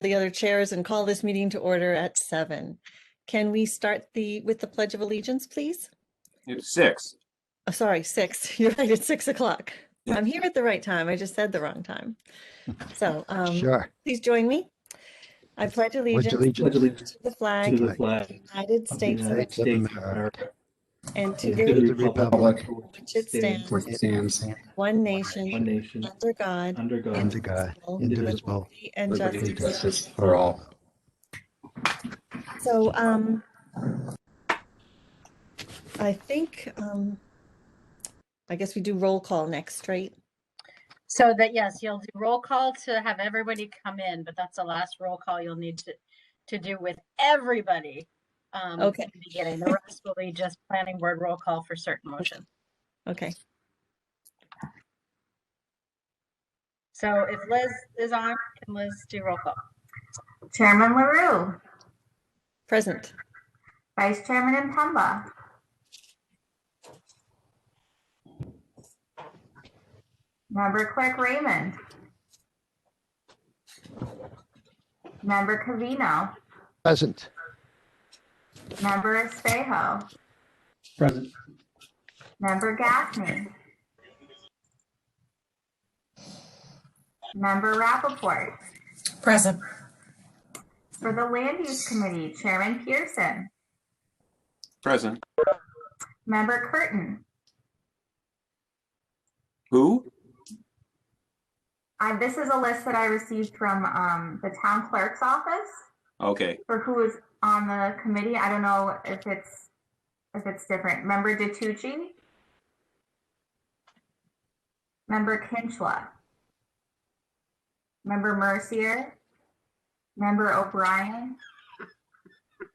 the other chairs and call this meeting to order at 7. Can we start with the Pledge of Allegiance, please? It's 6. Oh, sorry, 6. You're right, it's 6 o'clock. I'm here at the right time. I just said the wrong time. So Sure. please join me. I pledge allegiance to the flag of the United States of America and to the republic for which it stands, one nation, under God, indivisible, and justice for all. So I think I guess we do roll call next, right? So that, yes, you'll do roll call to have everybody come in, but that's the last roll call you'll need to do with everybody. Okay. In the beginning. The rest will be just planning board roll call for certain motions. Okay. So if Liz is on, can Liz do roll call? Chairman LaRue. Present. Vice Chairman Impemba. Member Clerk Raymond. Member Covino. Present. Member Espejo. Present. Member Gaffney. Member Rappaport. Present. For the Land Use Committee, Chairman Pearson. Present. Member Curtin. Who? This is a list that I received from the town clerk's office Okay. for who is on the committee. I don't know if it's different. Member DiTucci. Member Kinchla. Member Mercier. Member O'Brien.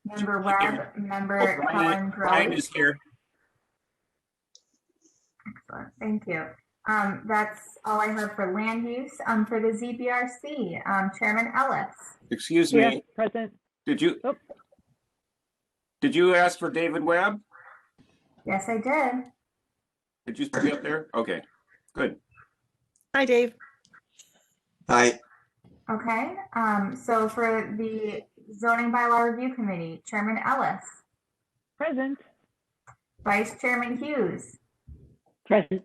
Member Webb. Member Helen Brian is here. Excellent. Thank you. That's all I have for land use. For the ZBRC, Chairman Ellis. Excuse me. Yes, present. Did you ask for David Webb? Yes, I did. Did you be up there? Okay, good. Hi, Dave. Hi. Okay. So for the Zoning Bylaw Review Committee, Chairman Ellis. Present. Vice Chairman Hughes. Present.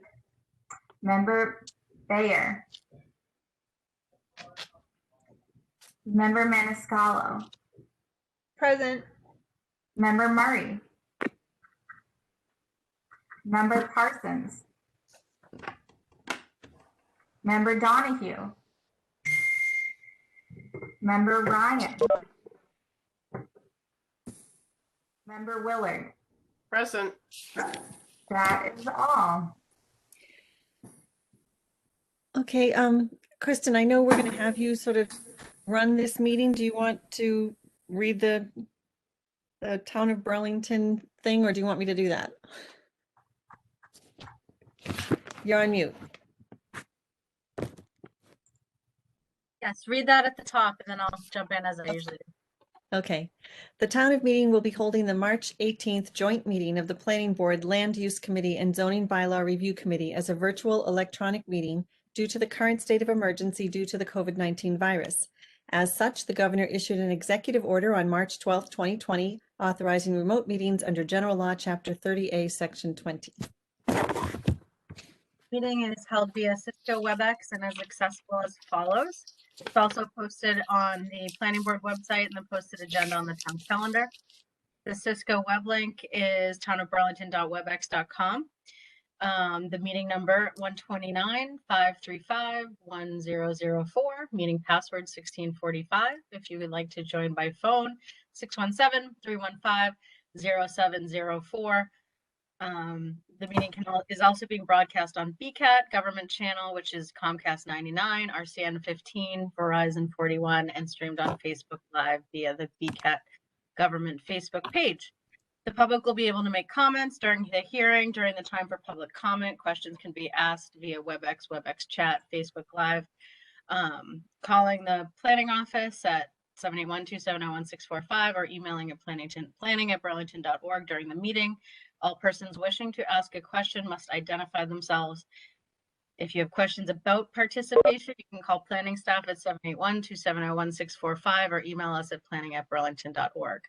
Member Bayer. Member Maniscalco. Present. Member Murray. Member Parsons. Member Donahue. Member Ryan. Member Willard. Present. That is all. Okay, Kristen, I know we're going to have you sort of run this meeting. Do you want to read the Town of Burlington thing, or do you want me to do that? You're on mute. Yes, read that at the top and then I'll jump in as I usually do. Okay. The Town of Meeting will be holding the March 18th joint meeting of the Planning Board, Land Use Committee, and Zoning Bylaw Review Committee as a virtual electronic meeting due to the current state of emergency due to the COVID-19 virus. As such, the governor issued an executive order on March 12, 2020, authorizing remote meetings under General Law, Chapter 30A, Section 20. Meeting is held via Cisco WebEx and is accessible as follows. It's also posted on the planning board website and the posted agenda on the town calendar. The Cisco web link is townofburlington.webex.com. The meeting number 129-535-1004, meeting password 1645. If you would like to join by phone, 617-315-0704. The meeting is also being broadcast on BCAT government channel, which is Comcast 99, RCN 15, Verizon 41, and streamed on Facebook Live via the BCAT government Facebook page. The public will be able to make comments during the hearing. During the time for public comment, questions can be asked via WebEx, WebEx chat, Facebook Live, calling the planning office at 781-270-1645 or emailing at planning@burlington.org during the meeting. All persons wishing to ask a question must identify themselves If you have questions about participation, you can call planning staff at 781-270-1645 or email us at planning@burlington.org.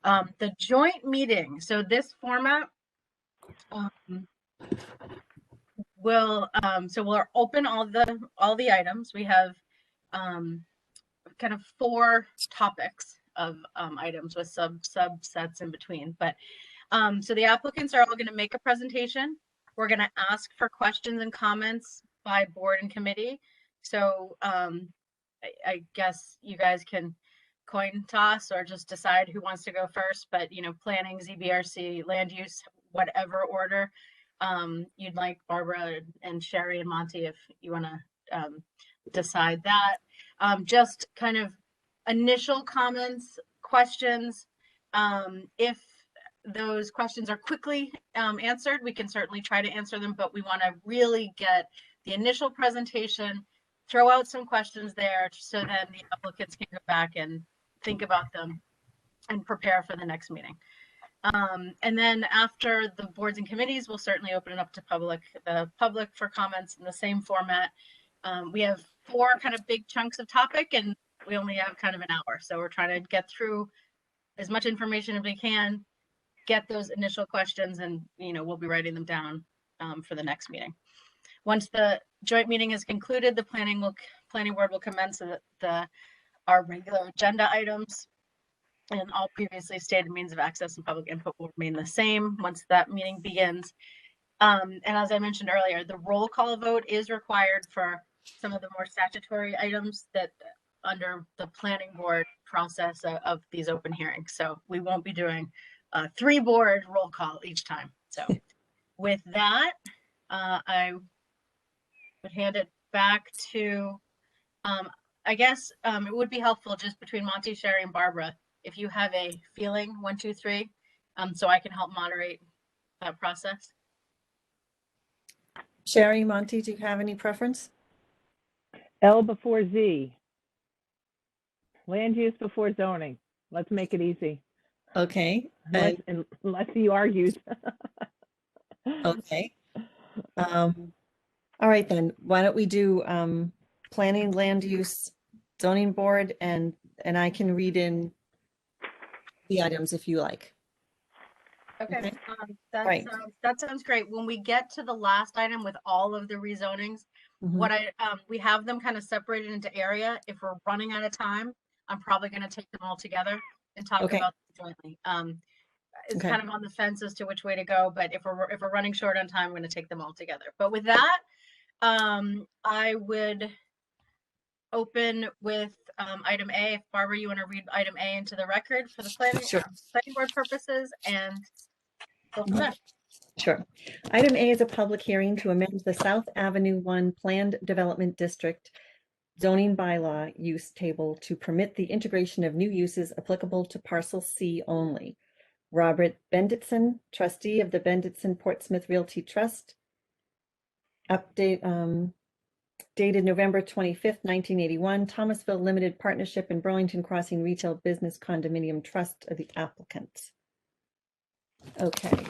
The joint meeting, so this format we'll open all the items. We have kind of 4 topics of items with subsets in between. But so the applicants are all going to make a presentation. We're going to ask for questions and comments by board and committee. So I guess you guys can coin toss or just decide who wants to go first. But planning, ZBRC, land use, whatever order you'd like, Barbara and Sherry and Monty, if you want to decide that. Just kind of initial comments, questions. If those questions are quickly answered, we can certainly try to answer them, but we want to really get the initial presentation, throw out some questions there so then the applicants can go back and think about them and prepare for the next meeting. And then after the boards and committees, we'll certainly open it up to the public for comments in the same format. We have 4 kind of big chunks of topic and we only have kind of an hour. So we're trying to get through as much information as we can, get those initial questions, and we'll be writing them down for the next meeting. Once the joint meeting is concluded, the planning board will commence our regular agenda items, and all previously stated means of access and public input will remain the same once that meeting begins. And as I mentioned earlier, the roll call vote is required for some of the more statutory items that under the planning board process of these open hearings. So we won't be doing a 3-board roll call each time. So with that, I would hand it back to, I guess it would be helpful just between Monty, Sherry, and Barbara, if you have a feeling, 1, 2, 3, so I can help moderate that process. Sherry, Monty, do you have any preference? L before Z. Land use before zoning. Let's make it easy. Okay. Unless he argues. Okay. All right, then. Why don't we do planning, land use, zoning board, and I can read in the items if you like. Okay, Right. that sounds great. When we get to the last item with all of the rezonings, Mhm. we have them kind of separated into area. If we're running out of time, I'm probably going to take them all together and talk Okay. about them jointly. It's Okay. kind of on the fence as to which way to go, but if we're running short on time, I'm going to take them all together. But with that, I would open with item A. If Barbara, you want to read item A into the record for the planning board purposes, and go from there. Sure. Item A is a public hearing to amend the South Avenue 1 Planned Development District zoning bylaw use table to permit the integration of new uses applicable to parcel C only. Robert Benditson, trustee of the Benditson Portsmouth Realty Trust. Update dated November 25th, 1981, Thomasville Limited Partnership and Burlington Crossing Retail Business Condominium Trust are the applicants. Okay.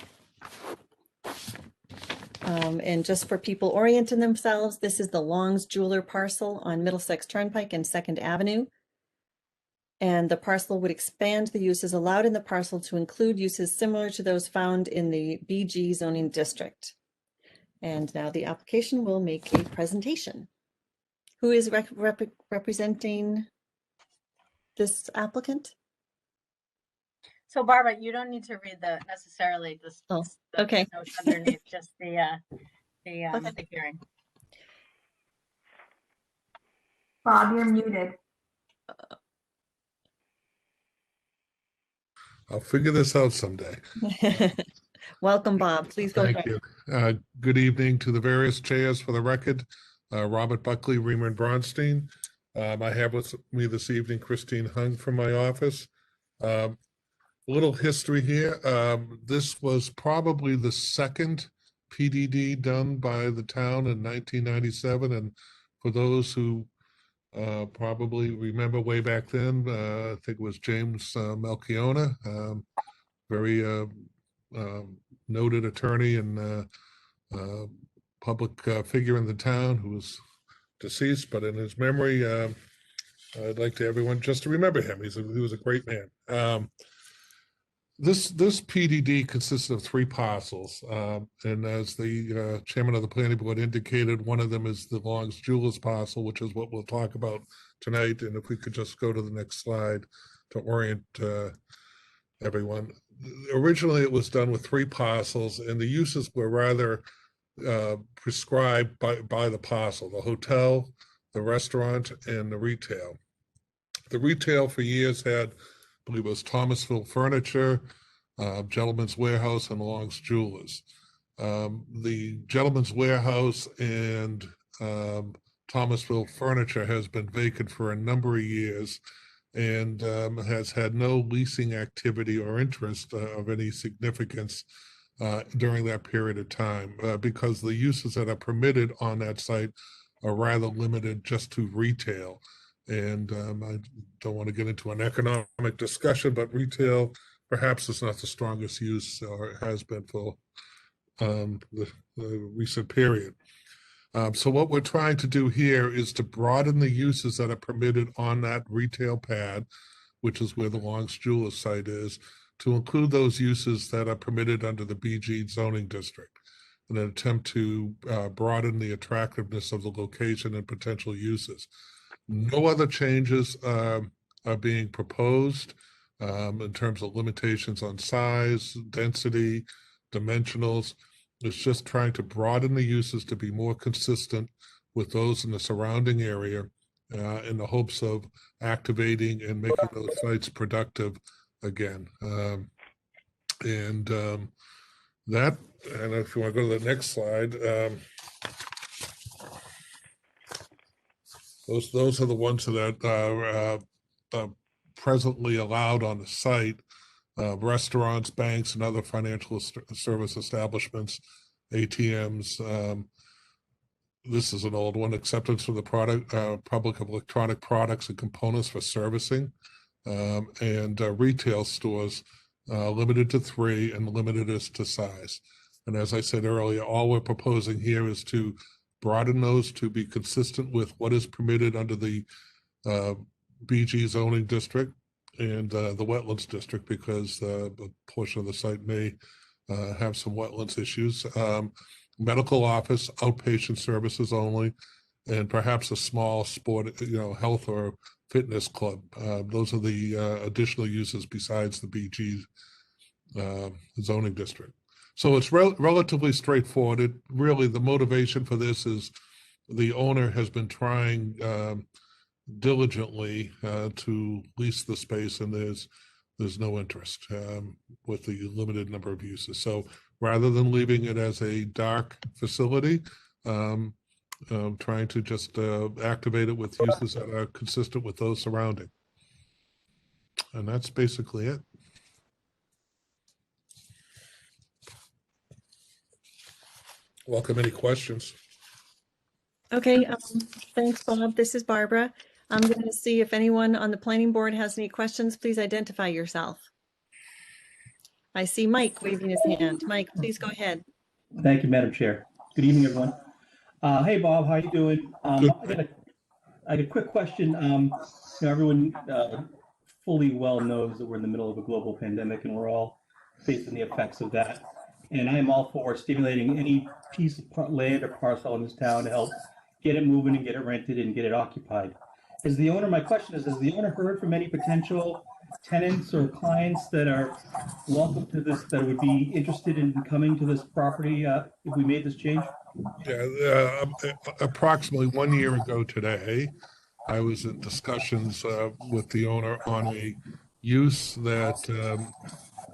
And just for people orienting themselves, this is the Long's Jeweler parcel on Middlesex Turnpike and 2nd Avenue. And the parcel would expand the uses allowed in the parcel to include uses similar to those found in the BG zoning district. And now the application will make a presentation. Who is representing this applicant? So Barbara, you don't need to read necessarily this. Oh, okay. Notes underneath, just the hearing. Bob, you're muted. I'll figure this out someday. Welcome, Bob. Please go Thank ahead. you. Good evening to the various chairs. For the record, Robert Buckley, Reamer & Bronstein. I have with me this evening Christine Hung from my office. A little history here. This was probably the second PDD done by the town in 1997. And for those who probably remember way back then, I think it was James Melchiona, very noted attorney and public figure in the town who was deceased, but in his memory, I'd like to everyone just to remember him. He was a great man. This PDD consisted of 3 parcels, and as the chairman of the planning board indicated, one of them is the Long's Jewelers parcel, which is what we'll talk about tonight. And if we could just go to the next slide to orient everyone. Originally, it was done with 3 parcels, and the uses were rather prescribed by the parcel: the hotel, the restaurant, and the retail. The retail for years had, I believe it was Thomasville Furniture, Gentleman's Warehouse, and Long's Jewelers. The Gentleman's Warehouse and Thomasville Furniture has been vacant for a number of years and has had no leasing activity or interest of any significance during that period of time because the uses that are permitted on that site are rather limited just to retail. And I don't want to get into an economic discussion, but retail perhaps is not the strongest use, or has been for the recent period. So what we're trying to do here is to broaden the uses that are permitted on that retail pad, which is where the Long's Jewelers site is, to include those uses that are permitted under the BG zoning district, in an attempt to broaden the attractiveness of the location and potential uses. No other changes are being proposed in terms of limitations on size, density, dimensionals. It's just trying to broaden the uses to be more consistent with those in the surrounding area in the hopes of activating and making those sites productive again. And if you want to go to the next slide, those are the ones that are presently allowed on the site: restaurants, banks, and other financial service establishments, ATMs. This is an old one: acceptance from the public of electronic products and components for servicing, and retail stores, limited to 3 and limited as to size. And as I said earlier, all we're proposing here is to broaden those to be consistent with what is permitted under the BG zoning district and the wetlands district, because a portion of the site may have some wetlands issues. Medical office, outpatient services only, and perhaps a small sport, health or fitness club. Those are the additional uses besides the BG zoning district. So it's relatively straightforward. Really, the motivation for this is the owner has been trying diligently to lease the space, and there's no interest with the limited number of uses. So rather than leaving it as a dark facility, trying to just activate it with uses that are consistent with those surrounding. And that's basically it. Welcome any questions. Okay, thanks, Bob. This is Barbara. I'm going to see if anyone on the planning board has any questions. Please identify yourself. I see Mike waving his hand. Mike, please go ahead. Thank you, Madam Chair. Good evening, everyone. Hey, Bob, how you doing? I got a quick question. Everyone fully well knows that we're in the middle of a global pandemic, and we're all facing the effects of that. And I am all for stimulating any piece of land or parcel in this town to help get it moving and get it rented and get it occupied. My question is, has the owner heard from any potential tenants or clients that are welcome to this, that would be interested in coming to this property if we made this change? Yeah, approximately 1 year ago today, I was in discussions with the owner on a use that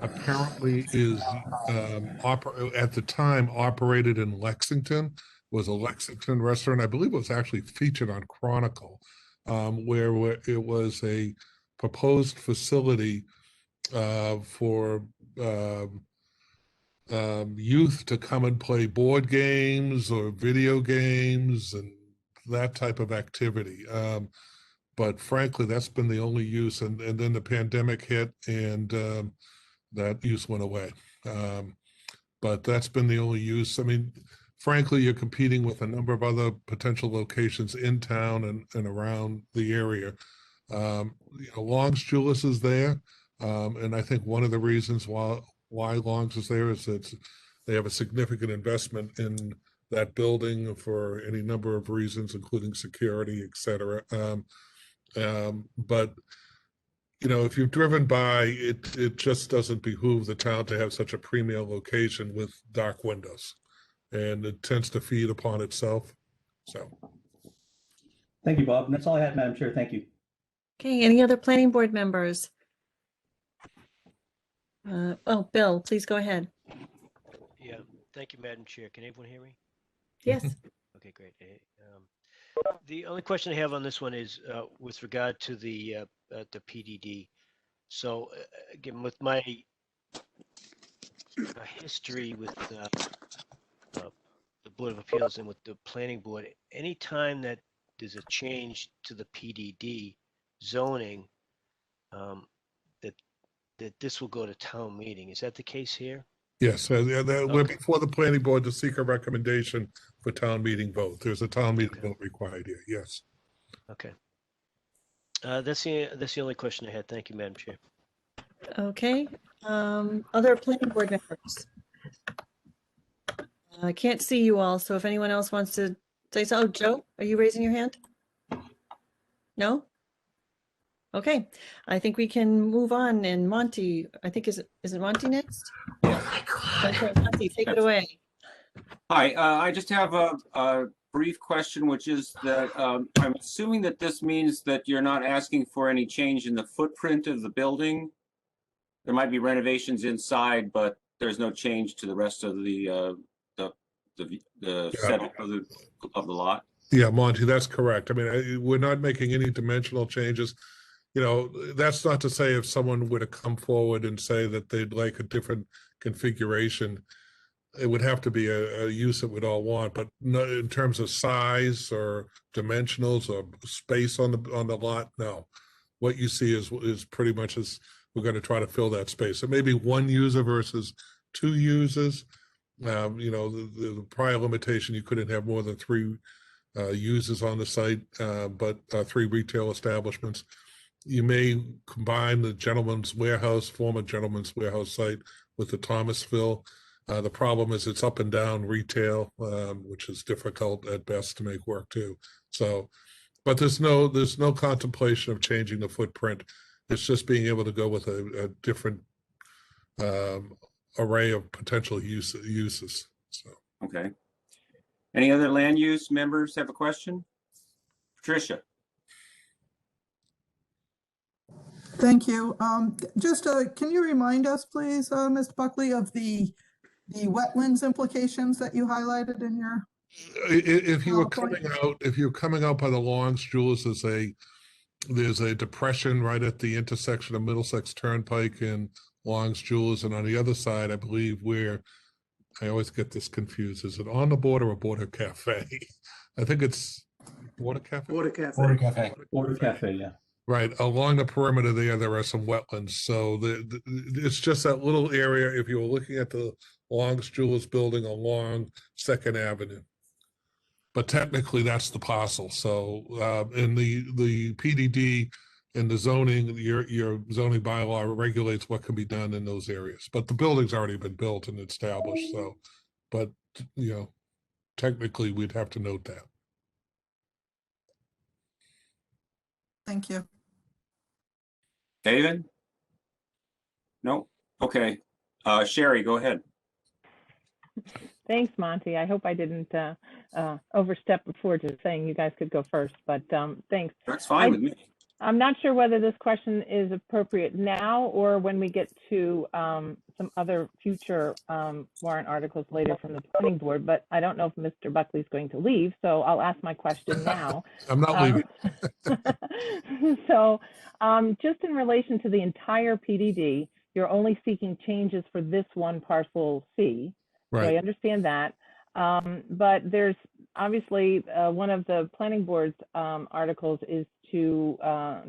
apparently is at the time operated in Lexington, was a Lexington restaurant. I believe it was actually featured on Chronicle, where it was a proposed facility for youth to come and play board games or video games and that type of activity. But frankly, that's been the only use. And then the pandemic hit, and that use went away. But that's been the only use. I mean, frankly, you're competing with a number of other potential locations in town and around the area. Long's Jewelers is there. And I think one of the reasons why Long's is there is that they have a significant investment in that building for any number of reasons, including security, et cetera. But if you've driven by, it just doesn't behoove the town to have such a premier location with dark windows, and it tends to feed upon itself. So, Thank you, Bob. And that's all I had, Madam Chair. Thank you. Okay, any other planning board members? Bill, please go ahead. Yeah, thank you, Madam Chair. Can everyone hear me? Yes. Okay, great. The only question I have on this one is with regard to the PDD. So again, with my history with the Board of Appeals and with the Planning Board, anytime that there's a change to the PDD zoning, that this will go to town meeting. Is that the case here? yes, we're before the planning board to seek a recommendation for town meeting vote. There's a town meeting vote required here. Yes. Okay. That's the only question I had. Thank you, Madam Chair. Okay, other planning board members? I can't see you all, so if anyone else wants to say so. Oh, Joe, are you raising your hand? No? Okay, I think we can move on, and Monty, I think, is it Monty next? Okay, Monty, take it away. Hi, I just have a brief question, which is that I'm assuming that this means that you're not asking for any change in the footprint of the building. There might be renovations inside, but there's no change to the rest of the setup of the lot. Yeah, Monty, that's correct. I mean, we're not making any dimensional changes. That's not to say if someone were to come forward and say that they'd like a different configuration, it would have to be a use that we'd all want, but not in terms of size or dimensionals or space on the lot. No, what you see is pretty much as we're going to try to fill that space. So maybe one user versus two users. The prior limitation, you couldn't have more than 3 users on the site, but 3 retail establishments. You may combine the former Gentleman's Warehouse site with the Thomasville. The problem is it's up and down retail, which is difficult at best to make work too. So, but there's no contemplation of changing the footprint. It's just being able to go with a different array of potential uses. So. Okay. Any other land use members have a question? Patricia. Thank you. Can you remind us, please, Mr. Buckley, of the wetlands implications that you highlighted in your? If you're coming out by the Long's Jewelers, there's a depression right at the intersection of Middlesex Turnpike and Long's Jewelers, and on the other side, I believe where I always get this confused. Is it On the Border or Border Cafe? I think it's Border Cafe. Border Cafe. Border Cafe. Border Cafe, yeah. Right, along the perimeter there are some wetlands. So it's just that little area, if you were looking at the Long's Jewelers building along 2nd Avenue. But technically, that's the parcel. So in the PDD and the zoning, your zoning bylaw regulates what can be done in those areas. But the building's already been built and established. So, but, technically, we'd have to note that. Thank you. David? No? Okay. Sherry, go ahead. Thanks, Monty. I hope I didn't overstep before just saying you guys could go first, but thanks. That's fine with me. I'm not sure whether this question is appropriate now or when we get to some other future warrant articles later from the planning board, but I don't know if Mr. Buckley's going to leave, so I'll ask my question now. I'm not leaving. So just in relation to the entire PDD, you're only seeking changes for this one parcel C. Right. So I understand that. But there's obviously, one of the planning board's articles is to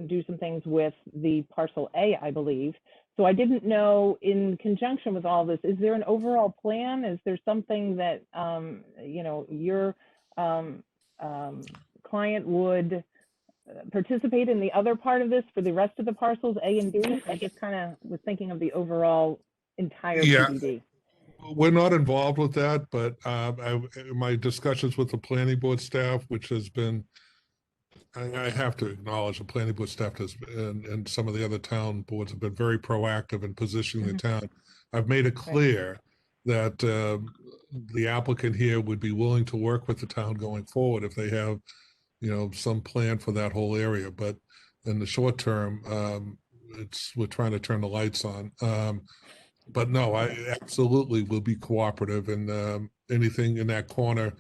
do some things with the parcel A, I believe. So I didn't know, in conjunction with all this, is there an overall plan? Is there something that, you know, your client would participate in the other part of this for the rest of the parcels, A and B? I just kind of was thinking of the overall entire Yeah. PDD. We're not involved with that, but my discussions with the planning board staff, which has been, I have to acknowledge the planning board staff has, and some of the other town boards have been very proactive in positioning the town. I've made it clear that the applicant here would be willing to work with the town going forward if they have, you know, some plan for that whole area. But in the short term, we're trying to turn the lights on. But no, I absolutely will be cooperative, and anything in that corner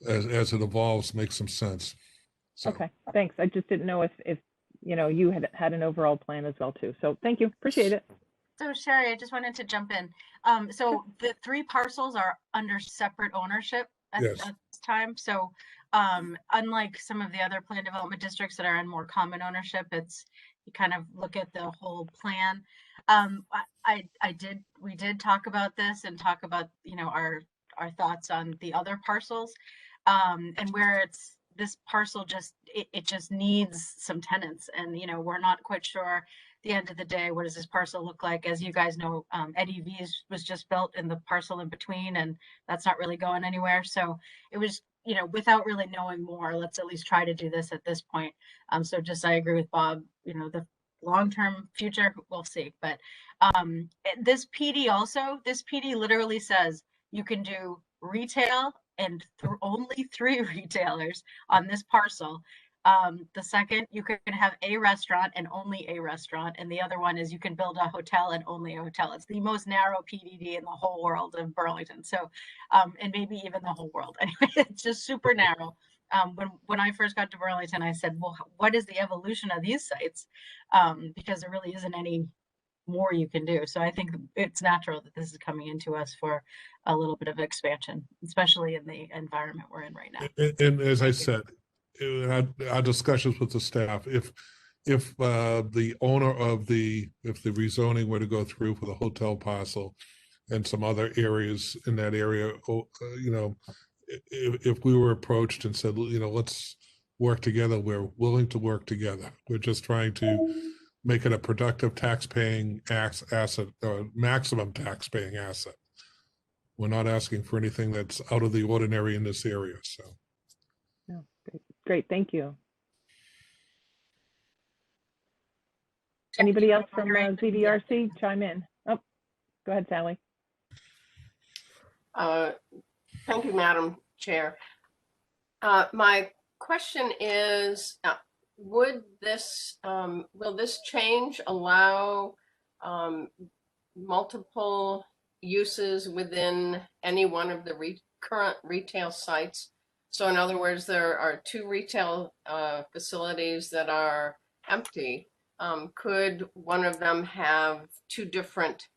as it evolves makes some sense. So. Okay, thanks. I just didn't know if you know, you had an overall plan as well too. So thank you, appreciate it. So Sherry, I just wanted to jump in. So the 3 parcels are under separate ownership at this time. So unlike some of the other plan development districts that are in more common ownership, you kind of look at the whole plan. We did talk about this and talk about, you know, our thoughts on the other parcels, and where this parcel it just needs some tenants, and you know, we're not quite sure at the end of the day, what does this parcel look like? As you guys know, Eddie V's was just built in the parcel in between, and that's not really going anywhere. So it was, you know, without really knowing more, let's at least try to do this at this point. So I agree with Bob, you know, the long-term future, we'll see. But this PD literally says you can do retail and only 3 retailers on this parcel. The second, you can have a restaurant and only a restaurant. And the other one is you can build a hotel and only a hotel. It's the most narrow PDD in the whole world of Burlington. So, and maybe even the whole world. Anyway, it's just super narrow. When I first got to Burlington, I said, well, what is the evolution of these sites? Because there really isn't any more you can do. So I think it's natural that this is coming into us for a little bit of expansion, especially in the environment we're in right now. And as I said, in our discussions with the staff, if the owner of if the rezoning were to go through for the hotel parcel and some other areas in that area, you know, if we were approached and said, you know, let's work together, we're willing to work together. We're just trying to make it a productive tax-paying asset, or maximum tax-paying asset. We're not asking for anything that's out of the ordinary in this area, so. Oh, great, thank you. Anybody else from ZBRC chime in? Oh, go ahead, Sally. Thank you, Madam Chair. My question is, will this change allow multiple uses within any one of the current retail sites? So in other words, there are 2 retail facilities that are empty. Could one of them have two different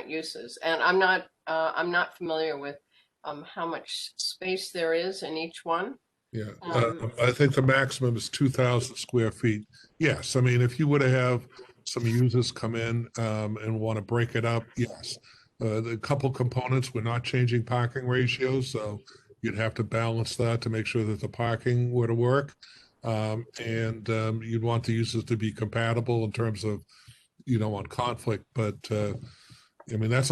uses? And I'm not familiar with how much space there is in each one. Yeah, I think the maximum is 2,000 square feet. Yes, I mean, if you were to have some users come in and want to break it up, yes. The couple components, we're not changing parking ratios, so you'd have to balance that to make sure that the parking were to work. And you'd want the users to be compatible in terms of, you don't want conflict, but I mean, that's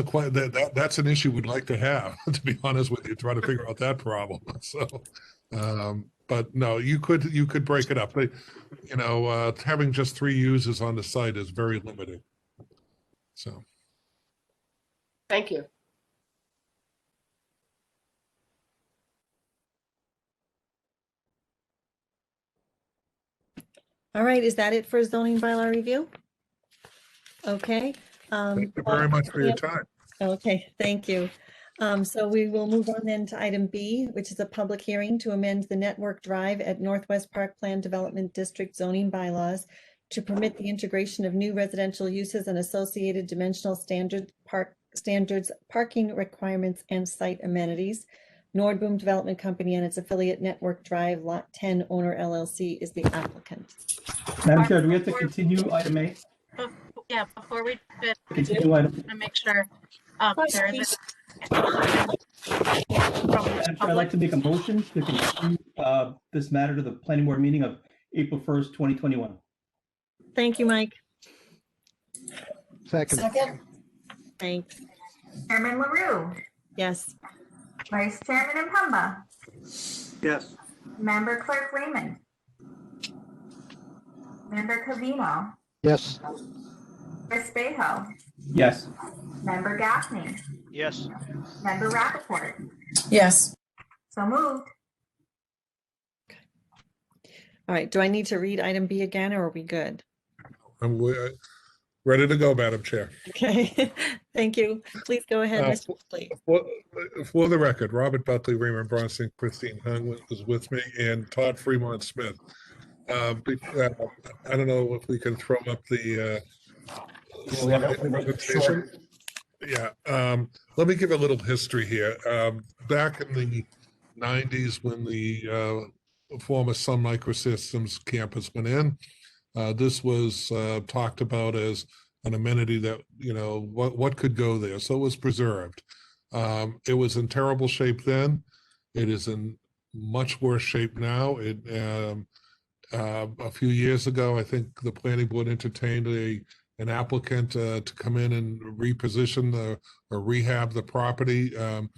that's an issue we'd like to have, to be honest with you, try to figure out that problem. So, but no, you could break it up. But, you know, having just 3 users on the site is very limited. So. Thank you. All right, is that it for zoning bylaw review? Okay. Thank you very much for your time. Okay, thank you. So we will move on then to item B, which is a public hearing to amend the Network Drive at Northwest Park Plan Development District zoning bylaws to permit the integration of new residential uses and associated dimensional standards, parking requirements, and site amenities. Nordboom Development Company and its affiliate Network Drive Lot 10 Owner LLC is the applicant. Madam Chair, do we have to continue item A? Yeah, before we Continue item. to make sure there is Madam Chair, I'd like to make a motion to continue this matter to the planning board meeting of April 1st, 2021. Thank you, Mike. Second. Thanks. Chairman LaRue, Yes. Vice Chairman Impemba, Yes. Member Clerk Raymond, Member Covino, Yes. Chris Bajo, Yes. Member Gaffney, Yes. Member Rappaport. Yes. So moved. All right. Do I need to read item B again, or are we good? I'm ready to go, Madam Chair. Okay. Thank you. Please go ahead, Mr. Buckley. For the record, Robert Buckley, Raymond Bronstein, Christine Hung was with me, and Todd Fremont Smith. I don't know if we can throw up the presentation. Yeah, let me give a little history here. Back in the 90s, when the former Sun Microsystems campus went in, this was talked about as an amenity that, you know, what could go there. So it was preserved. It was in terrible shape then. It is in much worse shape now. A few years ago, I think the planning board entertained an applicant to come in and reposition or rehab the property. And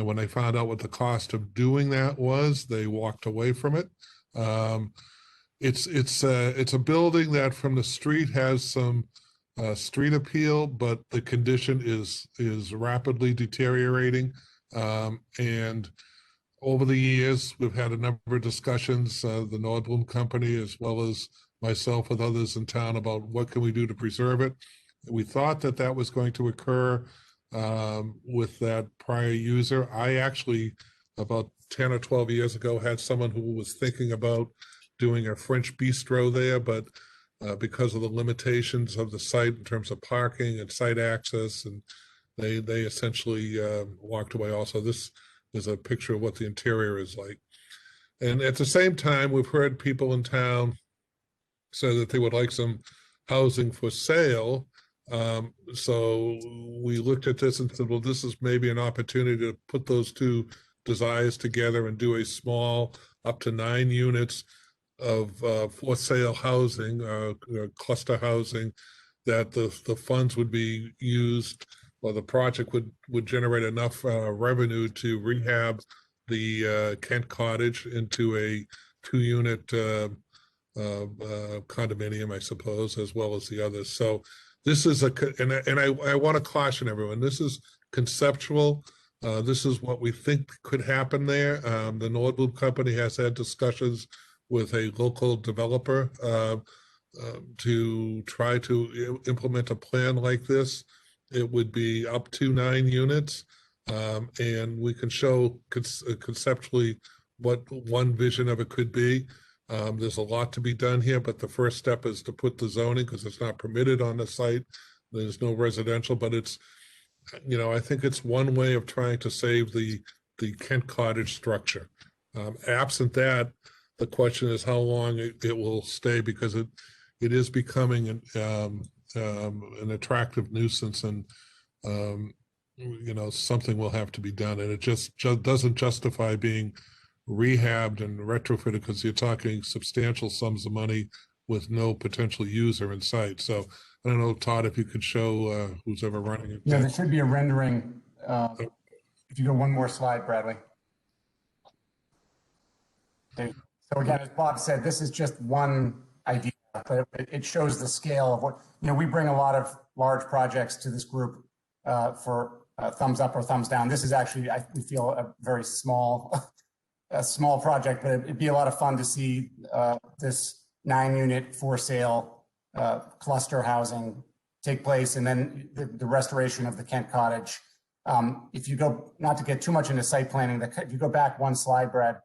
when they found out what the cost of doing that was, they walked away from it. It's a building that from the street has some street appeal, but the condition is rapidly deteriorating. And over the years, we've had a number of discussions, the Nordblum Company, as well as myself with others in town, about what can we do to preserve it. We thought that that was going to occur with that prior user. I actually, about 10 or 12 years ago, had someone who was thinking about doing a French bistro there, but because of the limitations of the site in terms of parking and site access, and they essentially walked away also. This is a picture of what the interior is like. And at the same time, we've heard people in town say that they would like some housing for sale. So we looked at this and said, well, this is maybe an opportunity to put those two desires together and do a small, up to 9 units of for sale housing, cluster housing, that the funds would be used, or the project would generate enough revenue to rehab the Kent Cottage into a 2-unit condominium, I suppose, as well as the others. So this is and I want to caution everyone, this is conceptual. This is what we think could happen there. The Nordblum Company has had discussions with a local developer to try to implement a plan like this. It would be up to 9 units, and we can show conceptually what one vision of it could be. There's a lot to be done here, but the first step is to put the zoning, because it's not permitted on the site. There's no residential, but it's, you know, I think it's one way of trying to save the Kent Cottage structure. Absent that, the question is how long it will stay, because it is becoming an attractive nuisance, and you know, something will have to be done, and it just doesn't justify being rehabbed and retrofitted, because you're talking substantial sums of money with no potential user in sight. So I don't know, Todd, if you could show who's ever running it. Yeah, there should be a rendering. If you go one more slide, Bradley. Okay. So again, as Bob said, this is just one idea, but it shows the scale of what, you know, we bring a lot of large projects to this group for thumbs up or thumbs down. This is actually, I feel, a very small project, but it'd be a lot of fun to see this 9-unit for sale cluster housing take place, and then the restoration of the Kent Cottage. If you go, not to get too much into site planning, if you go back one slide, Brad,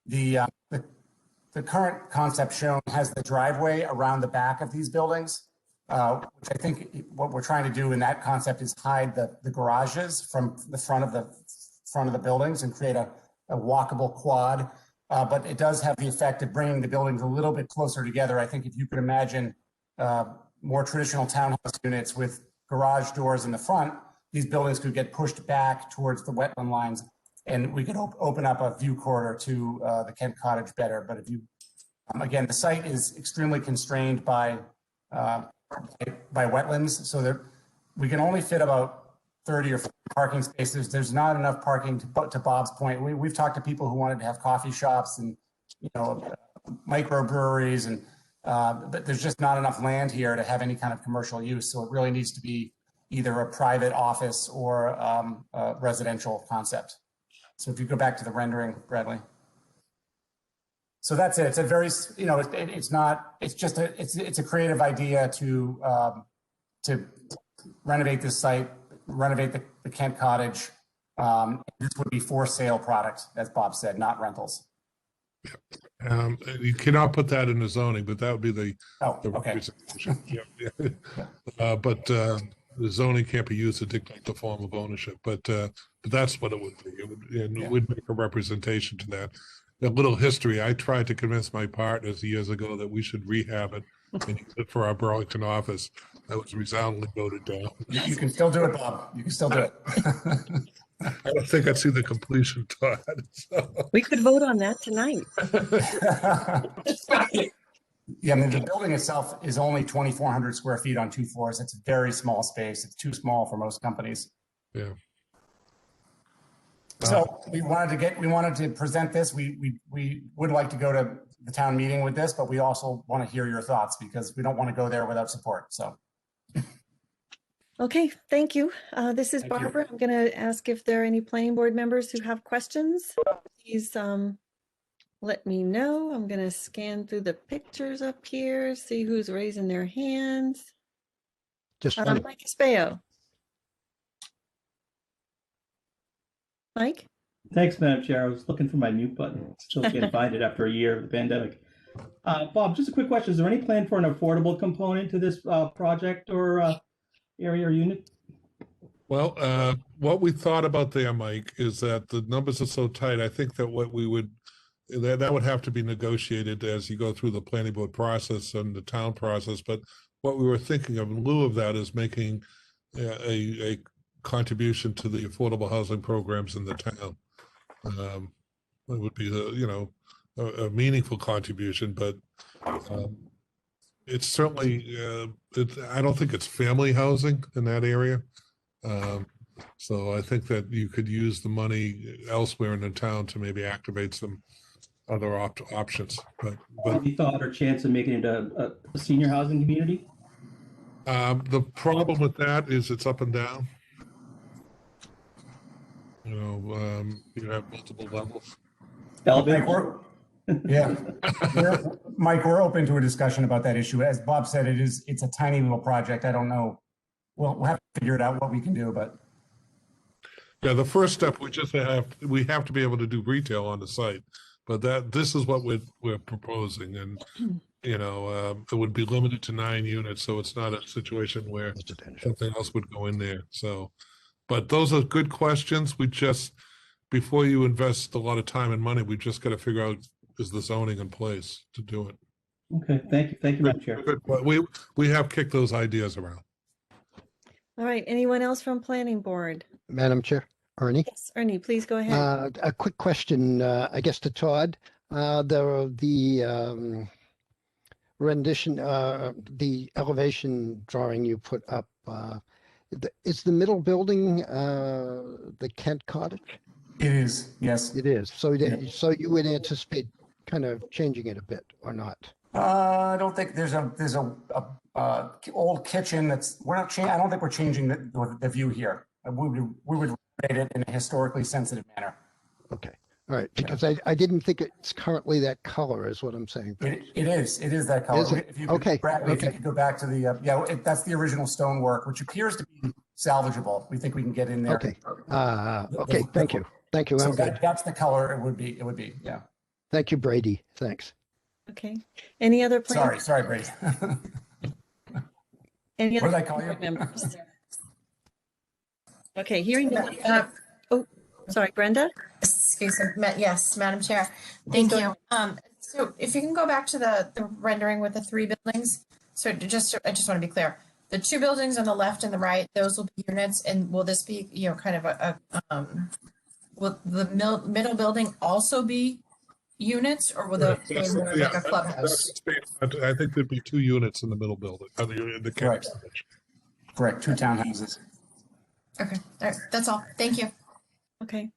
the current concept shown has the driveway around the back of these buildings, which I think what we're trying to do in that concept is hide the garages from the front of the buildings and create a a walkable quad. But it does have the effect of bringing the buildings a little bit closer together. I think if you could imagine more traditional townhouse units with garage doors in the front, these buildings could get pushed back towards the wetland lines, and we could open up a view corridor to the Kent Cottage better. But if you, again, the site is extremely constrained by wetlands, so that we can only fit about 30 or 40 parking spaces. There's not enough parking to Bob's point. We've talked to people who wanted to have coffee shops and, you know, microbreweries, and but there's just not enough land here to have any kind of commercial use. So it really needs to be either a private office or a residential concept. So if you go back to the rendering, Bradley. So that's it. It's a very, you know, it's not, it's just a, it's a creative idea to renovate this site, renovate the Kent Cottage. This would be for sale product, as Bob said, not rentals. You cannot put that in the zoning, but that would be the okay. representation. But the zoning can't be used to dictate the form of ownership. But that's what it would be. It would make a representation to that. A little history. I tried to convince my partners years ago that we should rehab it and use it for our Burlington office. That was resoundingly voted down. You can still do it, Bob. You can still do it. I don't think I'd see the completion, Todd. So. We could vote on that tonight. Yeah, I mean, the building itself is only 2,400 square feet on 2 floors. It's a very small space. It's too small for most companies. Yeah. So we wanted to present this. We would like to go to the town meeting with this, but we also want to hear your thoughts because we don't want to go there without support. So. Okay, thank you. This is Thank you. Barbara. I'm going to ask if there are any planning board members who have questions. Please let me know. I'm going to scan through the pictures up here, see who's raising their hands. Just one. Mike Espayo. Mike? Thanks, Madam Chair. I was looking for my mute button. Still can't find it after a year of the pandemic. Bob, just a quick question. Is there any plan for an affordable component to this project or area or unit? Well, what we thought about there, Mike, is that the numbers are so tight. I think that what we would, that would have to be negotiated as you go through the planning board process and the town process. But what we were thinking of in lieu of that is making a contribution to the affordable housing programs in the town. It would be a meaningful contribution, but it's certainly I don't think it's family housing in that area. So I think that you could use the money elsewhere in the town to maybe activate some other options. But any thought or chance of making it a senior housing community? The problem with that is it's up and down. You have multiple levels. Mike, we're open to a discussion about that issue. As Bob said, it's a tiny little project. I don't know. We'll have to figure it out what we can do, but. Yeah, the first step, we have to be able to do retail on the site, but this is what we're proposing, and it would be limited to 9 units, so it's not a situation where something else would go in there. So, but those are good questions. Before you invest a lot of time and money, we just got to figure out, is the zoning in place to do it? Okay, thank you, Madam Chair. We have kicked those ideas around. All right, anyone else from planning board? Madam Chair, Ernie? Yes, Ernie, please go ahead. A quick question, I guess, to Todd. The rendition, the elevation drawing you put up, is the middle building the Kent Cottage? It is, yes. It is. So you would anticipate kind of changing it a bit or not? I don't think there's a old kitchen that's, I don't think we're changing the view here. We would renovate it in a historically sensitive manner. Okay. All right. Because I didn't think it's currently that color is what I'm saying. It is that color. Is it? If you could, Okay. Bradley, if you could go back to the, that's the original stonework, which appears to be salvageable. We think we can get in there. Okay. Okay. Thank you. Thank you. So I'm good. that's the color it would be, yeah. Thank you, Brady. Thanks. Okay. Any other plans? Sorry, Brady. Any What other did I call you? board members? Okay, hearing none. Oh, sorry, Brenda? excuse me, yes, Madam Chair. Thank you. So if you can go back to the rendering with the 3 buildings. So I just want to be clear. The 2 buildings on the left and the right, those will be units, and will this be, kind of will the middle building also be units, or will there be more like a clubhouse? I think there'd be 2 units in the middle building, in the Correct. cottage. Correct, 2 townhouses. Okay, all right, that's all. Thank you. Okay.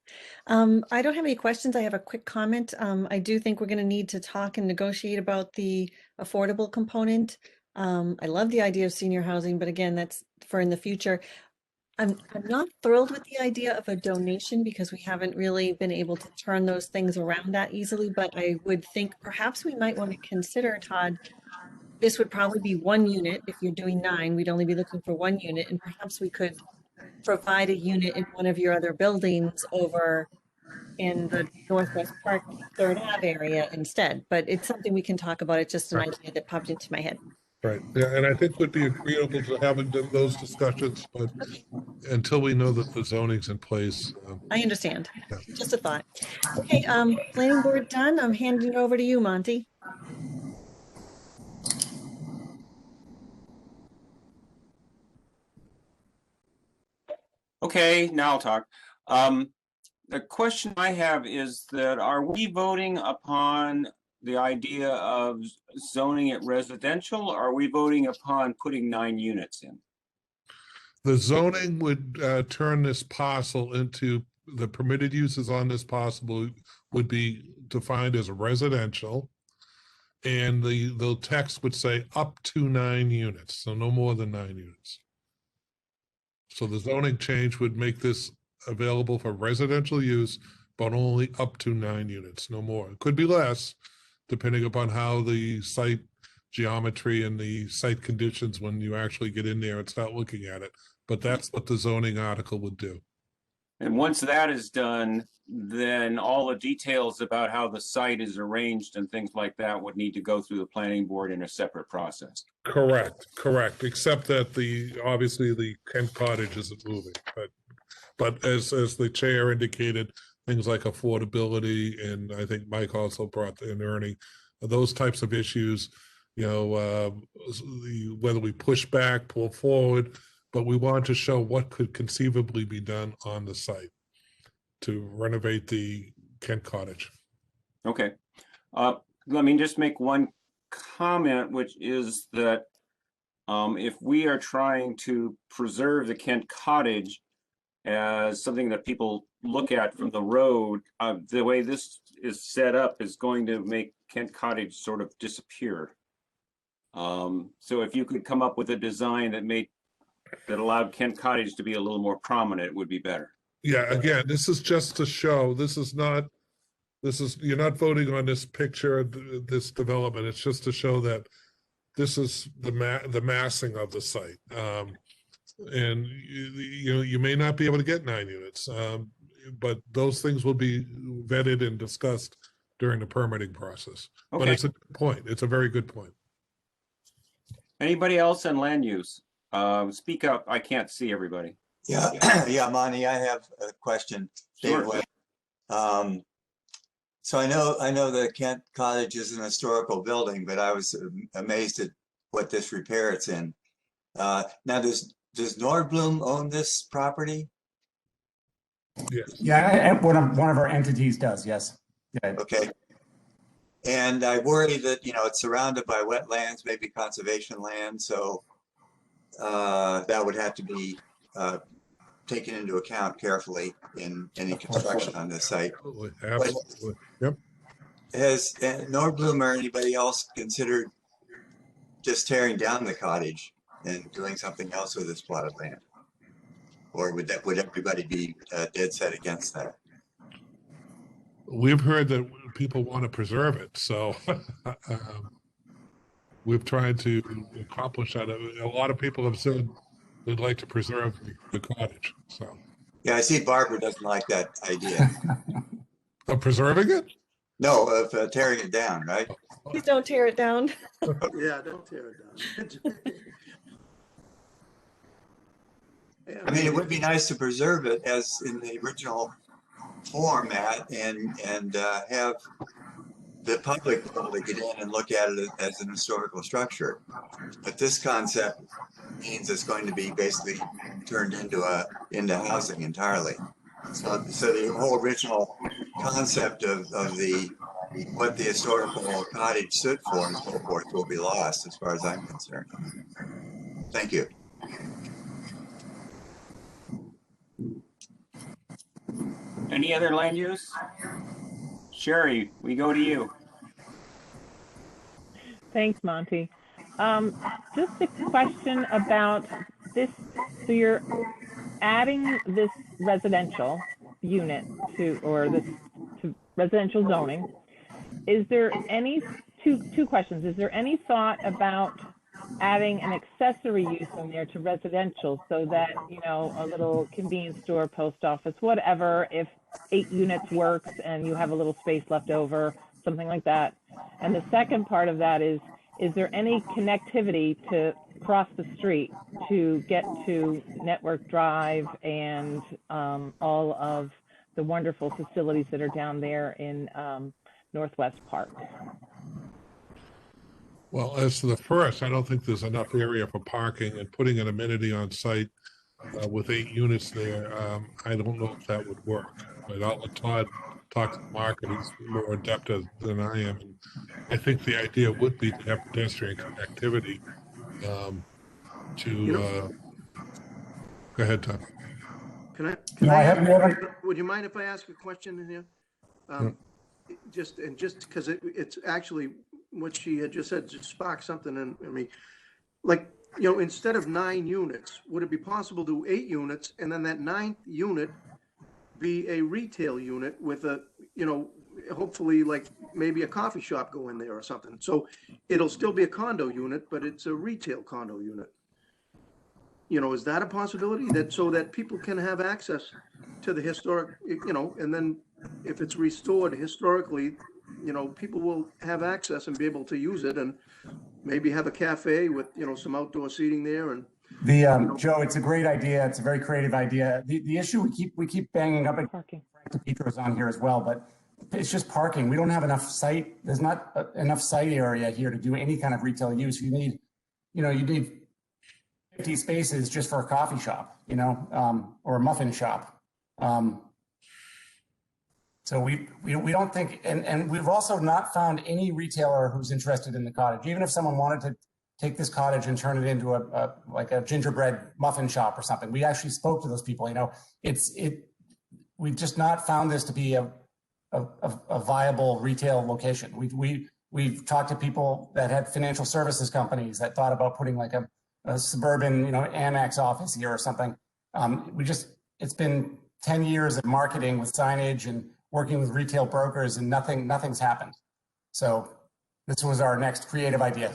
I don't have any questions. I have a quick comment. I do think we're going to need to talk and negotiate about the affordable component. I love the idea of senior housing, but again, that's for in the future. I'm not thrilled with the idea of a donation because we haven't really been able to turn those things around that easily, but I would think perhaps we might want to consider, Todd, this would probably be 1 unit. If you're doing 9, we'd only be looking for 1 unit, and perhaps we could provide a unit in one of your other buildings over in the Northwest Park 3rd Ave area instead. But it's something we can talk about. It's just an idea that popped into my head. Right, yeah, and I think would be agreeable to having those discussions, but until we know that the zoning's in place. I understand. Yeah. Just a thought. Okay, planning board done. I'm handing it over to you, Monty. Okay, now I'll talk. The question I have is that are we voting upon the idea of zoning it residential? Or are we voting upon putting 9 units in? The zoning would turn this parcel into, the permitted uses on this parcel would be defined as residential. And the text would say up to 9 units, so no more than 9 units. So the zoning change would make this available for residential use, but only up to 9 units, no more. It could be less, depending upon how the site geometry and the site conditions when you actually get in there and start looking at it. But that's what the zoning article would do. And once that is done, then all the details about how the site is arranged and things like that would need to go through the planning board in a separate process. Correct, except that obviously the Kent Cottage isn't moving, but as the chair indicated, things like affordability, and I think Mike also brought in Ernie, those types of issues, whether we push back, pull forward, but we want to show what could conceivably be done on the site to renovate the Kent Cottage. Okay. Let me just make one comment, which is that if we are trying to preserve the Kent Cottage as something that people look at from the road, the way this is set up is going to make Kent Cottage sort of disappear. So if you could come up with a design that allowed Kent Cottage to be a little more prominent, it would be better. Yeah, again, this is just to show, you're not voting on this picture, this development. It's just to show that this is the massing of the site. And you may not be able to get 9 units, but those things will be vetted and discussed during the permitting process. Okay. But it's a good point. It's a very good point. Anybody else on land use? Speak up. I can't see everybody. Yeah, Monty, I have a question. Sure. So I know the Kent Cottage is an historical building, but I was amazed at what this repair it's in. Now, does Nordblum own this property? Yes. Yeah, one of our entities does, yes. Yeah. Okay. And I worry that, it's surrounded by wetlands, maybe conservation land, so that would have to be taken into account carefully in any construction on this site. Absolutely. Yep. Has Nordblum or anybody else considered just tearing down the cottage and doing something else with this plot of land? Or would everybody be dead set against that? We've heard that people want to preserve it, so we've tried to accomplish that. A lot of people have said they'd like to preserve the cottage. So yeah, I see Barbara doesn't like that idea. Of preserving it? No, of tearing it down, right? Please don't tear it down. Yeah, don't tear it down. I mean, it would be nice to preserve it as in the original format and have the public be able to get in and look at it as an historical structure. But this concept means it's going to be basically turned into housing entirely. So the whole original concept of what the historical cottage stood for and so forth will be lost as far as I'm concerned. Thank you. Any other land use? Sherry, we go to you. Thanks, Monty. Just a question about this. So you're adding this residential unit to residential zoning. Is there any, two questions. Is there any thought about adding an accessory use in there to residential so that, you know, a little convenience store, post office, whatever, if 8 units works and you have a little space left over, something like that? And the second part of that is there any connectivity to cross the street to get to Network Drive and all of the wonderful facilities that are down there in Northwest Park? Well, as to the first, I don't think there's enough area for parking, and putting an amenity on site with 8 units there, I don't know if that would work. But I'll let Todd talk to the market. He's more adept than I am. And I think the idea would be to have pedestrian connectivity go ahead, Todd. Would you mind if I ask a question in here? Just because it's actually what she had just said just sparked something in me. Like, you know, instead of 9 units, would it be possible to do 8 units and then that 9th unit be a retail unit with a, you know, hopefully like maybe a coffee shop go in there or something. So it'll still be a condo unit, but it's a retail condo unit. You know, is that a possibility that so that people can have access to the historic, you know, and then if it's restored historically, you know, people will have access and be able to use it and maybe have a cafe with, you know, some outdoor seating there and Joe, it's a great idea. It's a very creative idea. The issue we keep banging up, and Frank DePietro's on here as well, but it's just parking. We don't have enough site. There's not enough site area here to do any kind of retail use. You need 50 spaces just for a coffee shop, you know, or a muffin shop. So we don't think, and we've also not found any retailer who's interested in the cottage. Even if someone wanted to take this cottage and turn it into like a gingerbread muffin shop or something, we actually spoke to those people. You know, we've just not found this to be a viable retail location. We've talked to people that had financial services companies that thought about putting like a suburban, you know, Amex office here or something. It's been 10 years of marketing with signage and working with retail brokers, and nothing's happened. So this was our next creative idea.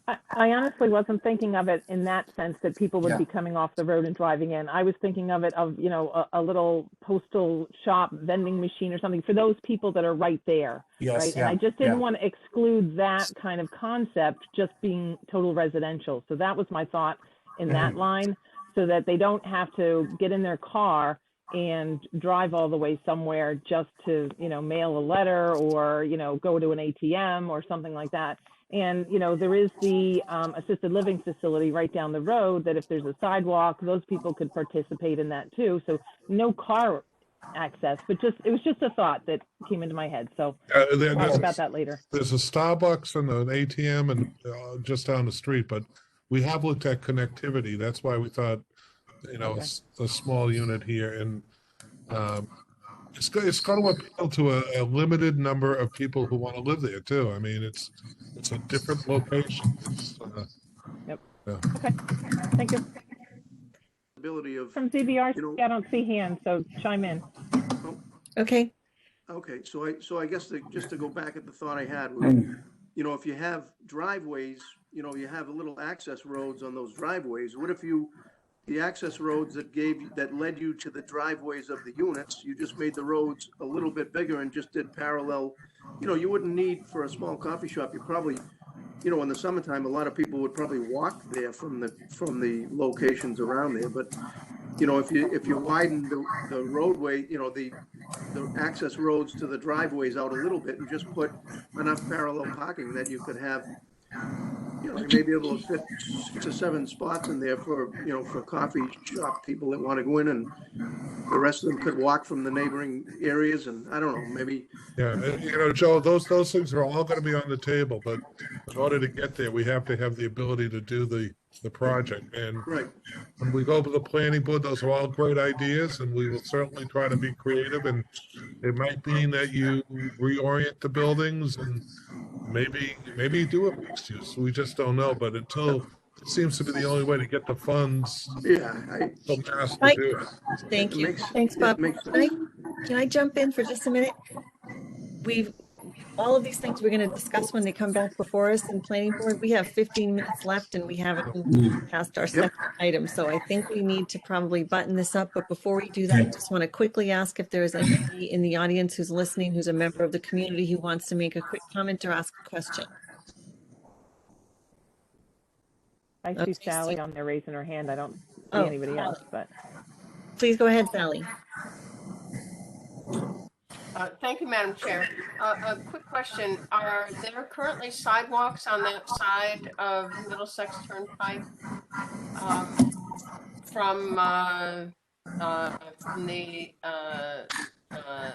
I honestly wasn't thinking of it in that sense that people would be coming off the road and driving in. I was thinking of it of, you know, a little postal shop vending machine or something for those people that are right there. Yes, right. And I just didn't want to exclude that kind of concept just being total residential. So that was my thought in that line, so that they don't have to get in their car and drive all the way somewhere just to, you know, mail a letter or, you know, go to an ATM or something like that. And, you know, there is the assisted living facility right down the road that if there's a sidewalk, those people could participate in that too. So no car access, but it was just a thought that came into my head. So we'll talk about that later. There's a Starbucks and an ATM and just down the street, but we have looked at connectivity. That's why we thought, you know, a small unit here, and it's going to appeal to a limited number of people who want to live there too. I mean, it's a different location. Yep. Yeah. Okay. Thank you. ability of From ZBRC, I don't see hands, so chime in. Okay. Okay, so I guess just to go back at the thought I had, was, you know, if you have driveways, you know, you have little access roads on those driveways. What if the access roads that led you to the driveways of the units, you just made the roads a little bit bigger and just did parallel, you know, you wouldn't need for a small coffee shop, you probably, you know, in the summertime, a lot of people would probably walk there from the locations around there, but you know, if you widen the roadway, you know, the access roads to the driveways out a little bit and just put enough parallel parking that you could have, you know, you may be able to fit 6 or 7 spots in there for, you know, for coffee shop people that want to go in, and the rest of them could walk from the neighboring areas, and I don't know, maybe. Yeah, and, you know, Joe, those things are all going to be on the table, but in order to get there, we have to have the ability to do the project. And Right. when we go to the planning board, those are all great ideas, and we will certainly try to be creative. And it might mean that you reorient the buildings, and maybe you do a mixed use. We just don't know. But until it seems to be the only way to get the funds. Yeah, from mass to do it. Thank you. Makes- Thanks, it Bob. makes Can I jump in for just a minute? All of these things we're going to discuss when they come back before us in planning board. We have 15 minutes left and we haven't passed our second item. So I think we need to probably button this up. But before we do that, I just want to quickly ask if there's anybody in the audience who's listening, who's a member of the community who wants to make a quick comment or ask a question. I see Okay, Sally on there raising her hand. I don't see Oh, anybody else, but. Please go ahead, Sally. Thank you, Madam Chair. A quick question. Are there currently sidewalks on that side of Middlesex Turnpike? From the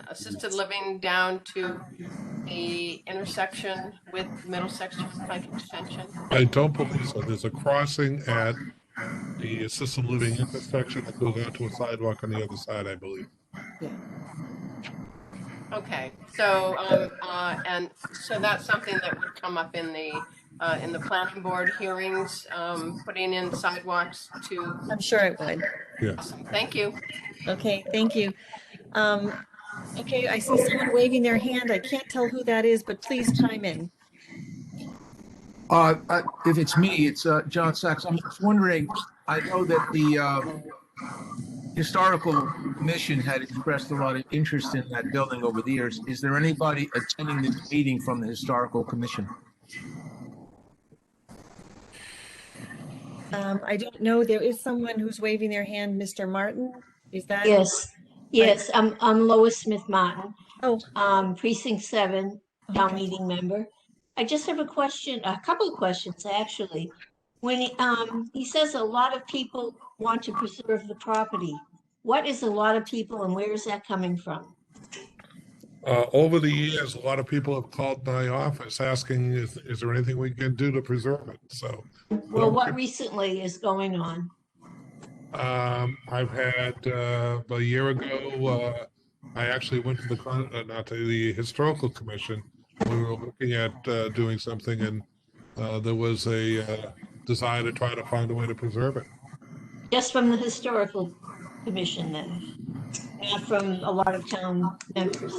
assisted living down to the intersection with Middlesex Turnpike Extension? I don't believe so. There's a crossing at the assisted living intersection that goes out to a sidewalk on the other side, I believe. Okay, so and so that's something that would come up in the planning board hearings, putting in sidewalks to. I'm sure it would. Yeah. Awesome. Thank you. Okay, thank you. Okay, I see someone waving their hand. I can't tell who that is, but please chime in. If it's me, it's John Sachs. I'm just wondering, I know that the Historical Commission had expressed a lot of interest in that building over the years. Is there anybody attending this meeting from the Historical Commission? I don't know. There is someone who's waving their hand, Mr. Martin. Is that? Yes, I'm Lois Smith Martin. Oh. Precinct 7, town meeting member. I just have a question, a couple of questions, actually. When he says a lot of people want to preserve the property, what is a lot of people and where is that coming from? Over the years, a lot of people have called my office asking, is there anything we can do to preserve it? So. Well, what recently is going on? I've had, a year ago, I actually went to the Historical Commission. We were looking at doing something, and there was a desire to try to find a way to preserve it. Just from the Historical Commission then, not from a lot of town members?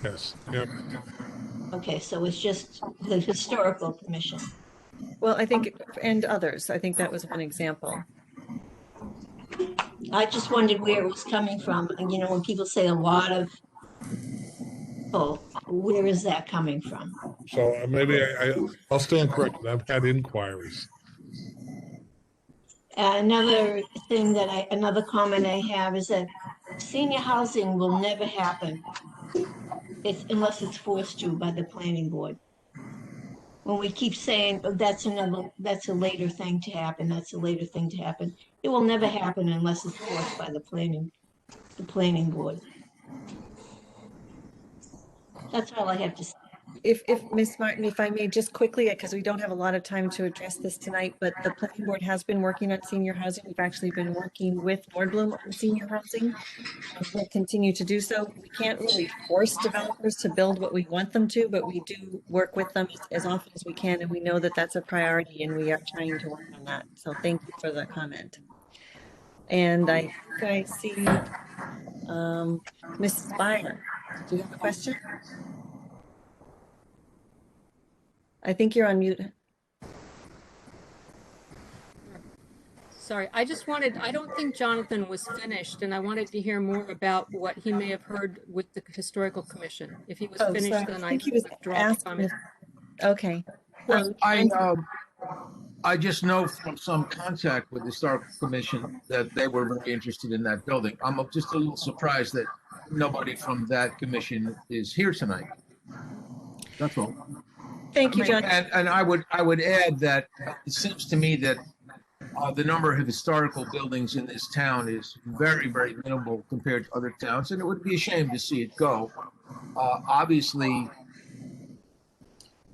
Yes, yep. Okay, so it's just the Historical Commission. Well, I think, and others. I think that was one example. I just wondered where it was coming from. And, you know, when people say a lot of people, where is that coming from? So maybe I'll stand corrected. I've had inquiries. Another thing that another comment I have is that senior housing will never happen unless it's forced to by the planning board. When we keep saying, oh, that's a later thing to happen, that's a later thing to happen, it will never happen unless it's forced by the planning board. That's all I have to say. If Ms. Martin, if I may just quickly, because we don't have a lot of time to address this tonight, but the planning board has been working on senior housing. We've actually been working with Nordblum on senior housing. We'll continue to do so. We can't really force developers to build what we want them to, but we do work with them as often as we can. And we know that that's a priority and we are trying to work on that. So thank you for the comment. And I think I see Mrs. Byer. Do you have a question? I think you're on mute. Sorry, I don't think Jonathan was finished, and I wanted to hear more about what he may have heard with the Historical Commission. If he was finished, sorry. then I think he was withdraw the comment. Okay. Well, I just know from some contact with the Historical Commission that they were very interested in that building. I'm just a little surprised that nobody from that commission is here tonight. That's all. Thank you, John. And I would add that it seems to me that the number of historical buildings in this town is very, very minimal compared to other towns, and it would be a shame to see it go. Obviously,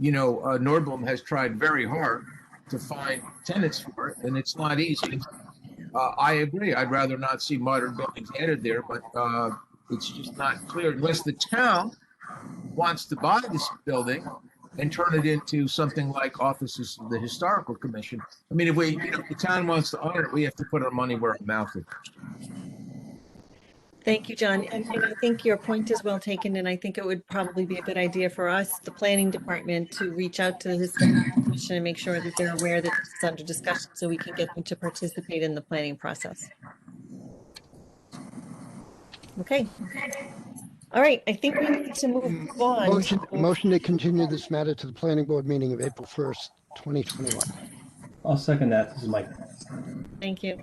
Nordblum has tried very hard to find tenants for it, and it's not easy. I agree. I'd rather not see modern buildings added there, but it's just not clear unless the town wants to buy this building and turn it into something like offices of the Historical Commission. I mean, if the town wants to own it, we have to put our money where our mouth is. Thank you, John. And I think your point is well taken, and I think it would probably be a good idea for us, the planning department, to reach out to the Historical Commission and make sure that they're aware that it's under discussion so we can get them to participate in the planning process. Okay. All right, I think we need to move on. Motion to continue this matter to the planning board meeting of April 1st, 2021. I'll second that. This is Mike. Thank you.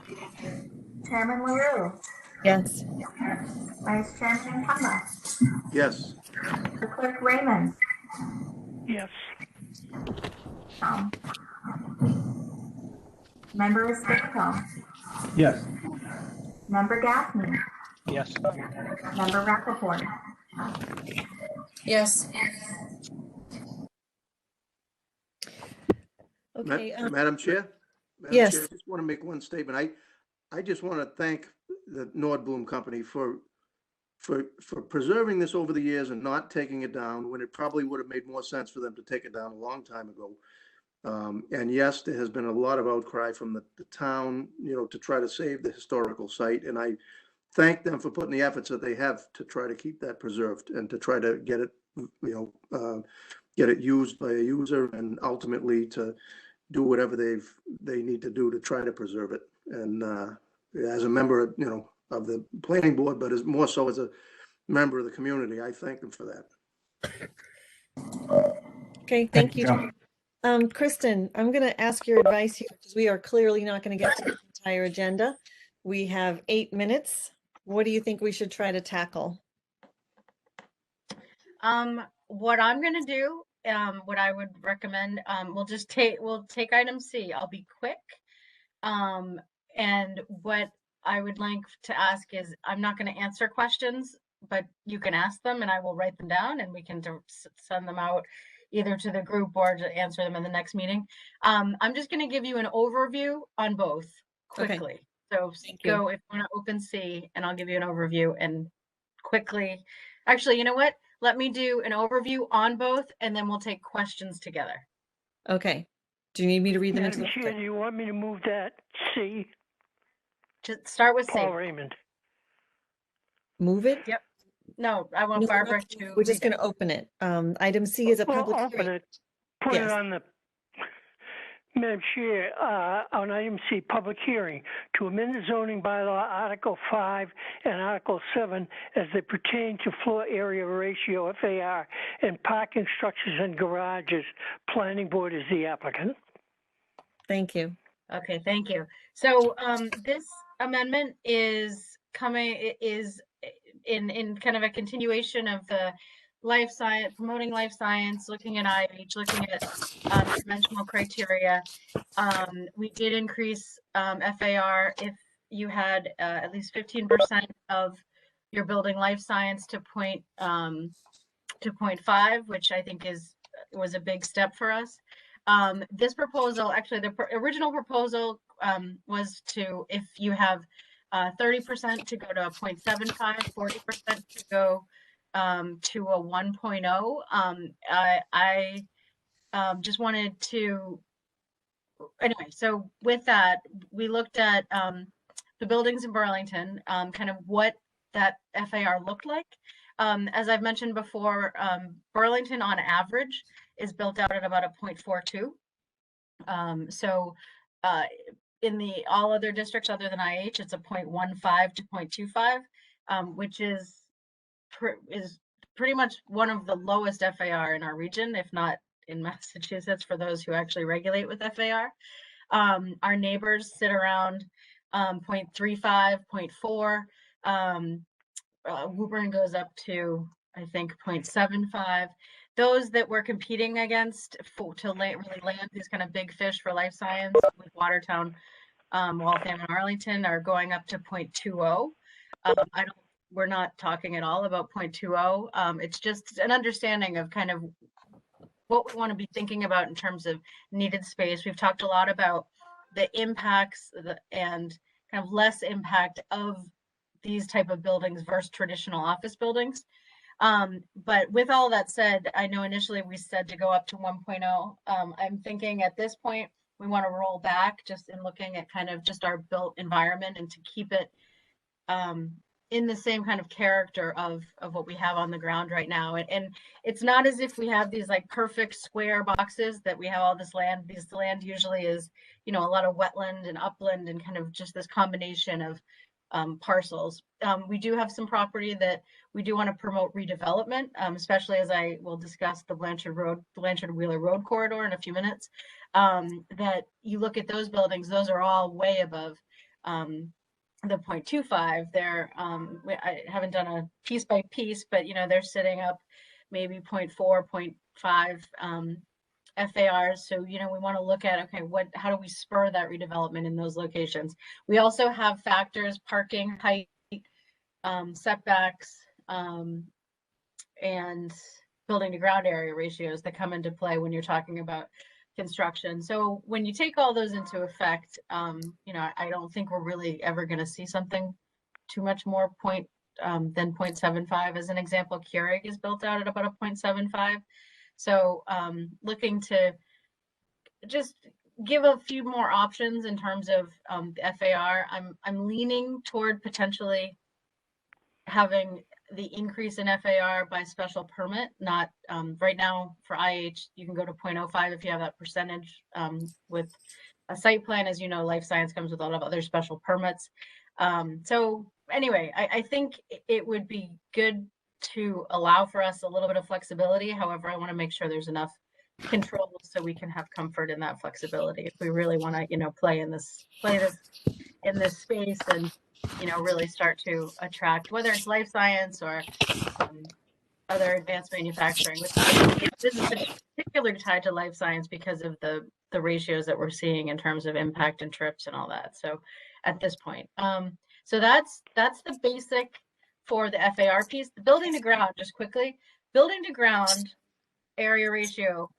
Chairman LaRue, Yes. Vice Chairman Kama, Yes. the Clerk Raymond, Yes. Member Esparto, Yes. Member Gaffney, Yes. Member Rappaport, Yes. Okay. Madam Chair? Madam Yes. Chair, I just want to make one statement. I just want to thank the Nordblum Company for preserving this over the years and not taking it down when it probably would have made more sense for them to take it down a long time ago. And yes, there has been a lot of outcry from the town, to try to save the historical site. And I thank them for putting the efforts that they have to try to keep that preserved and to try to get it, get it used by a user and ultimately to do whatever they need to do to try to preserve it. And as a member, of the planning board, but as more so as a member of the community, I thank them for that. Okay, thank you. Kristen, I'm going to ask your advice here because we are clearly not going to get to the entire agenda. We have 8 minutes. What do you think we should try to tackle? What I'm gonna do, what I would recommend, we'll take item C. I'll be quick. And what I would like to ask is, I'm not going to answer questions, but you can ask them and I will write them down and we can send them out either to the group or to answer them in the next meeting. I'm just going to give you an overview on both quickly. So go if you want to open C and I'll give you an overview and quickly. Actually, you know what? Let me do an overview on both and then we'll take questions together. Okay. Do you need me to read them? Madam Chair, do you want me to move that C? To start with Paul C. Raymond. Move it? Yep. No, I want No, Barbara not- to. We're just going to open it. Item C is a Well, public open hearing. it, put it Yes. on the, Madam Chair, on item C, public hearing to amend the zoning bylaw Article 5 and Article 7 as they pertain to floor area ratio, FAR, and parking structures and garages. Planning board is the applicant. Thank you. Okay, thank you. So this amendment is in kind of a continuation of the life science, promoting life science, looking at IH, looking at dimensional criteria. We did increase FAR if you had at least 15% of your building life science to 0.5, which I think was a big step for us. This proposal, actually, the original proposal was to, if you have 30% to go to a 0.75, 40% to go to a 1.0. I just wanted to, anyway, so with that, we looked at the buildings in Burlington, kind of what that FAR looked like. As I've mentioned before, Burlington on average is built out at about a 0.42. In the all other districts other than IH, it's a 0.15 to 0.25, which is pretty much one of the lowest FAR in our region, if not in Massachusetts, for those who actually regulate with FAR. Our neighbors sit around 0.35, 0.4. Woburn goes up to, I think, 0.75. Those that we're competing against really land these kind of big fish for life science with Watertown, Waltham, and Arlington are going up to 0.20. We're not talking at all about 0.20. It's just an understanding of kind of what we want to be thinking about in terms of needed space. We've talked a lot about the impacts and kind of less impact of these type of buildings versus traditional office buildings. But with all that said, I know initially we said to go up to 1.0. I'm thinking at this point, we want to roll back just in looking at kind of just our built environment and to keep it in the same kind of character of what we have on the ground right now. And it's not as if we have these like perfect square boxes that we have all this land. This land usually is, you know, a lot of wetland and upland and kind of just this combination of parcels. We do have some property that we do want to promote redevelopment, especially as I will discuss the Blanchard Wheeler Road corridor in a few minutes. That you look at those buildings, those are all way above the 0.25. They're I haven't done a piece by piece, but you know, they're sitting up maybe 0.4, 0.5 FARs. So, you know, we want to look at, okay, how do we spur that redevelopment in those locations? We also have factors, parking, height, setbacks, and building to ground area ratios that come into play when you're talking about construction. So when you take all those into effect, you know, I don't think we're really ever going to see something too much more than 0.75. As an example, Keurig is built out at about a 0.75. So looking to just give a few more options in terms of the FAR. I'm leaning toward potentially having the increase in FAR by special permit, not right now for IH, you can go to 0.05 if you have that percentage with a site plan. As you know, life science comes with a lot of other special permits. So anyway, I think it would be good to allow for us a little bit of flexibility. However, I want to make sure there's enough control so we can have comfort in that flexibility. If we really want to, you know, play in this space and, you know, really start to attract, whether it's life science or other advanced manufacturing. This is particularly tied to life science because of the ratios that we're seeing in terms of impact and trips and all that. So at this point, so that's the basic for the FAR piece. The building to ground, just quickly, building to ground area ratio.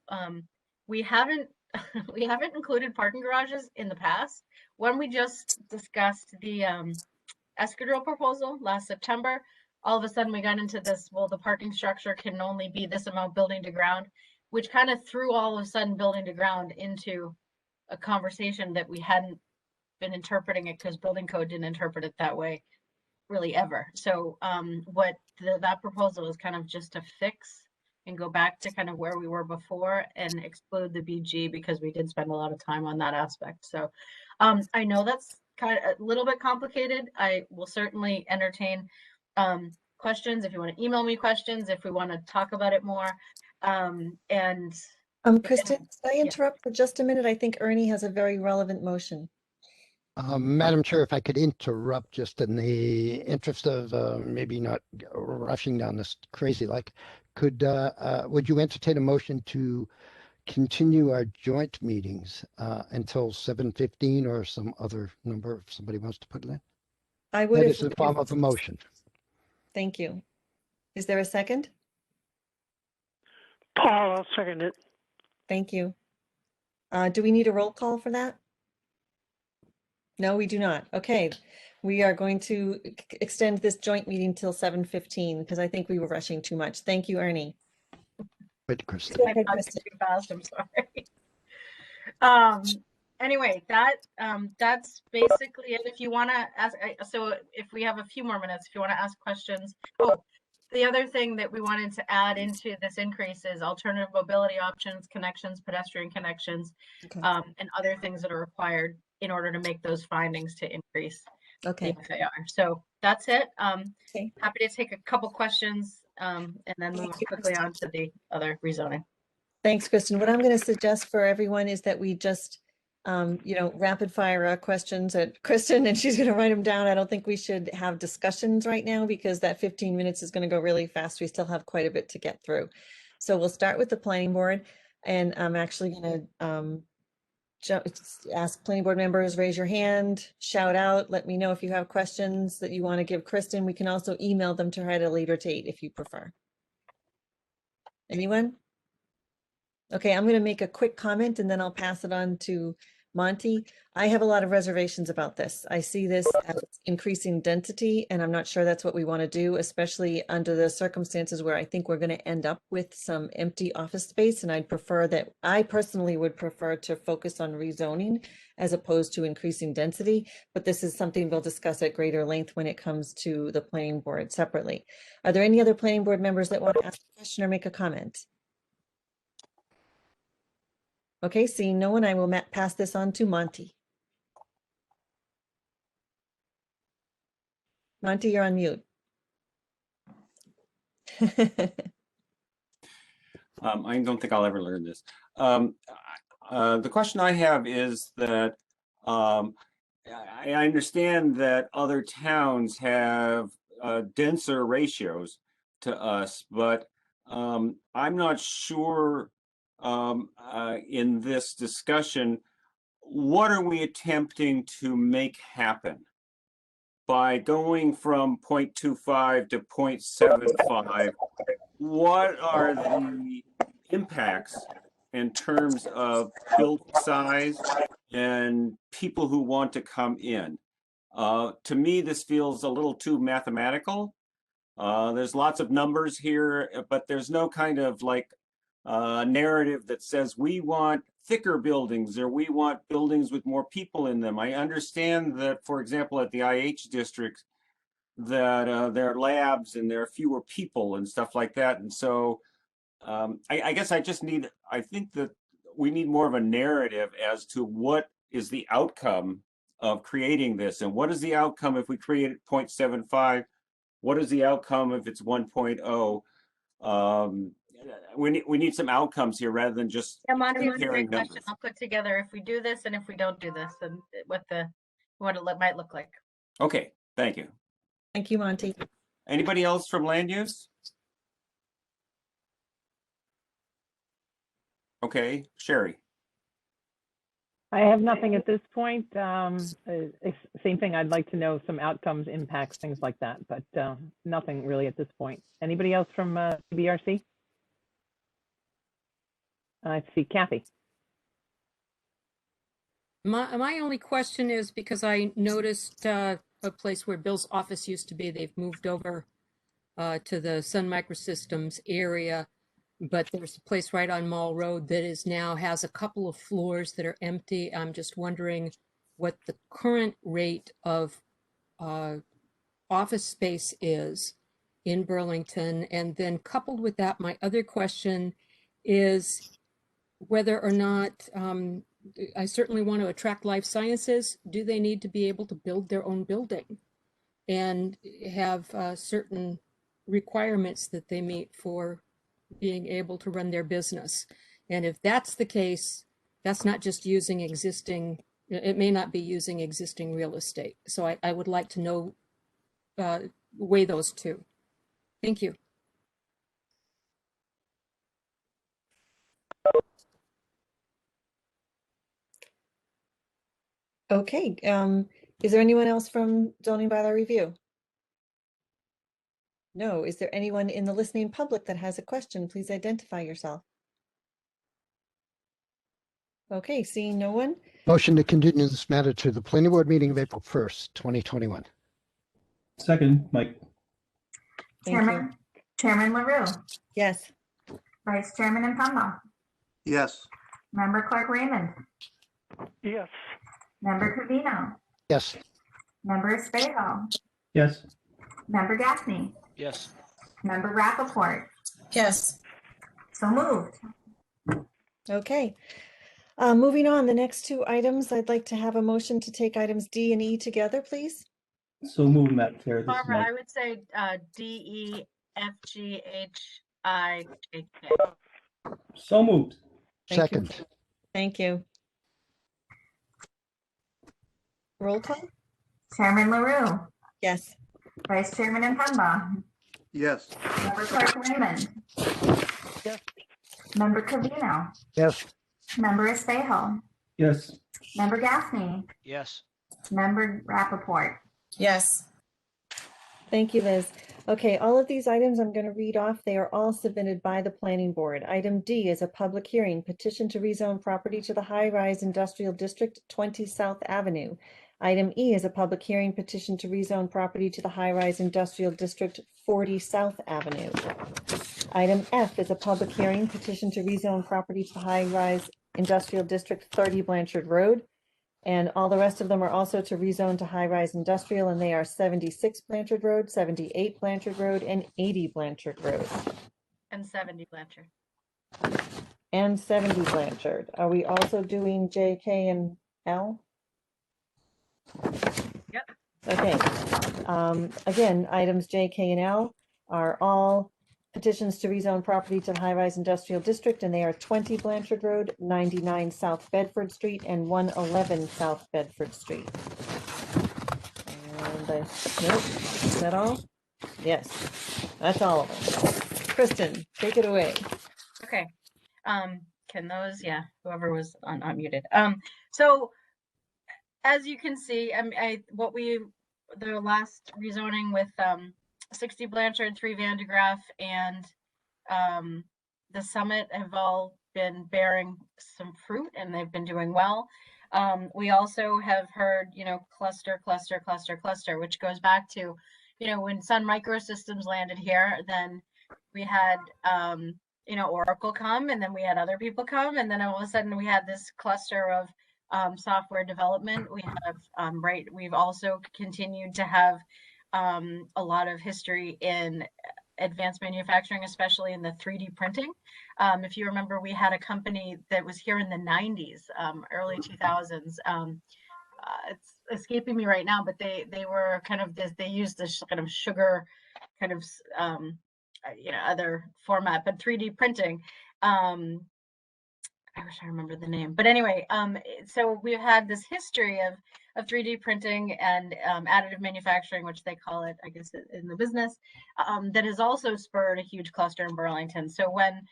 We haven't included parking garages in the past. When we just discussed the Escadrille proposal last September, all of a sudden we got into this, well, the parking structure can only be this amount building to ground, which kind of threw all of a sudden building to ground into a conversation that we hadn't been interpreting it because building code didn't interpret it that way really ever. So what that proposal is kind of just to fix and go back to kind of where we were before and exclude the BG because we did spend a lot of time on that aspect. So I know that's kind of a little bit complicated. I will certainly entertain questions if you want to email me questions, if we want to talk about it more. Kristen, can I interrupt for just a minute? I think Ernie has a very relevant motion. Madam Chair, if I could interrupt just in the interest of maybe not rushing down this crazy, like, would you entertain a motion to continue our joint meetings until 7:15 or some other number if somebody wants to put it in? I would. That is the form of a motion. Thank you. Is there a second? Paul, I'll second it. Thank you. Do we need a roll call for that? No, we do not. Okay. We are going to extend this joint meeting till 7:15 because I think we were rushing too much. Thank you, Ernie. Wait, Kristen. I talked too fast, I'm sorry. Anyway, that's basically it. If you want to ask, so if we have a few more minutes, if you want to ask questions. Oh, the other thing that we wanted to add into this increase is alternative mobility options, connections, pedestrian connections, and other things that are required in order to make those findings to increase the FAR. So that's it. Happy to take a couple questions and then move quickly on to the other rezoning. Thanks, Kristen. What I'm going to suggest for everyone is that we just rapid fire questions at Kristen, and she's going to write them down. I don't think we should have discussions right now because that 15 minutes is going to go really fast. We still have quite a bit to get through. So we'll start with the planning board, and I'm actually going to ask planning board members, raise your hand, shout out, let me know if you have questions that you want to give Kristen. We can also email them to her at a later date if you prefer. Anyone? Okay, I'm going to make a quick comment and then I'll pass it on to Monty. I have a lot of reservations about this. I see this as increasing density, and I'm not sure that's what we want to do, especially under the circumstances where I think we're going to end up with some empty office space. And I personally would prefer to focus on rezoning as opposed to increasing density. But this is something we'll discuss at greater length when it comes to the planning board separately. Are there any other planning board members that want to ask a question or make a comment? Okay, seeing no one, I will pass this on to Monty. Monty, you're on mute. I don't think I'll ever learn this. The question I have is that I understand that other towns have denser ratios to us, but I'm not sure in this discussion, what are we attempting to make happen by going from 0.25 to 0.75? What are the impacts in terms of building size and people who want to come in? To me, this feels a little too mathematical. There's lots of numbers here, but there's no kind of narrative that says we want thicker buildings or we want buildings with more people in them. I understand that, for example, at the IH district, that there are labs and there are fewer people and stuff like that. And so I guess I think that we need more of a narrative as to what is the outcome of creating this, and what is the outcome if we create 0.75? What is the outcome if it's 1.0? We need some outcomes here rather than just Monty, that's a comparing great question. numbers. I'll put together if we do this and if we don't do this, and what it might look like. Okay, thank you. Thank you, Monty. Anybody else from land use? Okay, Sherry. I have nothing at this point. Same thing. I'd like to know some outcomes, impacts, things like that, but nothing really at this point. Anybody else from BRC? I see Kathy. My only question is because I noticed a place where Bill's office used to be, they've moved over to the Sun Microsystems area, but there's a place right on Mall Road that has a couple of floors that are empty. I'm just wondering what the current rate of office space is in Burlington. And then coupled with that, my other question is whether or not, I certainly want to attract life sciences. Do they need to be able to build their own building and have certain requirements that they meet for being able to run their business? And if that's the case, that's not just using existing, it may not be using existing real estate. So I would like to know, weigh those two. Thank you. Okay, is there anyone else from zoning bylaw review? No, is there anyone in the listening public that has a question? Please identify yourself. Okay, seeing no one. Motion to continue this matter to the planning board meeting of April 1st, 2021. Second, Mike. Thank you. Chairman LaRue, Yes. Vice Chairman Impemba, Yes. Member Clark Raymond, Yes. Member Covino, Yes. Member Espejo, Yes. Member Gaffney, Yes. Member Rappaport. Yes. So moved. Okay. Moving on, the next two items, I'd like to have a motion to take items D and E together, please. So move, Madam Chair. This is Barbara, Mike. I would say D, E, F, G, H, I, J, K. So moved. Thank you. Second. Thank you. Roll call? Chairman LaRue, Yes. Vice Chairman Impemba, Yes. Member Clerk Raymond. Member Covino, Yes. Member Espejo, Yes. Member Gaffney, Yes. Member Rappaport. Yes. Thank you, Liz. Okay, all of these items I'm going to read off. They are all submitted by the planning board. Item D is a public hearing, petition to rezone property to the high-rise industrial district 20 South Avenue. Item E is a public hearing, petition to rezone property to the high-rise industrial district 40 South Avenue. Item F is a public hearing, petition to rezone property to the high-rise industrial district 30 Blanchard Road. And all the rest of them are also to rezone to high-rise industrial, and they are 76 Blanchard Road, 78 Blanchard Road, and 80 Blanchard Road, And 70 Blanchard. and 70 Blanchard. Are we also doing J, K, and L? Yep. Okay. Again, items J, K, and L are all petitions to rezone property to the high-rise industrial district, and they are 20 Blanchard Road, 99 South Bedford Street, and 111 South Bedford Street. And nope, is that all? Yes, that's all of them. Kristen, take it away. Okay. Can those, yeah, whoever was unmuted. So as you can see, the last rezoning with 60 Blanchard, 3 Van de Graaff, and the Summit have all been bearing some fruit, and they've been doing well. We also have heard, cluster, which goes back to, when Sun Microsystems landed here, then we had, Oracle come, and then we had other people come, and then all of a sudden we had this cluster of software development. We have, we've also continued to have a lot of history in advanced manufacturing, especially in the 3D printing. If you remember, we had a company that was here in the 90s, early 2000s. It's escaping me right now, but they were kind of this, they used this kind of sugar kind of, other format, but 3D printing. I wish I remember the name, but anyway, so we've had this history of 3D printing and additive manufacturing, which they call it, I guess, in the business, that has also spurred a huge cluster in Burlington. So when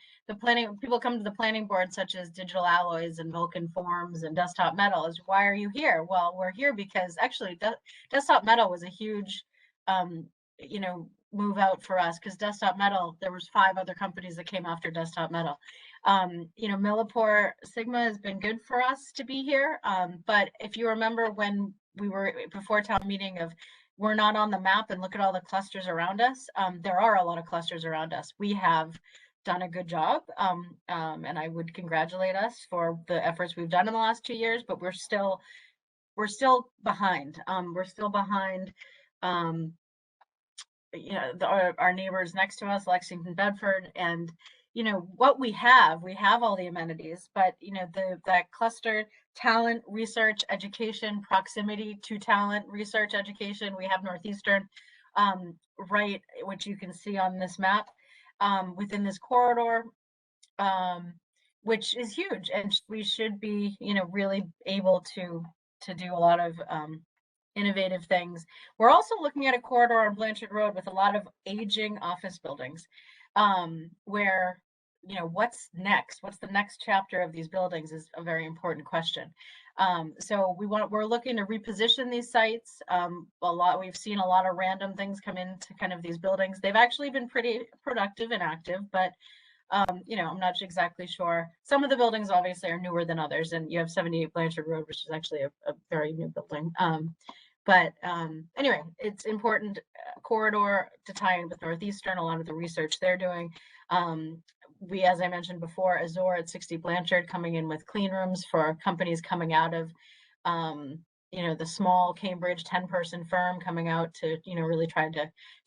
people come to the planning board, such as Digital Alloys and Vulcan Forms and Desktop Metal, is why are you here? Well, we're here because actually Desktop Metal was a huge, move out for us, because Desktop Metal, there was 5 other companies that came after Desktop Metal. Millipore Sigma has been good for us to be here. But if you remember when we were before town meeting of we're not on the map and look at all the clusters around us, there are a lot of clusters around us. We have done a good job, and I would congratulate us for the efforts we've done in the last 2 years, but we're still behind. We're still behind our neighbors next to us, Lexington, Bedford, and what we have all the amenities, but that cluster, talent, research, education, proximity to talent, research, education, we have Northeastern, right, which you can see on this map, within this corridor, which is huge, and we should be really able to do a lot of innovative things. We're also looking at a corridor on Blanchard Road with a lot of aging office buildings, where what's next? What's the next chapter of these buildings is a very important question. So we're looking to reposition these sites. We've seen a lot of random things come into kind of these buildings. They've actually been pretty productive and active, but I'm not exactly sure. Some of the buildings obviously are newer than others, and you have 78 Blanchard Road, which is actually a very new building. But anyway, it's important corridor to tie in with Northeastern, a lot of the research they're doing. We, as I mentioned before, Azure at 60 Blanchard coming in with clean rooms for companies coming out of, the small Cambridge 10-person firm coming out to, really try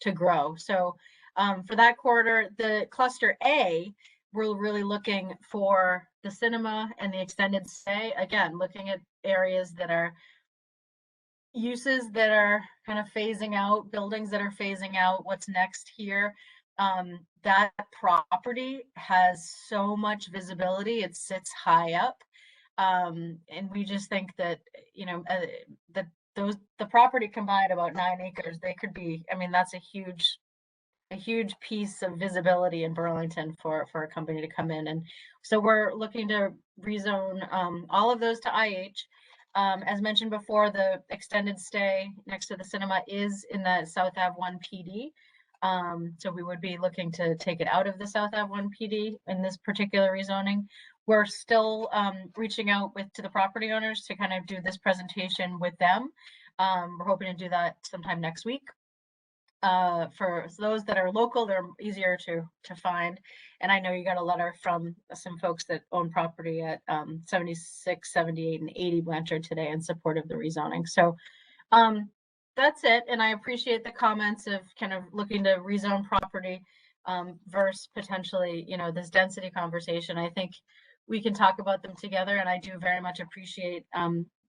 to grow. So for that corridor, the cluster A, we're really looking for the cinema and the extended stay. Again, looking at areas that are uses that are kind of phasing out, buildings that are phasing out. What's next here? That property has so much visibility. It sits high up. And we just think that, the the property combined about 9 acres, they could be, I mean, that's a huge piece of visibility in Burlington for a company to come in. And so we're looking to rezone all of those to IH. As mentioned before, the extended stay next to the cinema is in the South Ave 1 PD. So we would be looking to take it out of the South Ave 1 PD in this particular rezoning. We're still reaching out to the property owners to kind of do this presentation with them. We're hoping to do that sometime next week. For those that are local, they're easier to find. And I know you got a letter from some folks that own property at 76, 78, and 80 Blanchard today in support of the rezoning. So that's it. And I appreciate the comments of kind of looking to rezone property versus potentially, this density conversation. I think we can talk about them together. And I do very much appreciate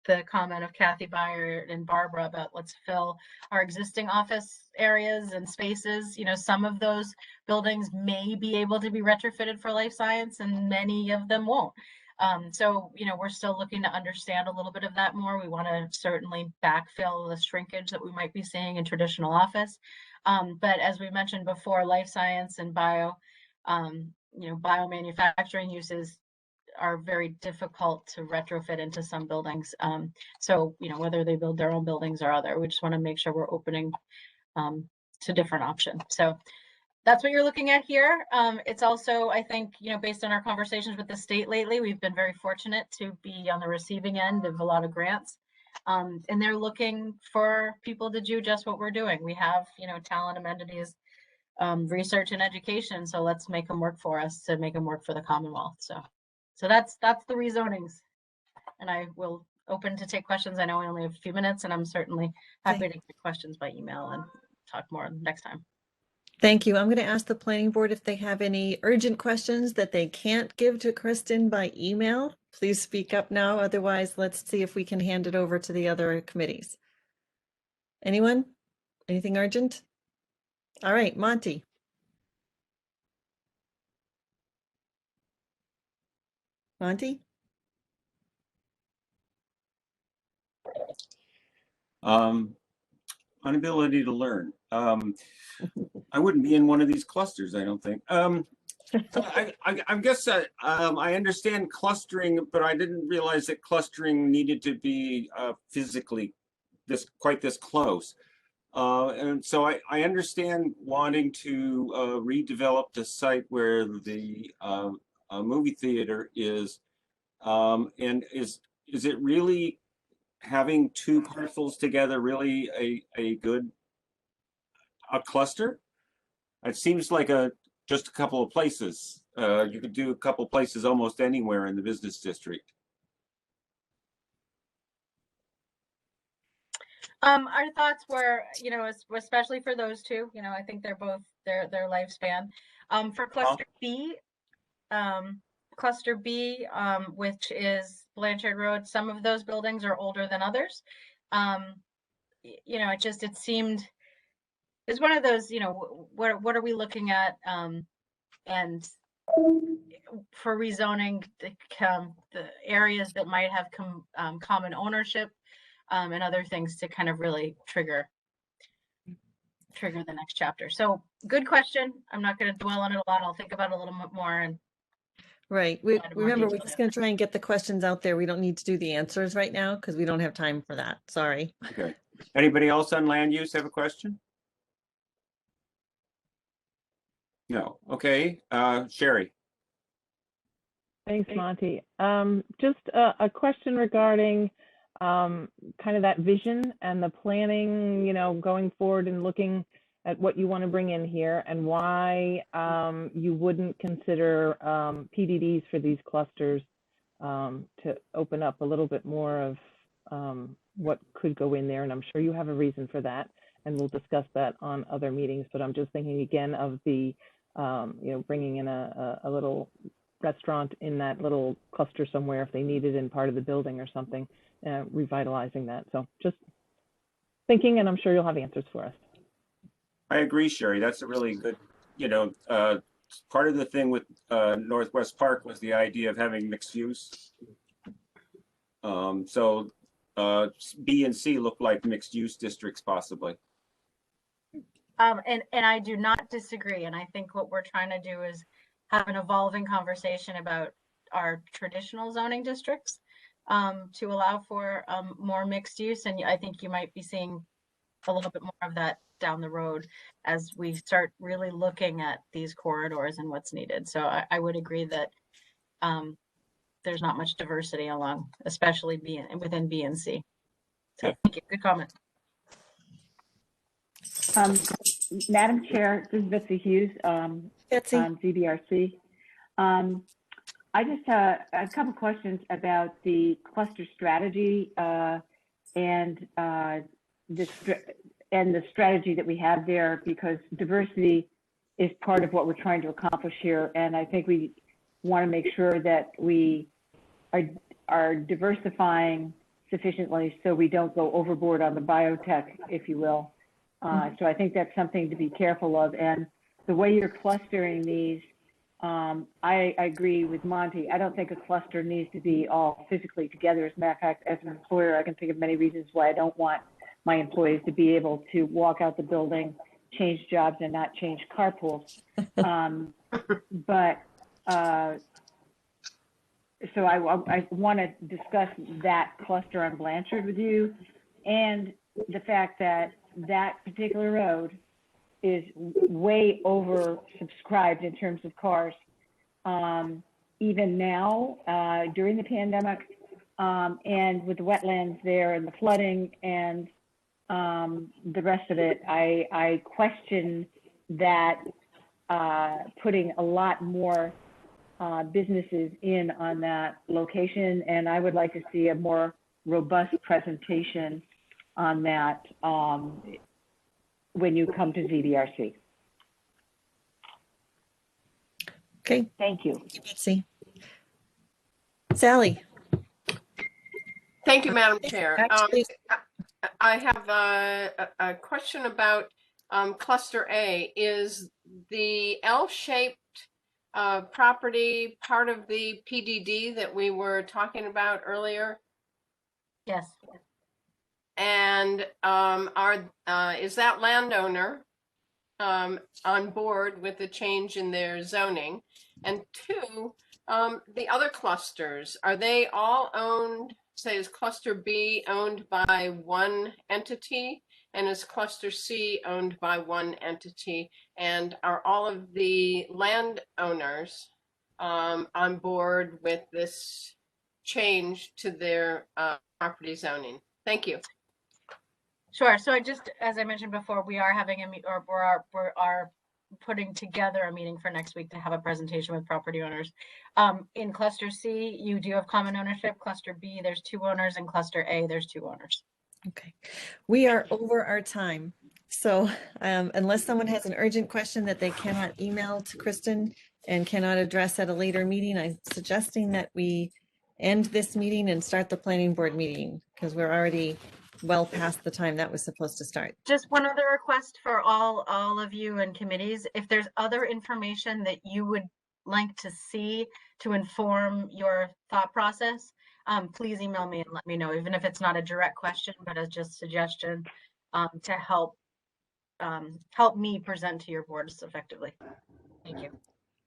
the comment of Kathy Byer and Barbara about let's fill our existing office areas and spaces. Some of those buildings may be able to be retrofitted for life science and many of them won't. So, we're still looking to understand a little bit of that more. We want to certainly backfill the shrinkage that we might be seeing in traditional office. But as we mentioned before, life science and biomanufacturing uses are very difficult to retrofit into some buildings. So, whether they build their own buildings or other, we just want to make sure we're opening to different options. So that's what you're looking at here. It's also, I think, based on our conversations with the state lately, we've been very fortunate to be on the receiving end of a lot of grants. And they're looking for people to do just what we're doing. We have, talent, amenities, research, and education. So let's make them work for us to make them work for the Commonwealth. So that's the rezonings, and I will open to take questions. I know we only have a few minutes, and I'm certainly happy to take questions by email and talk more next time. Thank you. I'm going to ask the planning board if they have any urgent questions that they can't give to Kristen by email. Please speak up now. Otherwise, let's see if we can hand it over to the other committees. Anyone? Anything urgent? All right, Monty. Monty? Inability to learn. I wouldn't be in one of these clusters, I don't think. I guess I understand clustering, but I didn't realize that clustering needed to be physically quite this close. And so I understand wanting to redevelop the site where the movie theater is, and is it really having two parcels together really a good cluster? It seems like just a couple of places. You could do a couple of places almost anywhere in the business district. Our thoughts were, especially for those two, I think they're both their lifespan. For cluster B, which is Blanchard Road, some of those buildings are older than others. It seemed, it's one of those, what are we looking at? And for rezoning the areas that might have common ownership and other things to kind of really trigger the next chapter. So good question. I'm not going to dwell on it a lot. I'll think about it a little bit more. And right. Remember, we're just going to try and get the questions out there. We don't need to do the answers right now because we don't have time for that. Sorry. Okay. Anybody else on land use have a question? No. Okay. Sherry. Thanks, Monty. Just a question regarding kind of that vision and the planning, going forward and looking at what you want to bring in here and why you wouldn't consider PDDs for these clusters to open up a little bit more of what could go in there. And I'm sure you have a reason for that, and we'll discuss that on other meetings. But I'm just thinking again of the, bringing in a little restaurant in that little cluster somewhere if they need it in part of the building or something, revitalizing that. So just thinking, and I'm sure you'll have answers for us. I agree, Sherry. That's a really good, part of the thing with Northwest Park was the idea of having mixed use. So B and C look like mixed-use districts possibly. And I do not disagree. And I think what we're trying to do is have an evolving conversation about our traditional zoning districts to allow for more mixed use. And I think you might be seeing a little bit more of that down the road as we start really looking at these corridors and what's needed. So I would agree that there's not much diversity along, especially within B and C. So thank you. Good comment. Madam Chair, this is Betsy Hughes, Betsy. ZBRC. I just have a couple questions about the cluster strategy and the strategy that we have there, because diversity is part of what we're trying to accomplish here. And I think we want to make sure that we are diversifying sufficiently so we don't go overboard on the biotech, if you will. So I think that's something to be careful of. And the way you're clustering these, I agree with Monty. I don't think a cluster needs to be all physically together. As a matter of fact, as an employer, I can think of many reasons why I don't want my employees to be able to walk out the building, change jobs, and not change carpools. So I want to discuss that cluster on Blanchard with you, and the fact that that particular road is way oversubscribed in terms of cars, even now during the pandemic, and with the wetlands there and the flooding and the rest of it. I question that putting a lot more businesses in on that location, and I would like to see a more robust presentation on that when you come to ZBRC. Okay. Thank you. Betsy. Sally. Thank you, Madam Chair. Actually, I have a question about cluster A. Is the L-shaped property part of the PDD that we were talking about earlier? Yes. And is that landowner on board with the change in their zoning? And two, the other clusters, are they all owned? Say, is cluster B owned by one entity, and is cluster C owned by one entity? And are all of the landowners on board with this change to their property zoning? Thank you. Sure. So as I mentioned before, we are having we are putting together a meeting for next week to have a presentation with property owners. In cluster C, you do have common ownership. Cluster B, there's 2 owners, and cluster A, there's 2 owners. Okay. We are over our time. So unless someone has an urgent question that they cannot email to Kristen and cannot address at a later meeting, I'm suggesting that we end this meeting and start the planning board meeting, because we're already well past the time that was supposed to start. Just one other request for all of you and committees. If there's other information that you would like to see to inform your thought process, please email me and let me know, even if it's not a direct question, but as just suggestion to help me present to your boards effectively. Thank you.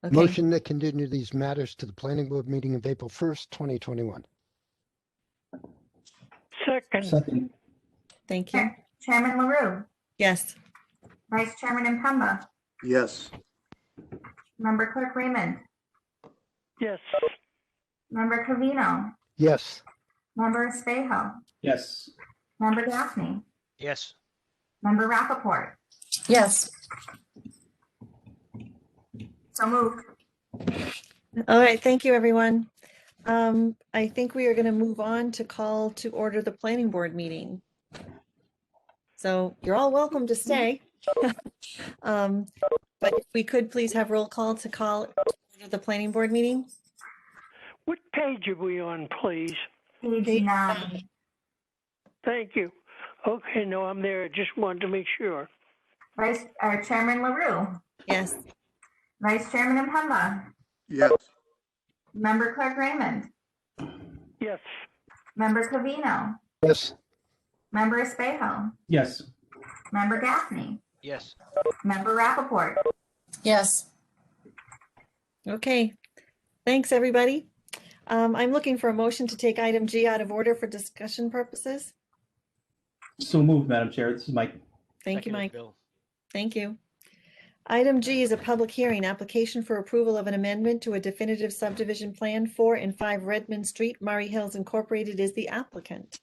Okay. Motion to continue these matters to the planning board meeting of April 1st, 2021. Second. Thank you. Chairman LaRue, Yes. Vice Chairman Impemba, Yes. Member Clerk Raymond, Yes. Member Covino, Yes. Member Espejo, Yes. Member Gaffney, Yes. Member Rappaport. Yes. So moved. All right. Thank you, everyone. I think we are going to move on to call to order the planning board meeting. So you're all welcome to stay. But if we could please have roll call to call the planning board meeting. What page are we on, please? Page 9. Thank you. Okay, no, I'm there. I just wanted to make sure. Chairman LaRue, Yes. Vice Chairman Impemba, Yes. Member Clerk Raymond, Yes. Member Covino, Yes. Member Espejo, Yes. Member Gaffney, Yes. Member Rappaport. Yes. Okay, thanks, everybody. I'm looking for a motion to take item G out of order for discussion purposes. So moved, Madam Chair. This is Mike. Thank you, Seconded, Mike. Bill. Thank you. Item G is a public hearing, application for approval of an amendment to a definitive subdivision plan. 4 and 5 Redmond Street, Murray Hills Incorporated is the applicant.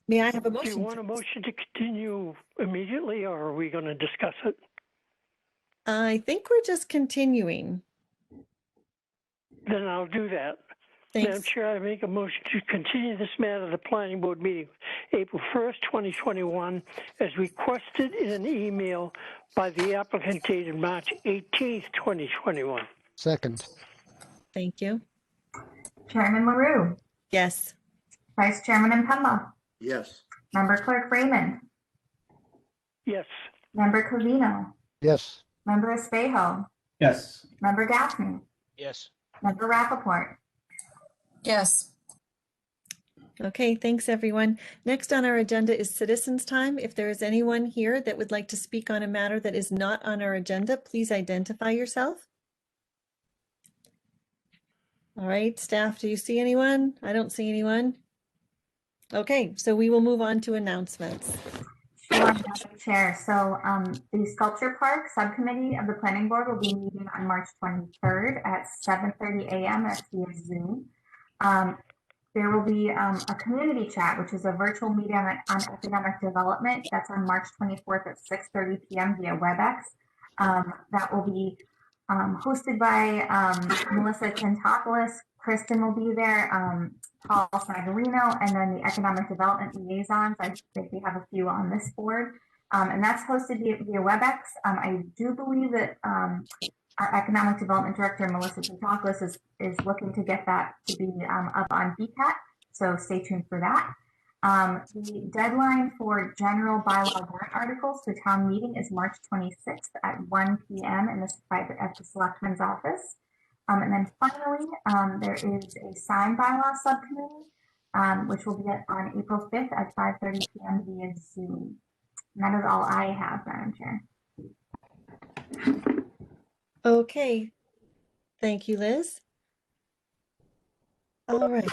May I have a Do you motion? want a motion to continue immediately, or are we going to discuss it? I think we're just continuing. Then I'll do that. Madam Thanks. Chair, I make a motion to continue this matter to the planning board meeting April 1st, 2021, as requested in an email by the applicant dated March 18th, 2021. Second. Thank you. Chairman LaRue, Yes. Vice Chairman Impemba, Yes. Member Clerk Raymond, Yes. Member Covino, Yes. Member Espejo, Yes. Member Gaffney, Yes. Member Rappaport. Yes. Okay, thanks, everyone. Next on our agenda is citizens' time. If there is anyone here that would like to speak on a matter that is not on our agenda, please identify yourself. All right, staff, do you see anyone? I don't see anyone. Okay, so we will move on to announcements. Sure, Madam Chair. So the Sculpture Park Subcommittee of the Planning Board will be meeting on March 23rd at 7:30 a.m. That's via Zoom. There will be a community chat, which is a virtual meeting on economic development. That's on March 24th at 6:30 p.m. via WebEx. That will be hosted by Melissa Tentopoulos. Kristen will be there, Paul Sagarino, and then the economic development liaisons. I think we have a few on this board. And that's hosted via WebEx. I do believe that our economic development director, Melissa Tentopoulos, is looking to get that to be up on BCAT. So stay tuned for that. The deadline for general bylaw warrant articles for town meeting is March 26th at 1 p.m. at the Selectman's office. And then finally, there is a sign bylaw subcommittee, which will be on April 5th at 5:30 p.m. via Zoom. And that is all I have, Madam Chair. Okay, thank you, Liz. All right.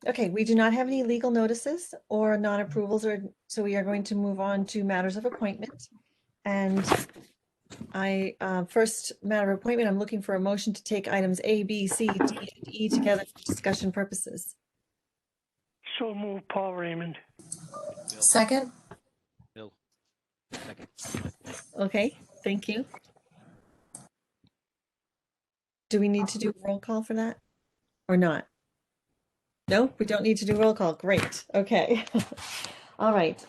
Okay, we do not have any legal notices or non-approvals, so we are going to move on to matters of appointment. And first matter of appointment, I'm looking for a motion to take items A, B, C, D, and E together for discussion purposes. So move, Paul Raymond. Second? Bill. Second. Okay, thank you. Do we need to do a roll call for that or not? No, we don't need to do roll call. Great. Okay. All right.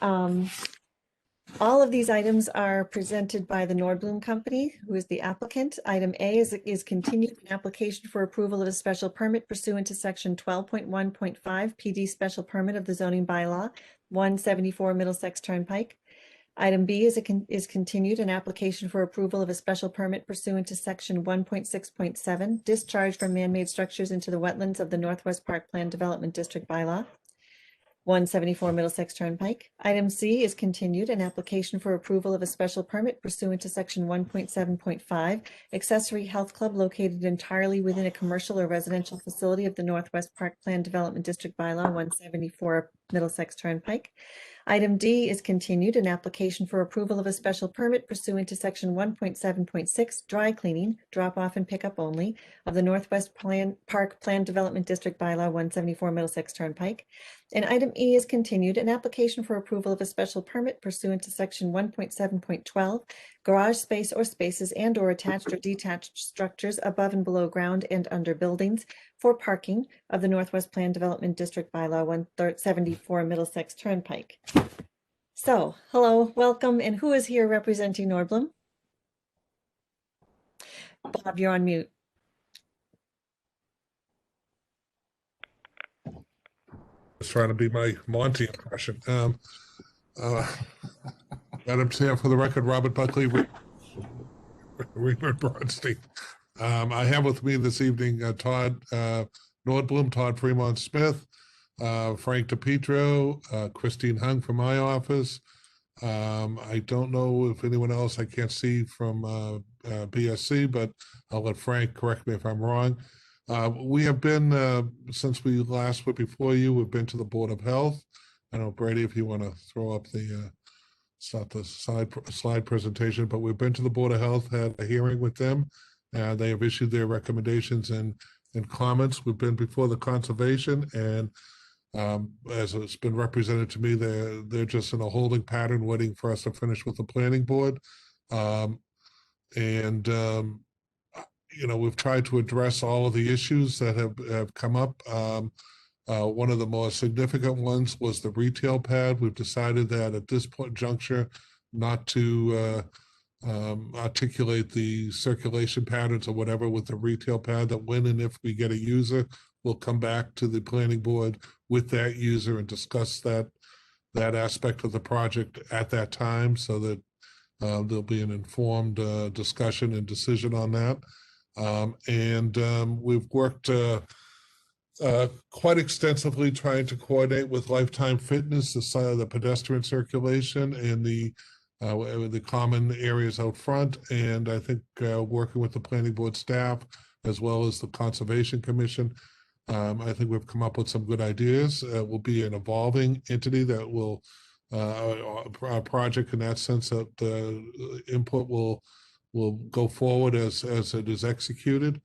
All of these items are presented by the Nordblum Company, who is the applicant. Item A is continued an application for approval of a special permit pursuant to section 12.1.5 PD special permit of the zoning bylaw 174 Middlesex Turnpike. Item B is continued an application for approval of a special permit pursuant to section 1.6.7 discharge from man-made structures into the wetlands of the Northwest Park Plan Development District bylaw 174 Middlesex Turnpike. Item C is continued an application for approval of a special permit pursuant to section 1.7.5 accessory health club located entirely within a commercial or residential facility of the Northwest Park Plan Development District bylaw 174 Middlesex Turnpike. Item D is continued an application for approval of a special permit pursuant to section 1.7.6 dry cleaning, drop off and pickup only of the Northwest Park Plan Development District bylaw 174 Middlesex Turnpike. And item E is continued an application for approval of a special permit pursuant to section 1.7.12 garage space or spaces and or attached or detached structures above and below ground and under buildings for parking of the Northwest Plan Development District bylaw 174 Middlesex Turnpike. So, hello, welcome, and who is here representing Nordblum? Bob, you're on mute. Just trying to be my Monty impression. Madam Chair, for the record, Robert Buckley, Raymond Bronstein. I have with me this evening Todd Nordblom, Todd Fremont Smith, Frank DePietro, Christine Hung from my office. I don't know if anyone else I can't see from BSC, but I'll let Frank correct me if I'm wrong. We have been, since we last were before you, we've been to the Board of Health. I don't know, Brady, if you want to throw up the, it's not the slide presentation, but we've been to the Board of Health, had a hearing with them. They have issued their recommendations and comments. We've been before the Conservation, and as it's been represented to me, they're just in a holding pattern waiting for us to finish with the Planning Board. You know, we've tried to address all of the issues that have come up. One of the most significant ones was the retail pad. We've decided that at this point juncture not to articulate the circulation patterns or whatever with the retail pad, that when and if we get a user, we'll come back to the planning board with that user and discuss that aspect of the project at that time, so that there'll be an informed discussion and decision on that. We've worked quite extensively trying to coordinate with Lifetime Fitness, the pedestrian circulation and the common areas out front. And I think working with the planning board staff as well as the Conservation Commission, I think we've come up with some good ideas. It will be an evolving entity that will, a project in that sense, that the input will go forward as it is executed.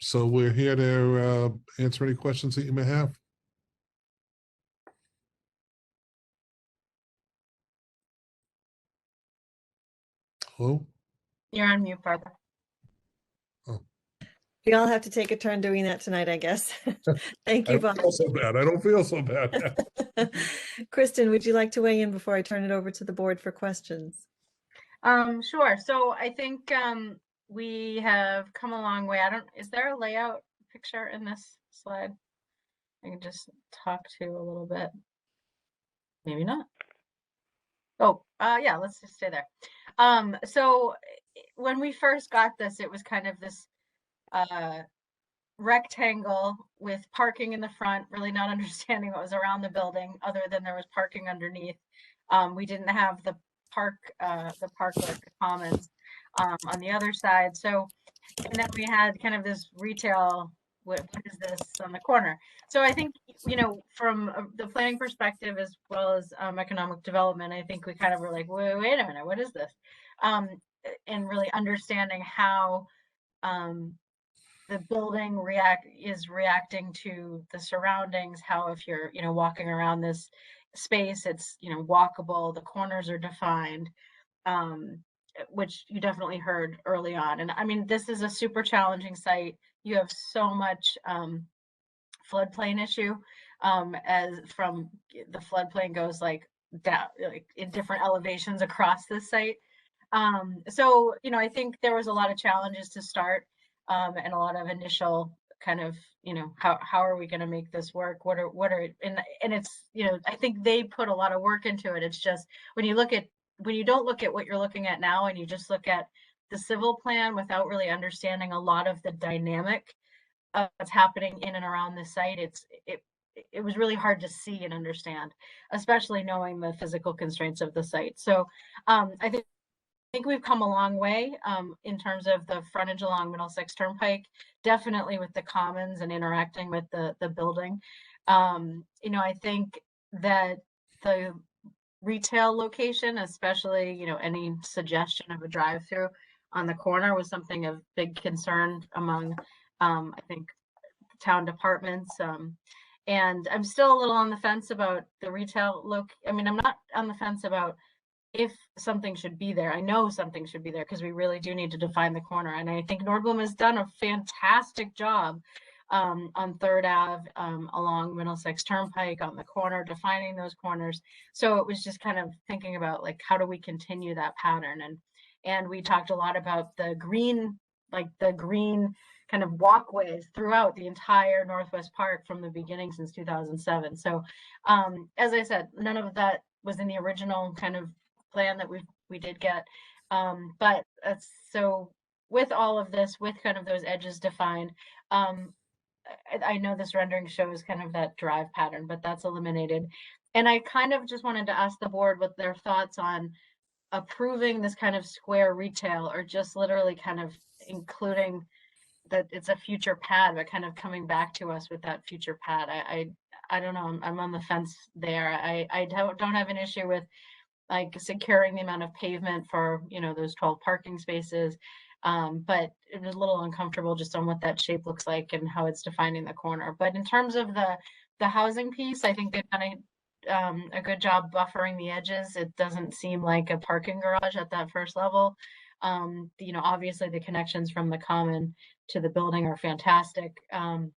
So we're here to answer any questions that you may have. Hello? You're on mute, Barbara. We all have to take a turn doing that tonight, I guess. Thank you, I Bob. don't feel so bad. I don't feel so bad. Kristen, would you like to weigh in before I turn it over to the board for questions? Sure. So I think we have come a long way. Is there a layout picture in this slide? I can just talk to a little bit. Maybe not. Oh, yeah, let's just stay there. So when we first got this, it was kind of this rectangle with parking in the front, really not understanding what was around the building other than there was parking underneath. We didn't have the park like the commons on the other side. So, and then we had kind of this retail, what is this on the corner? So I think, you know, from the planning perspective as well as economic development, I think we kind of were like, wait a minute, what is this? And really understanding how the building is reacting to the surroundings, how if you're, you know, walking around this space, it's, you know, walkable, the corners are defined, which you definitely heard early on. And I mean, this is a super challenging site. You have so much floodplain issue, as from the floodplain goes like down, like in different elevations across this site. So, you know, I think there was a lot of challenges to start, and a lot of initial kind of, you know, how are we going to make this work? What are and it's, you know, I think they put a lot of work into it. It's just when you don't look at what you're looking at now and you just look at the civil plan without really understanding a lot of the dynamic of what's happening in and around the site, it was really hard to see and understand, especially knowing the physical constraints of the site. So I think we've come a long way in terms of the frontage along Middlesex Turnpike, definitely with the commons and interacting with the building. You know, I think that the retail location, especially, you know, any suggestion of a drive-through on the corner was something of big concern among, I think, town departments. And I'm still a little on the fence about the retail I mean, I'm not on the fence about if something should be there. I know something should be there because we really do need to define the corner. And I think Nordblom has done a fantastic job on 3rd Ave, along Middlesex Turnpike on the corner, defining those corners. So it was just kind of thinking about like, how do we continue that pattern? And we talked a lot about the green kind of walkways throughout the entire Northwest Park from the beginning since 2007. So as I said, none of that was in the original kind of plan that we did get. But so with all of this, with kind of those edges defined, I know this rendering shows kind of that drive pattern, but that's eliminated. And I kind of just wanted to ask the board what their thoughts on approving this kind of square retail, or just literally kind of including that it's a future pad, but kind of coming back to us with that future pad. I don't know. I'm on the fence there. I don't have an issue with like securing the amount of pavement for, you know, those 12 parking spaces. But it was a little uncomfortable just on what that shape looks like and how it's defining the corner. But in terms of the housing piece, I think they've done a good job buffering the edges. It doesn't seem like a parking garage at that first level. You know, obviously the connections from the common to the building are fantastic. And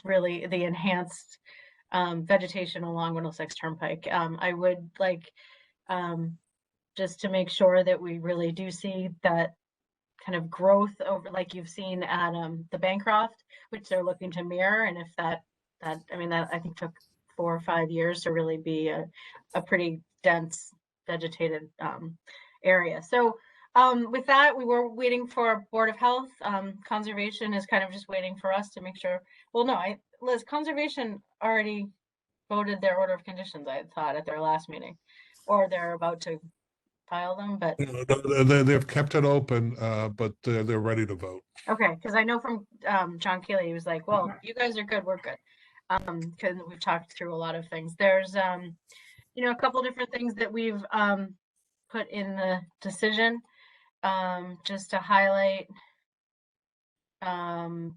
really the enhanced vegetation along 106 Turnpike. I would like just to make sure that we really do see that kind of growth over, like you've seen at the Bancroft, which they're looking to mirror. And if that I mean, that I think took 4 or 5 years to really be a pretty dense vegetated area. So with that, we were waiting for Board of Health. Conservation is kind of just waiting for us to make sure. Well, no, Liz, Conservation already voted their order of conditions, I thought, at their last meeting, or they're about to file them, but. They've kept it open, but they're ready to vote. Okay, because I know from John Keely, he was like, well, you guys are good, we're good. Because we've talked through a lot of things. There's, you know, a couple different things that we've put in the decision, just to highlight. The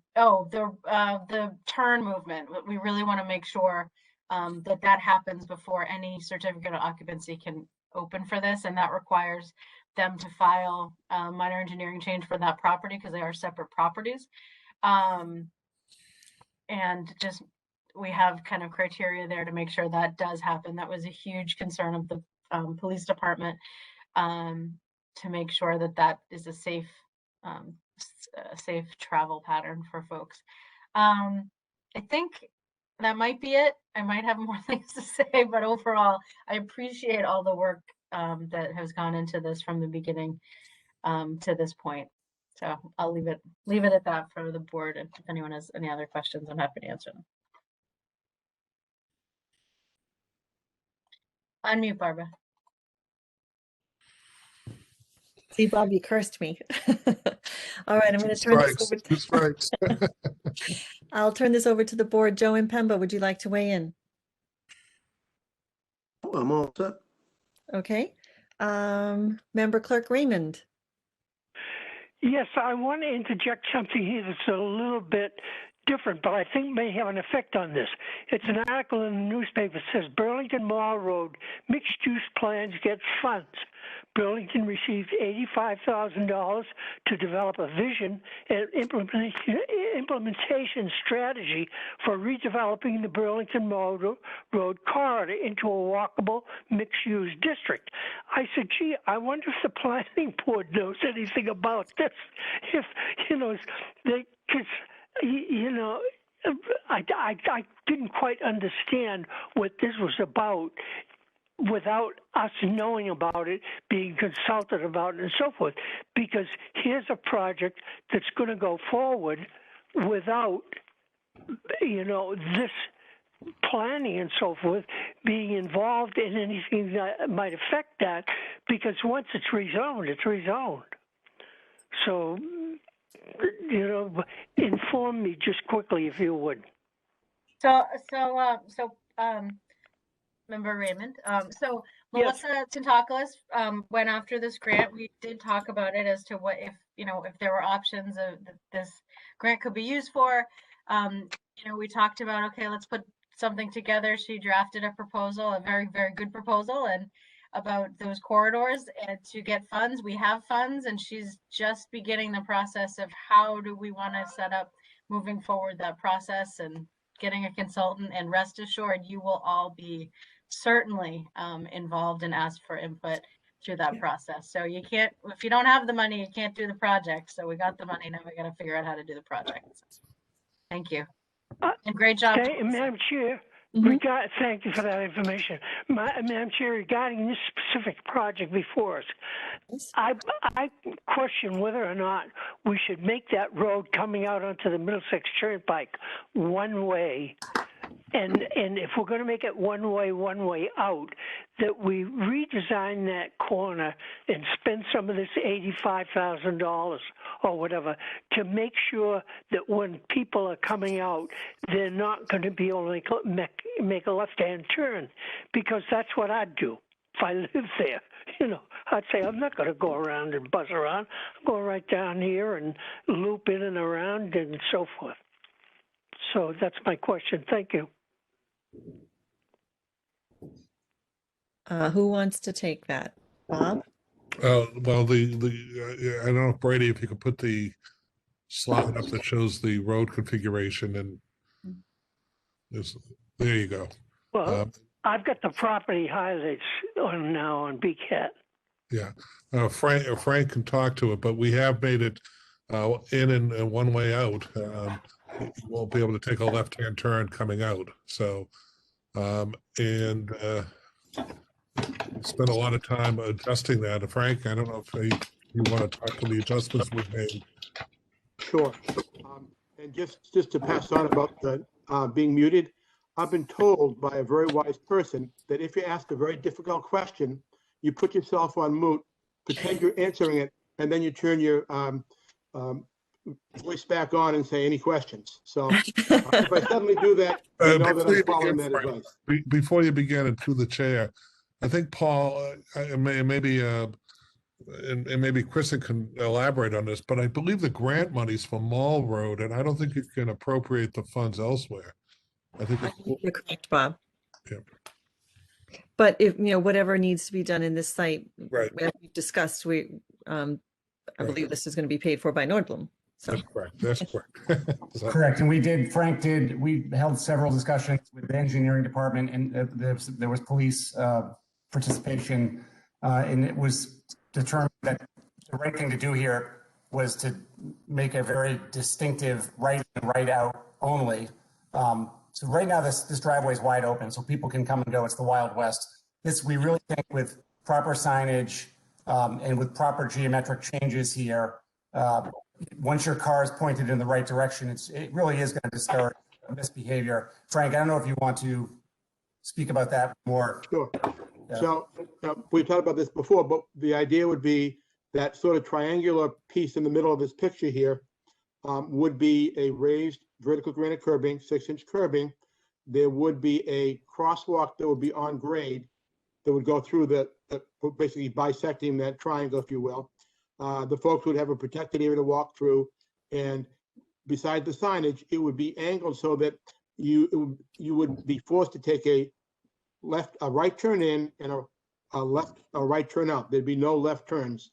turn movement. We really want to make sure that happens before any certificate of occupancy can open for this, and that requires them to file a minor engineering change for that property because they are separate properties. And just we have kind of criteria there to make sure that does happen. That was a huge concern of the police department, to make sure that that is a safe travel pattern for folks. I think that might be it. I might have more things to say, but overall, I appreciate all the work that has gone into this from the beginning to this point. So I'll leave it at that for the board. And if anyone has any other questions, I'm happy to answer them. Unmute, Barbara. See, Bob, you cursed me. All right, I'm going to turn this over. I'll turn this over to the board. Joe Impemba, would you like to weigh in? I'm all set. Okay. Member Clerk Raymond. Yes, I want to interject something here that's a little bit different, but I think may have an effect on this. It's an article in the newspaper that says Burlington Mall Road mixed-use plans get funds. Burlington received $85,000 to develop a vision and implementation strategy for redeveloping the Burlington Mall Road corridor into a walkable mixed-use district. I said, gee, I wonder if the planning board knows anything about this. If, you know, because, you know, I didn't quite understand what this was about without us knowing about it, being consulted about it, and so forth. Because here's a project that's going to go forward without, you know, this planning and so forth being involved in anything that might affect that. Because once it's rezoned, it's rezoned. So, you know, inform me just quickly if you would. Member Raymond. So Melissa Tantakis went after this grant. We did talk about it as to what if there were options of this grant could be used for. You know, we talked about, okay, let's put something together. She drafted a proposal, a very, very good proposal, and about those corridors and to get funds. We have funds, and she's just beginning the process of how do we want to set up moving forward that process and getting a consultant. And rest assured, you will all be certainly involved and asked for input through that process. So you can't, if you don't have the money, you can't do the project. So we got the money, now we got to figure out how to do the project. Thank you. And great job. Okay, Madam Chair, Thank you for that information. Madam Chair, regarding this specific project before us, I question whether or not we should make that road coming out onto the Middlesex Turnpike one way. And if we're going to make it one way out, that we redesign that corner and spend some of this $85,000 or whatever to make sure that when people are coming out, they're not going to be able to make a left-hand turn, because that's what I'd do if I lived there. You know, I'd say, I'm not going to go around and buzz around. I'm going right down here and loop in and around and so forth. So that's my question. Thank you. Who wants to take that? Bob? Well, I don't know, Brady, if you could put the slide up that shows the road configuration, and there you go. Well, I've got the property highlights on now on BCAT. Yeah, Frank can talk to it, but we have made it in and one way out. You won't be able to take a left-hand turn coming out. So, and spent a lot of time adjusting that. Frank, I don't know if you want to talk to the adjustments we've made. Sure. And just to pass on about the being muted, I've been told by a very wise person that if you ask a very difficult question, you put yourself on mute, pretend you're answering it, and then you turn your voice back on and say any questions. So if I suddenly do that, you know that I'm following that advice. Before you begin, and through the chair, I think Paul, maybe Kristen can elaborate on this, but I believe the grant money's for Mall Road, and I don't think you can appropriate the funds elsewhere. I think You're correct, Bob. Yeah. But if, whatever needs to be done in this site, right, as we've discussed, I believe this is going to be paid for by Nordblom. So. That's correct. That's correct. Correct. And we held several discussions with the engineering department, and there was police participation, and it was determined that the right thing to do here was to make a very distinctive right in, right out only. So right now this driveway is wide open, so people can come and go. It's the Wild West. We really think with proper signage and with proper geometric changes here, once your car is pointed in the right direction, it really is going to discourage misbehavior. Frank, I don't know if you want to speak about that more. Sure. Yeah. So we've talked about this before, but the idea would be that sort of triangular piece in the middle of this picture here would be a raised vertical granite curbing, 6-inch curbing. There would be a crosswalk that would be on grade that would go through basically bisecting that triangle, if you will. The folks would have a protected area to walk through, and beside the signage, it would be angled so that you would be forced to take a right turn in and a right turn out. There'd be no left turns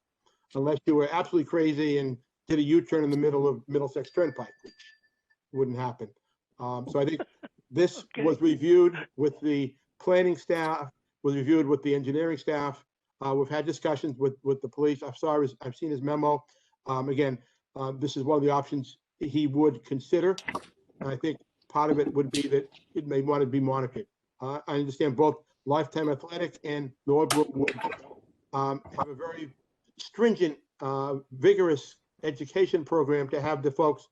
unless you were absolutely crazy and did a U-turn in the middle of Middlesex Turnpike, which wouldn't happen. So I think this was reviewed with the planning staff, was reviewed with the engineering staff. We've had discussions with the police. I've seen his memo. Again, this is one of the options he would consider. And I think part of it would be that it may want to be monitored. I understand both Lifetime Athletic and Nordblom would have a very stringent, vigorous education program to have the folks,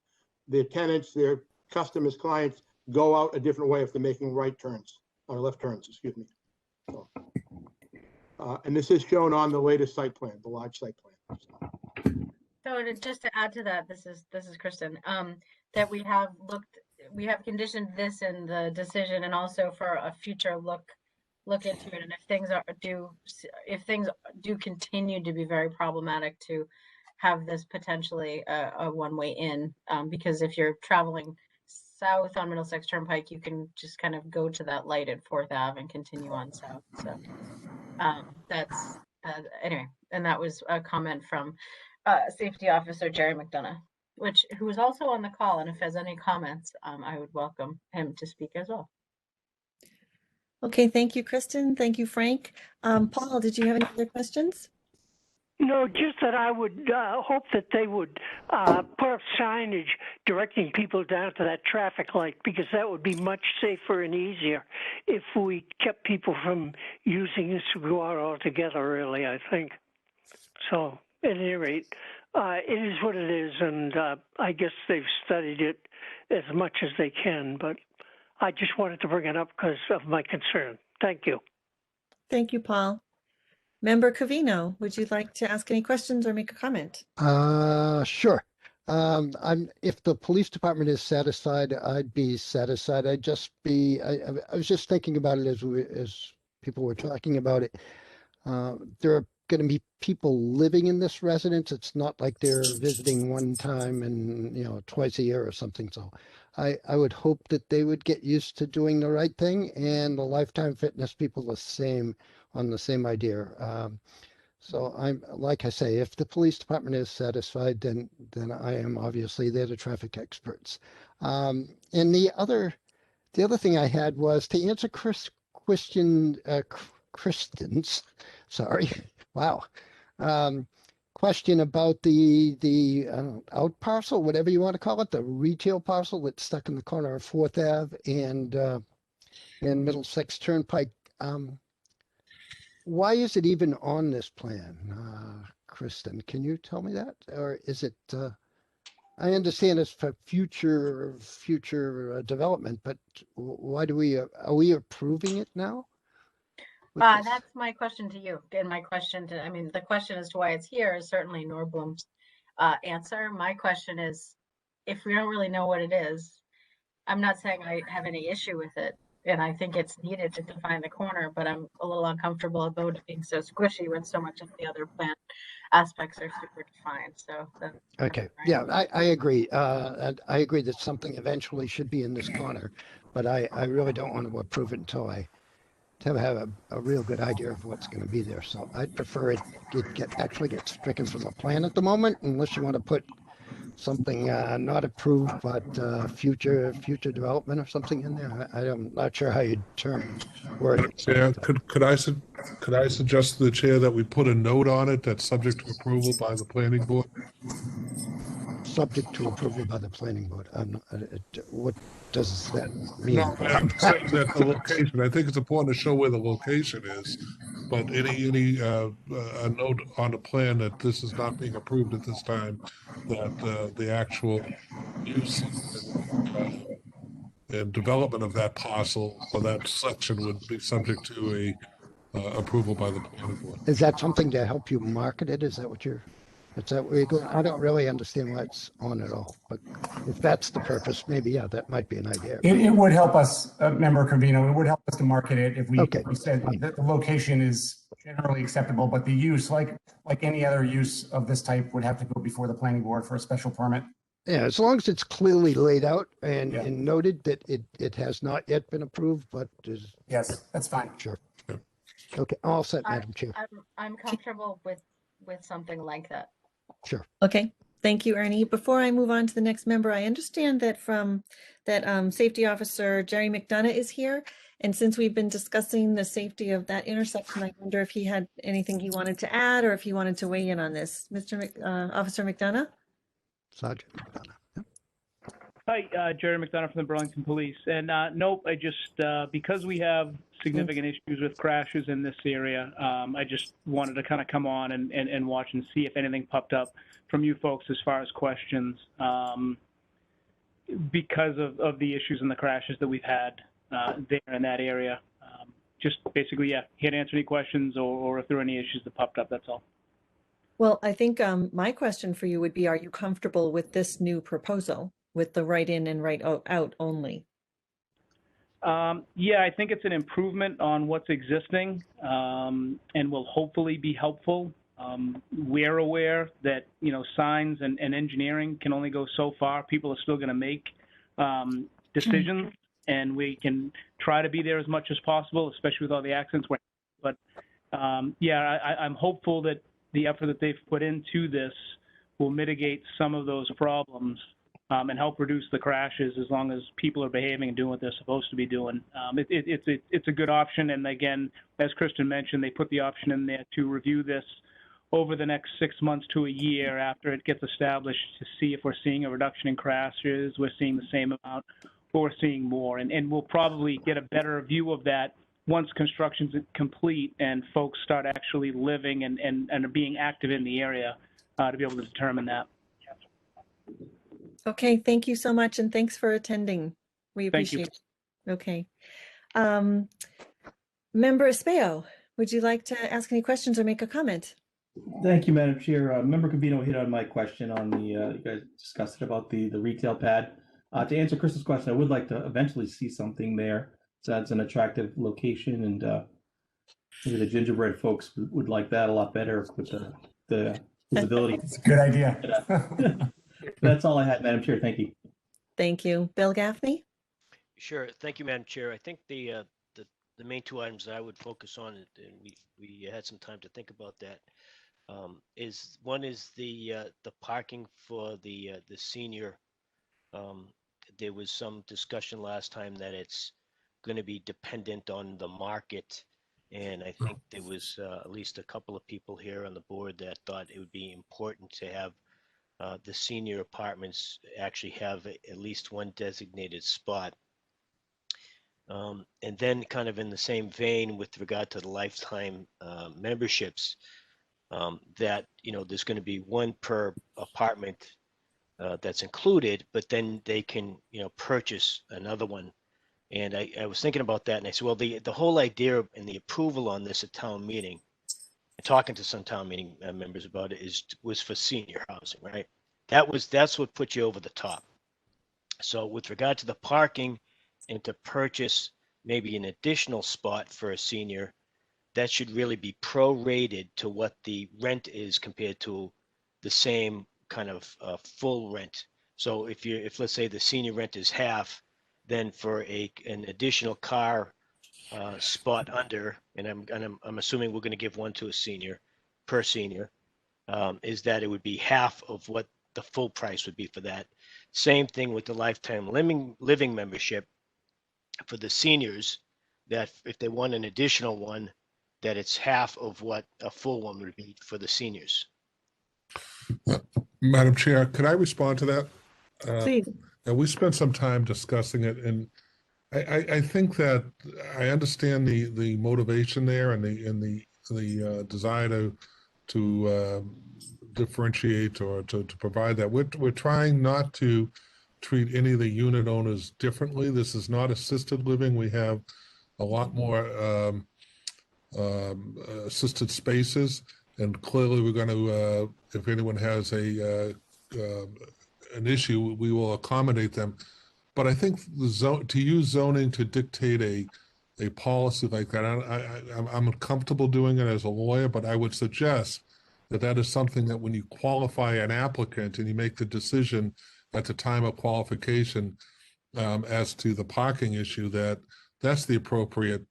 their tenants, their customers, clients, go out a different way if they're making right turns or left turns, excuse me. So, and this is shown on the latest site plan, the large site plan. So just to add to that, this is Kristen, that we have conditioned this in the decision, and also for a future look into it. And if things do continue to be very problematic, to have this potentially a one-way in, because if you're traveling south on Middlesex Turnpike, you can just kind of go to that light at 4th Ave and continue on south. So that's anyway, and that was a comment from Safety Officer Jerry McDonough, who was also on the call, and if has any comments, I would welcome him to speak as well. Okay, thank you, Kristen. Thank you, Frank. Paul, did you have any other questions? No, just that I would hope that they would put up signage directing people down to that traffic light, because that would be much safer and easier if we kept people from using this to go out altogether, really, I think. So, at any rate, it is what it is, and I guess they've studied it as much as they can, but I just wanted to bring it up because of my concern. Thank you. Thank you, Paul. Member Covino, would you like to ask any questions or make a comment? Sure. If the police department is satisfied, I'd be satisfied. I was just thinking about it as people were talking about it. There are going to be people living in this residence. It's not like they're visiting one time and, twice a year or something. So I would hope that they would get used to doing the right thing, and the Lifetime Fitness people on the same idea. So like I say, if the police department is satisfied, then I am. Obviously, they're the traffic experts. And the other thing I had was to answer Kristen's, sorry, wow, question about the out parcel, whatever you want to call it, the retail parcel that's stuck in the corner of 4th Ave and Middlesex Turnpike. Why is it even on this plan, Kristen? Can you tell me that? Or is it, I understand it's for future development, but why are we approving it now? That's my question to you. And the question as to why it's here is certainly Norblum's answer. My question is, if we don't really know what it is, I'm not saying I have any issue with it, and I think it's needed to define the corner, but I'm a little uncomfortable about it being so squishy when so much of the other plan aspects are super defined. So okay, yeah, I agree. And I agree that something eventually should be in this corner, but I really don't want to approve it until I have a real good idea of what's going to be there. So I'd prefer it actually get stricken from the plan at the moment, unless you want to put something not approved, but future development or something in there. I'm not sure how you'd word it. Yeah, could I suggest to the chair that we put a note on it that's subject to approval by the planning board? Subject to approval by the planning board. What does that mean? No, I'm saying that the location, I think it's important to show where the location is, but any a note on the plan that this is not being approved at this time, that the actual use and development of that parcel or that section would be subject to a approval by the planning board. Is that something to help you market it? Is that where you're going? I don't really understand why it's on at all, but if that's the purpose, maybe, yeah, that might be an idea. It would help us, Member Covino, it would help us to market it if we said that the location is generally acceptable, but the use, like any other use of this type, would have to go before the planning board for a special permit. Yeah, as long as it's clearly laid out and noted that it has not yet been approved, but is. Yes, that's fine. Sure. Okay, all set, Madam Chair. I'm comfortable with something like that. Sure. Okay, thank you, Ernie. Before I move on to the next member, I understand that Safety Officer Jerry McDonough is here. And since we've been discussing the safety of that intersection, I wonder if he had anything he wanted to add or if he wanted to weigh in on this. Officer McDonough? Sergeant McDonough. Hi, Jerry McDonough from the Burlington Police. And nope, I just, because we have significant issues with crashes in this area, I just wanted to kind of come on and watch and see if anything popped up from you folks as far as questions because of the issues and the crashes that we've had there in that area. Just basically, yeah, here to answer any questions or if there are any issues that popped up, that's all. Well, I think my question for you would be, are you comfortable with this new proposal with the right in and right out only? Yeah, I think it's an improvement on what's existing and will hopefully be helpful. We're aware that, signs and engineering can only go so far. People are still going to make decisions, and we can try to be there as much as possible, especially with all the accidents. But yeah, I'm hopeful that the effort that they've put into this will mitigate some of those problems and help reduce the crashes as long as people are behaving and doing what they're supposed to be doing. It's a good option. And again, as Kristen mentioned, they put the option in there to review this over the next 6 months to a year after it gets established to see if we're seeing a reduction in crashes, we're seeing the same amount, or we're seeing more. And we'll probably get a better view of that once construction's complete and folks start actually living and are being active in the area to be able to determine that. Okay, thank you so much, and thanks for attending. We Thank you. appreciate it. Okay. Member Espaillo, would you like to ask any questions or make a comment? Thank you, Madam Chair. Member Covino hit on my question on the, you guys discussed it about the retail pad. To answer Chris's question, I would like to eventually see something there. So that's an attractive location, and maybe the gingerbread folks would like that a lot better with the visibility. It's a good idea. That's all I had, Madam Chair. Thank you. Thank you. Bill Gaffney? Sure. Thank you, Madam Chair. I think the main two items that I would focus on, and we had some time to think about that, is one is the parking for the senior. There was some discussion last time that it's going to be dependent on the market, and I think there was at least a couple of people here on the board that thought it would be important to have the senior apartments actually have at least one designated spot. And then kind of in the same vein with regard to the lifetime memberships, that, you know, there's going to be one per apartment that's included, but then they can, you know, purchase another one. And I was thinking about that, and I said, well, the whole idea and the approval on this at town meeting, and talking to some town meeting members about it, was for senior housing, right? That's what put you over the top. So with regard to the parking and to purchase maybe an additional spot for a senior, that should really be prorated to what the rent is compared to the same kind of full rent. So if let's say the senior rent is half, then for an additional car spot under, and I'm assuming we're going to give one to a senior per senior, is that it would be half of what the full price would be for that. Same thing with the lifetime living membership for the seniors, that if they want an additional one, that it's half of what a full one would be for the seniors. Madam Chair, could I respond to that? Please. And we spent some time discussing it, and I think that I understand the motivation there and the desire to differentiate or to provide that. We're trying not to treat any of the unit owners differently. This is not assisted living. We have a lot more assisted spaces, and clearly we're going to, if anyone has an issue, we will accommodate them. But I think to use zoning to dictate a policy like that, I'm comfortable doing it as a lawyer, but I would suggest that is something that when you qualify an applicant and you make the decision at the time of qualification as to the parking issue, that's the appropriate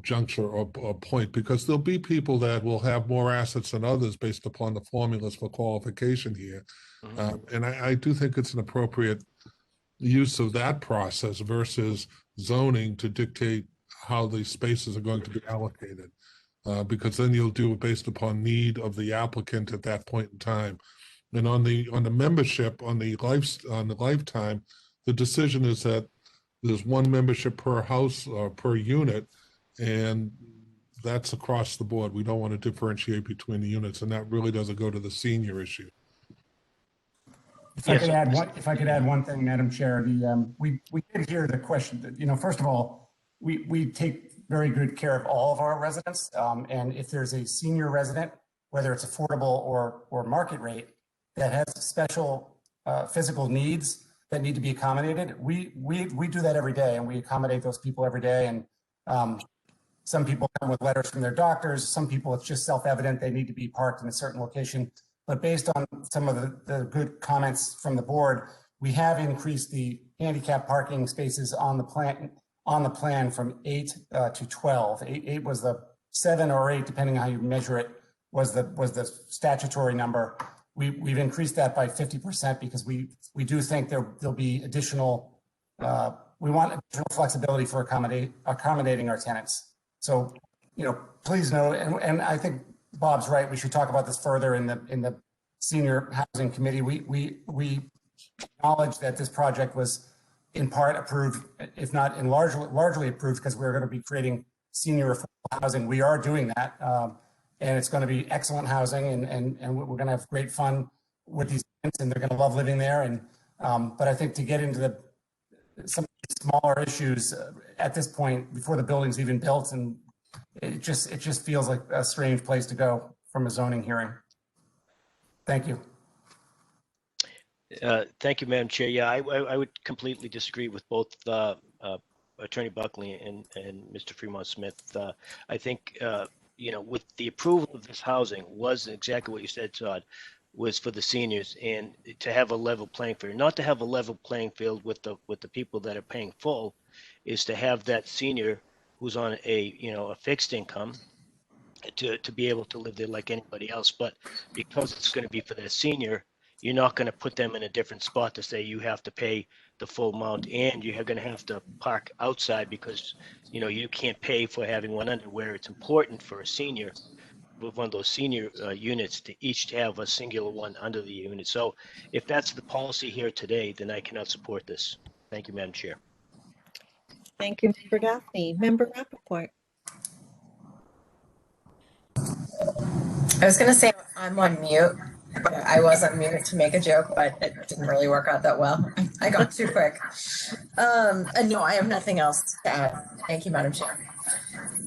juncture or point, because there'll be people that will have more assets than others based upon the formulas for qualification here. And I do think it's an appropriate use of that process versus zoning to dictate how these spaces are going to be allocated, because then you'll do it based upon need of the applicant at that point in time. And on the membership, on the lifetime, the decision is that there's one membership per house or per unit, and that's across the board. We don't want to differentiate between the units, and that really doesn't go to the senior issue. If I could add one thing, Madam Chair, we did hear the question that, you know, first of all, we take very good care of all of our residents, and if there's a senior resident, whether it's affordable or market rate, that has special physical needs that need to be accommodated, we do that every day, and we accommodate those people every day. And some people come with letters from their doctors. Some people, it's just self-evident they need to be parked in a certain location. But based on some of the good comments from the board, we have increased the handicap parking spaces on the plan from 8 to 12. 8 was the 7 or 8, depending on how you measure it, was the statutory number. We've increased that by 50% because we do think there'll be additional. We want additional flexibility for accommodating our tenants. So, you know, please know, and I think Bob's right. We should talk about this further in the senior housing committee. We acknowledge that this project was in part approved, if not in largely approved, because we're going to be creating senior affordable housing. We are doing that, and it's going to be excellent housing, and we're going to have great fun with these kids, and they're going to love living there. And but I think to get into some smaller issues at this point, before the building's even built, and it just feels like a strange place to go from a zoning hearing. Thank you. Thank you, Madam Chair. Yeah, I would completely disagree with both Attorney Buckley and Mr. Fremont Smith. I think, with the approval of this housing was exactly what you said, Todd, was for the seniors and to have a level playing field. Not to have a level playing field with the people that are paying full, is to have that senior who's on a fixed income to be able to live there like anybody else. But because it's going to be for that senior, you're not going to put them in a different spot to say you have to pay the full amount and you're going to have to park outside because you can't pay for having one under, where it's important for a senior with one of those senior units to each have a singular one under the unit. So if that's the policy here today, then I cannot support this. Thank you, Madam Chair. Thank you, Member Gaffney. Member Rappaport. I was going to say I'm on mute. I was on mute to make a joke, but it didn't really work out that well. I got too quick. No, I have nothing else to add. Thank you, Madam Chair.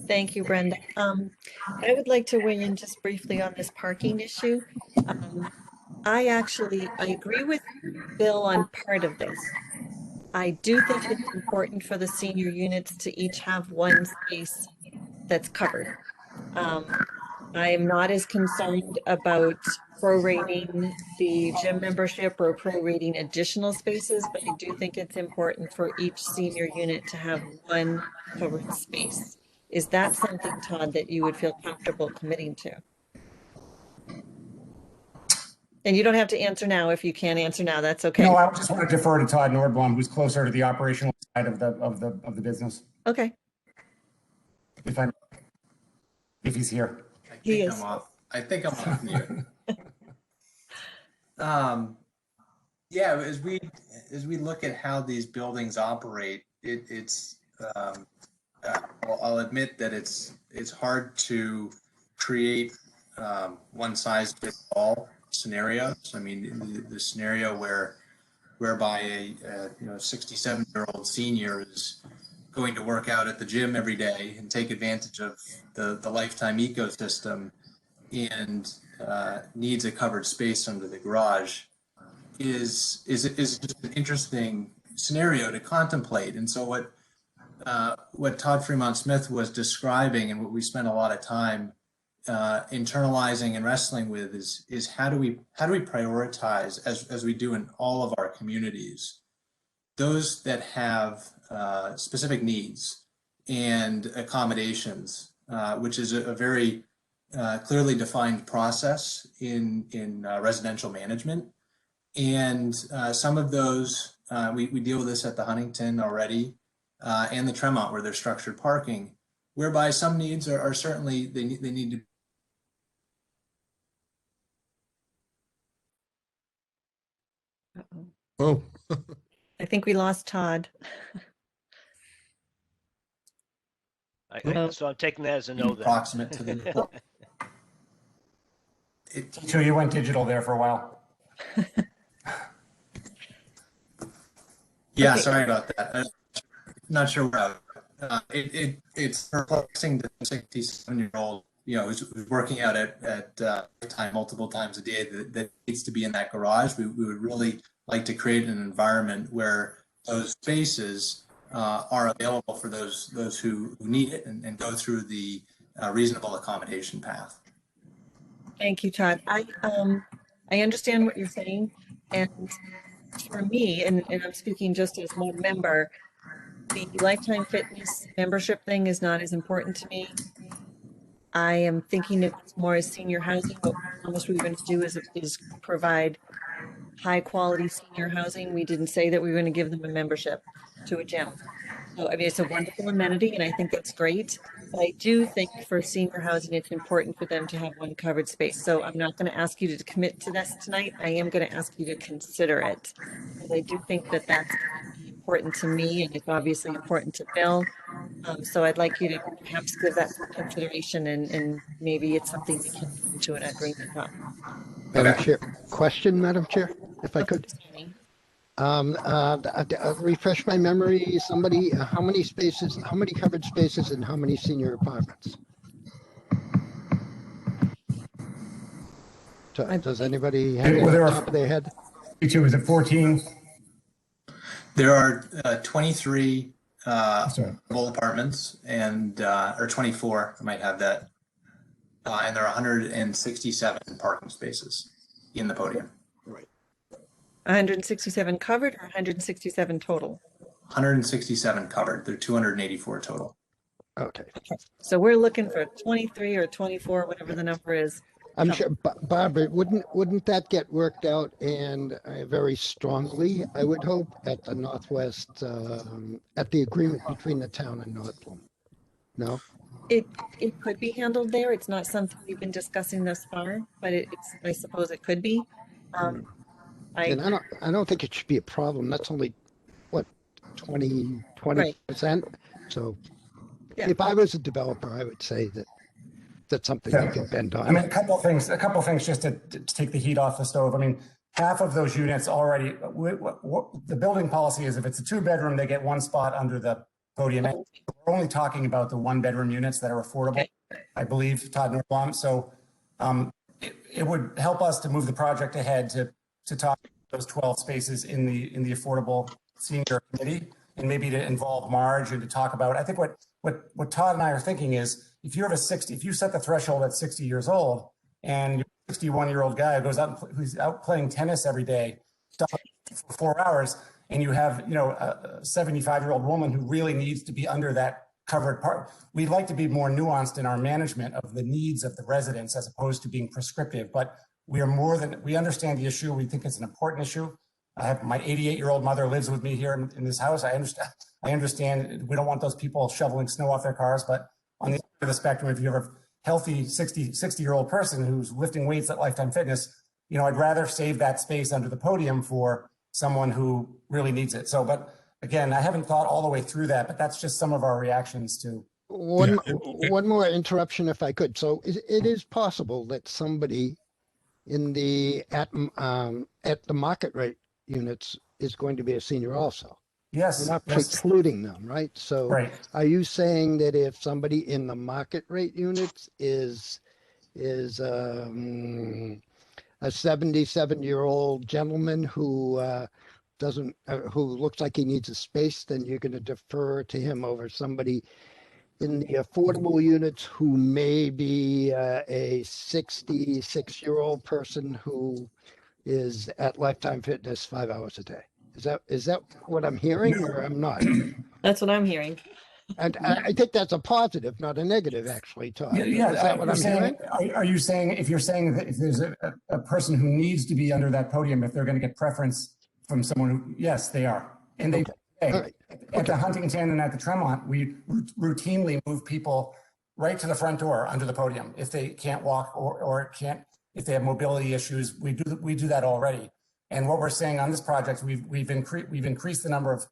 Thank you, Brenda. I would like to weigh in just briefly on this parking issue. I agree with Bill on part of this. I do think it's important for the senior units to each have one space that's covered. I am not as concerned about prorating the gym membership or prorating additional spaces, but I do think it's important for each senior unit to have one covered space. Is that something, Todd, that you would feel comfortable committing to? And you don't have to answer now. If you can't answer now, that's okay. No, I just want to defer to Todd Nordblom, who's closer to the operational side of the business. Okay. If he's here. I think I'm off mute. Yeah, as we look at how these buildings operate, I'll admit that it's hard to create one size fits all scenarios. I mean, the scenario whereby a 67-year-old senior is going to work out at the gym every day and take advantage of the lifetime ecosystem and needs a covered space under the garage is just an interesting scenario to contemplate. And so what Todd Fremont Smith was describing and what we spent a lot of time internalizing and wrestling with is how do we prioritize, as we do in all of our communities, those that have specific needs and accommodations, which is a very clearly defined process in residential management. And some of those, we deal with this at the Huntington already, and the Tremont, where there's structured parking, whereby some needs are certainly, they need to. Oh. I think we lost Todd. So I'm taking that as a no then. Approximate to the. So you went digital there for a while. Yeah, Okay. sorry about that. I'm not sure where it's perplexing that a 67-year-old, who's working out at time multiple times a day that needs to be in that garage. We would really like to create an environment where those spaces are available for those who need it and go through the reasonable accommodation path. Thank you, Todd. I understand what you're saying, and for me, and I'm speaking just as one member, the Lifetime Fitness membership thing is not as important to me. I am thinking of it more as senior housing. What we were going to do is provide high quality senior housing. We didn't say that we were going to give them a membership to a gym. So, I mean, it's a wonderful amenity and I think that's great. But I do think for senior housing, it's important for them to have one covered space. So I'm not going to ask you to commit to this tonight. I am going to ask you to consider it. Because I do think that that's important to me and it's obviously important to Bill. So I'd like you to perhaps give that some consideration and maybe it's something we can come to an agreement on. Madam Chair, question, Madam Chair, if I could. Refresh my memory, somebody, how many spaces, how many covered spaces and how many senior apartments? Does anybody have it Well, on there are- top of their head? Is it 14? There are 23 full apartments and, or 24, I might have that. And there are 167 parking spaces in the podium. 167 covered or 167 total? 167 covered. There are 284 total. Okay. So we're looking for 23 or 24, whatever the number is. I'm sure, Barbara, wouldn't that get worked out and very strongly, I would hope, at the Northwest, at the agreement between the town and Northland? No? It could be handled there. It's not something we've been discussing thus far, but I suppose it could be. And I don't think it should be a problem. That's only, what, 20%? So Yeah. if I was a developer, I would say that that's something you can bend on. I mean, a couple of things just to take the heat off the stove. I mean, half of those units already, the building policy is if it's a 2-bedroom, they get 1 spot under the podium. We're only talking about the 1-bedroom units that are affordable, I believe, Todd Norblom. So it would help us to move the project ahead to talk those 12 spaces in the affordable senior committee and maybe to involve Marge and to talk about, I think what Todd and I are thinking is if you set the threshold at 60 years old and you're a 61-year-old guy who's out playing tennis every day for 4 hours, and you have, a 75-year-old woman who really needs to be under that covered part. We'd like to be more nuanced in our management of the needs of the residents as opposed to being prescriptive, but we understand the issue. We think it's an important issue. I have my 88-year-old mother lives with me here in this house. I understand we don't want those people shoveling snow off their cars, but on the other end of the spectrum, if you have a healthy 60-year-old person who's lifting weights at Lifetime Fitness, I'd rather save that space under the podium for someone who really needs it. So, but again, I haven't thought all the way through that, but that's just some of our reactions to. One more interruption if I could. So it is possible that somebody at the market rate units is going to be a senior also. Yes. You're not precluding them, right? So are you saying that if somebody in the market rate units is a 77-year-old gentleman who who looks like he needs a space, then you're going to defer to him over somebody in the affordable units who may be a 66-year-old person who is at Lifetime Fitness 5 hours a day? Is that what I'm hearing, or I'm not? That's what I'm hearing. And I think that's a positive, not a negative, actually, Todd. Yeah, Is that what I'm hearing? Are you saying if if there's a person who needs to be under that podium, if they're going to get preference from someone who, yes, they are. And they at the Huntington and at the Tremont, we routinely move people right to the front door under the podium if they can't walk or if they have mobility issues. We do that already. And what we're saying on this project, we've increased the number of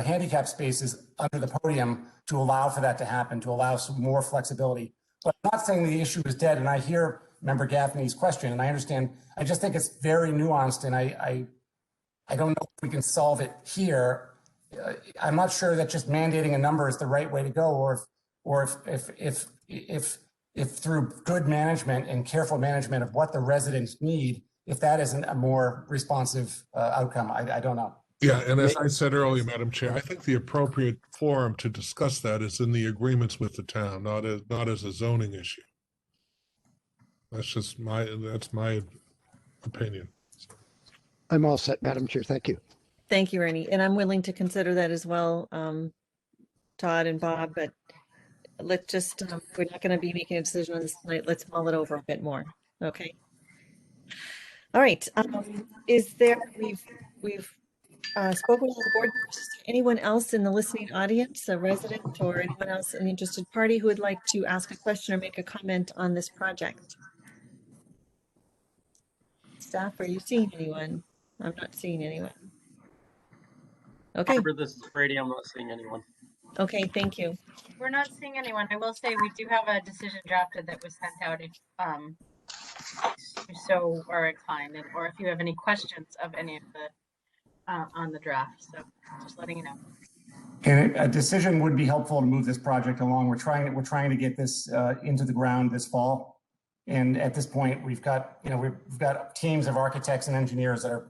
handicap spaces under the podium to allow for that to happen, to allow some more flexibility. But I'm not saying the issue is dead. And I hear Member Gaffney's question, and I understand. I just think it's very nuanced, and I don't know if we can solve it here. I'm not sure that just mandating a number is the right way to go, or if through good management and careful management of what the residents need, if that isn't a more responsive outcome. I don't know. Yeah, and as I said earlier, Madam Chair, I think the appropriate forum to discuss that is in the agreements with the town, not as a zoning issue. That's my opinion. I'm all set, Madam Chair. Thank you. Thank you, Ernie. And I'm willing to consider that as well, Todd and Bob, but let's just, we're not going to be making a decision on this tonight. Let's mull it over a bit more. Okay. All right. Is there, we've spoken with all the board members. Is there anyone else in the listening audience, a resident or anyone else, an interested party who would like to ask a question or make a comment on this project? Staff, are you seeing anyone? I'm not seeing anyone. Okay. Barbara, this is Brady. I'm not seeing anyone. Okay, thank you. We're not seeing anyone. I will say we do have a decision drafted that was sent out if you so are inclined, or if you have any questions of any of the on the draft. So just letting you know. And a decision would be helpful to move this project along. We're trying to get this into the ground this fall. And at this point, we've got teams of architects and engineers that are.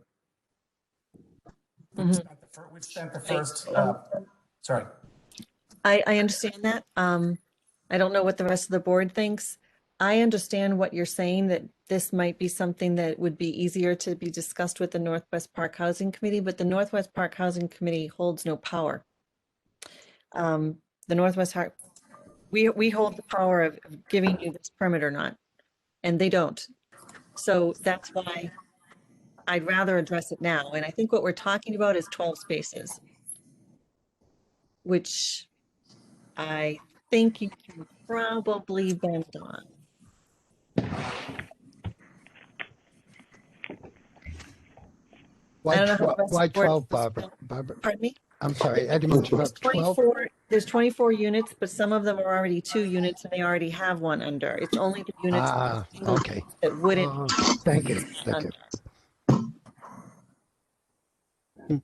We've spent the first. Sorry. I understand that. I don't know what the rest of the board thinks. I understand what you're saying, that this might be something that would be easier to be discussed with the Northwest Park Housing Committee, but the Northwest Park Housing Committee holds no power. The Northwest Park, we hold the power of giving you this permit or not, and they don't. So that's why I'd rather address it now. And I think what we're talking about is 12 spaces, which I think you can probably bend on. I don't know how the rest of Why the board 12, feels. Barbara? Barbara? Pardon me? I'm sorry, I didn't interrupt. 12? 24, there's 24 units, but some of them are already 2 units and they already have one under. It's only the units Okay. that wouldn't. Thank you. Thank you.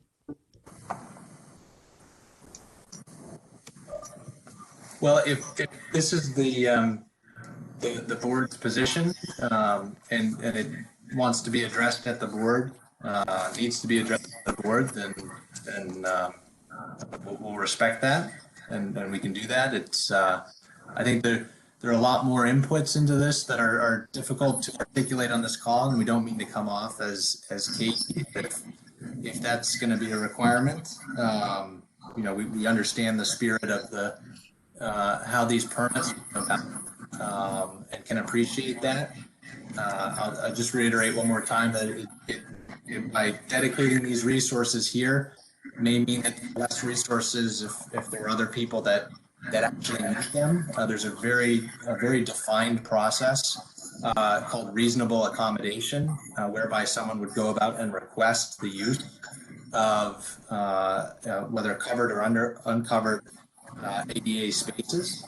Well, if this is the board's position, and it wants to be addressed at the board, needs to be addressed at the board, then we'll respect that, and we can do that. It's I think there are a lot more inputs into this that are difficult to articulate on this call, and we don't mean to come off as cagey if that's going to be a requirement. We understand the spirit of the how these permits come about, and can appreciate that. I'll just reiterate one more time that by dedicating these resources here may mean that less resources if there are other people that actually need them. There's a very defined process called reasonable accommodation, whereby someone would go about and request the use of whether covered or uncovered ADA spaces.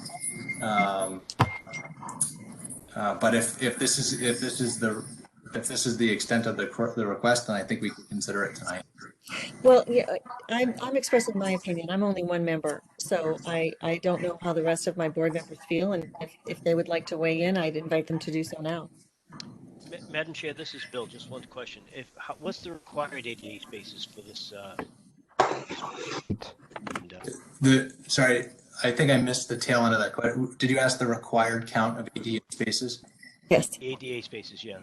But if this is the extent of the request, then I think we can consider it tonight. Well, yeah, I'm expressing my opinion. I'm only one member, so I don't know how the rest of my board members feel, and if they would like to weigh in, I'd invite them to do so now. Madam Chair, this is Bill. Just one question. What's the required ADA spaces for this? Sorry, I think I missed the tail end of that question. Did you ask the required count of ADA spaces? Yes. ADA spaces, yeah.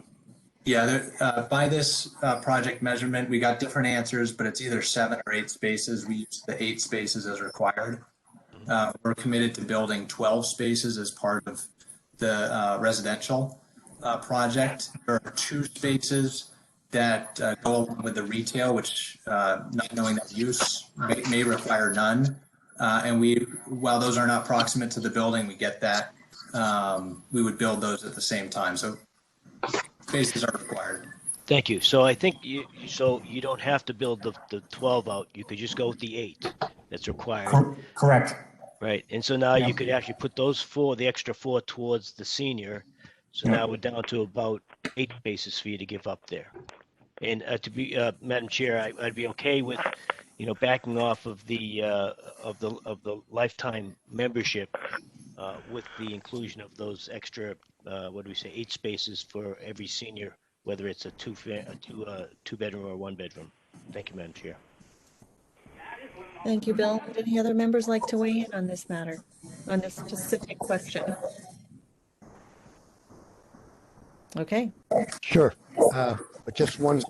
Yeah, by this project measurement, we got different answers, but it's either 7 or 8 spaces. We use the 8 spaces as required. We're committed to building 12 spaces as part of the residential project. There are 2 spaces that go along with the retail, which not knowing that use may require none. And while those are not proximate to the building, we get that. We would build those at the same time. So spaces are required. Thank you. So I think you don't have to build the 12 out. You could just go with the 8 that's required. Correct. Right. And so now you could actually put those 4, the extra 4 towards the senior. So now we're down to about 8 spaces for you to give up there. And to be Madam Chair, I'd be okay with, backing off of the lifetime membership with the inclusion of those extra 8 spaces for every senior, whether it's a two bedroom or 1 bedroom. Thank you, Madam Chair. Thank you, Bill. Would any other members like to weigh in on this matter, on this specific question? Okay. Sure. But just one,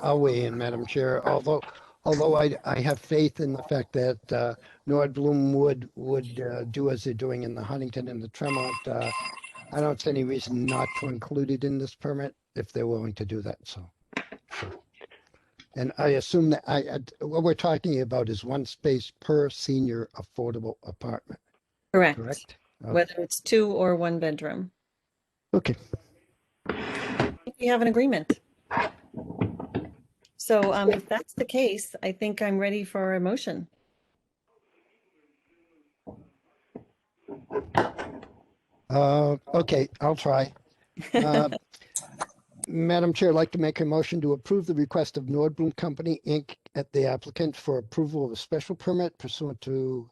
I'll weigh in, Madam Chair. Although I have faith in the fact that Nordblum would do as they're doing in the Huntington and the Tremont. I don't see any reason not to include it in this permit if they're willing to do that. So, sure. And I assume that what we're talking about is one space per senior affordable apartment, Correct. correct? Whether it's 2 or 1 bedroom. Okay. We have an agreement. So if that's the case, I think I'm ready for a motion. Okay, I'll try. Madam Chair, I'd like to make a motion to approve the request of Nordblum Company, Inc. at the applicant for approval of a special permit pursuant to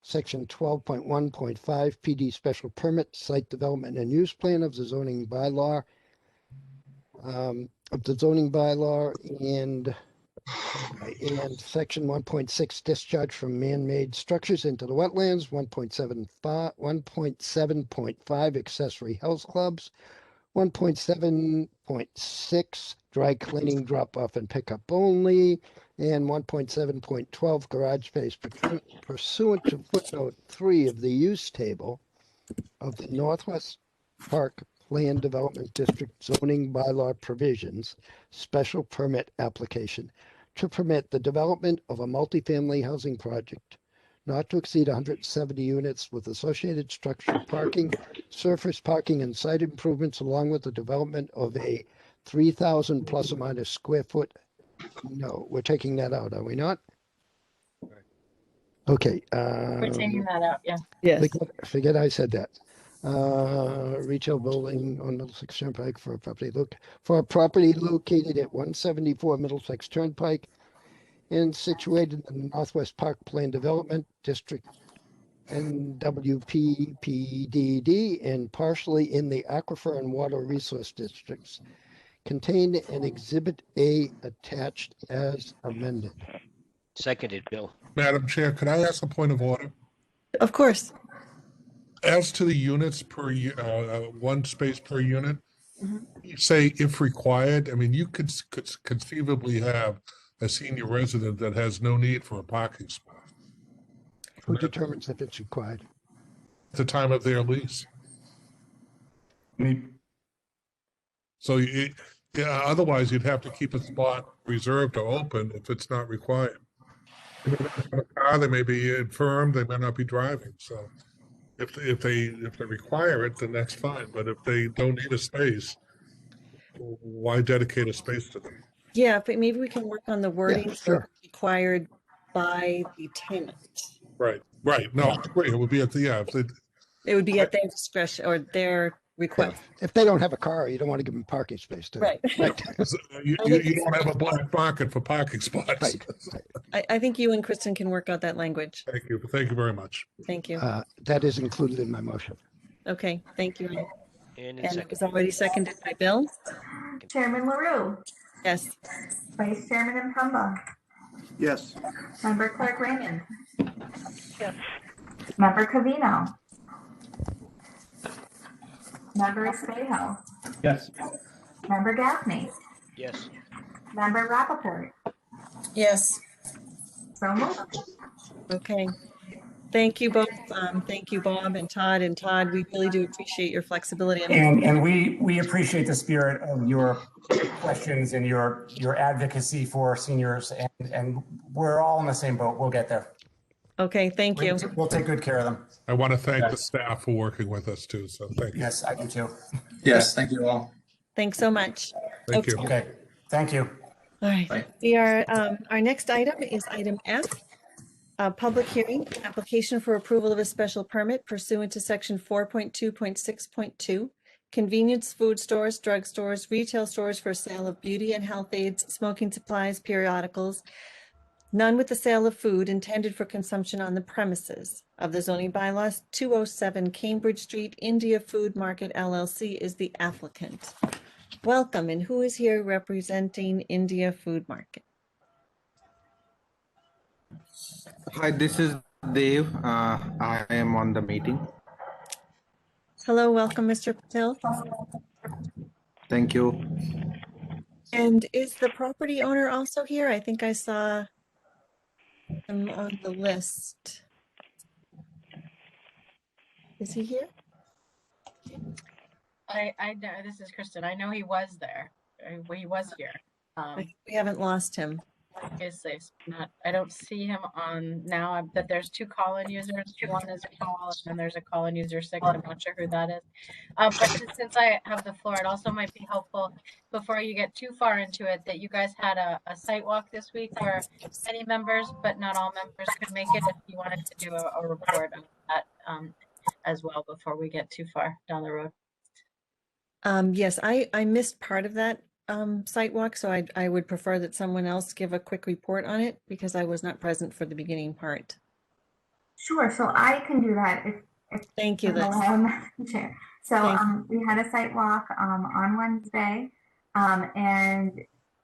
Section 12.1.5 PD Special Permit Site Development and Use Plan of the zoning bylaw and Section 1.6 discharge from man-made structures into the wetlands, 1.7.5 accessory health clubs, 1.7.6 dry cleaning, drop off and pickup only, and 1.7.12 garage space pursuant to footnote 3 of the use table of the Northwest Park Land Development District zoning bylaw provisions, special permit application to permit the development of a multifamily housing project not to exceed 170 units with associated structural parking, surface parking, and site improvements, along with the development of a 3,000 plus or minus square foot. No, we're taking that out, are we not? Okay. We're taking that out, yeah. Yes. Forget I said that. Retail building on Middlesex Turnpike for a property located at 174 Middlesex Turnpike and situated in the Northwest Park Plan Development District, NWPPDD, and partially in the Aquifer and Water Resource Districts, contained in Exhibit A attached as amended. Seconded, Bill. Madam Chair, could I ask a point of order? Of course. As to the units per, one space per unit, you say if required, I mean, you could conceivably have a senior resident that has no need for a parking spot. Who determines if it's required? At the time of their lease. So otherwise you'd have to keep a spot reserved or open if it's not required. They may be infirm, they may not be driving, so if they require it, then that's fine, but if they don't need a space, why dedicate a space to them? Yeah, but maybe we can work on the wording sure. required by the tenant. Right, no, I agree, it would be at the, It would be at their discretion or their request. If they don't have a car, you don't want to give them parking space, do you? Right. you don't have a black market for parking spots. I think you and Kristen can work out that language. Thank you very much. Thank you. That is included in my motion. Okay, thank you. And it was already seconded by Bill. Chairman LaRue, Yes. Vice Chairman Impemba, Yes. Member Clerk Raymond, Yes. Member Covino, Member Espejo, Yes. Member Gaffney, Yes. Member Rappaport. Yes. So moved. Okay. Thank you both. Thank you, Bob and Todd. And Todd, we really do appreciate your flexibility. And we appreciate the spirit of your questions and your advocacy for seniors, and we're all in the same boat. We'll get there. Okay, thank you. We'll take good care of them. I want to thank the staff for working with us too, so thank you. Yes, I do too. Yes, thank you all. Thanks so much. Thank you. Okay, thank you. All right. We are, our next item is item F. Public hearing, application for approval of a special permit pursuant to section 4.2.6.2. Convenience food stores, drug stores, retail stores for sale of beauty and health aids, smoking supplies, periodicals. None with the sale of food intended for consumption on the premises of the zoning bylaws. 207 Cambridge Street, India Food Market LLC is the applicant. Welcome, and who is here representing India Food Market? Hi, this is Dave. I am on the meeting. Hello, welcome, Mr. Patel. Thank you. And is the property owner also here? I think I saw him on the list. Is he here? I know, this is Kristen. I know he was there. He was here. We haven't lost him. Obviously, I don't see him on now, but there's two call-in users. One is a call, and then there's a call-in user 6. I'm not sure who that is. But since I have the floor, it also might be helpful before you get too far into it that you guys had a site walk this week where many members, but not all members, could make it. If you wanted to do a report of that as well before we get too far down the road. Yes, I missed part of that site walk, so I would prefer that someone else give a quick report on it because I was not present for the beginning part. Sure, so I can do that if Thank you, Liz. Chair. So we had a site walk on Wednesday and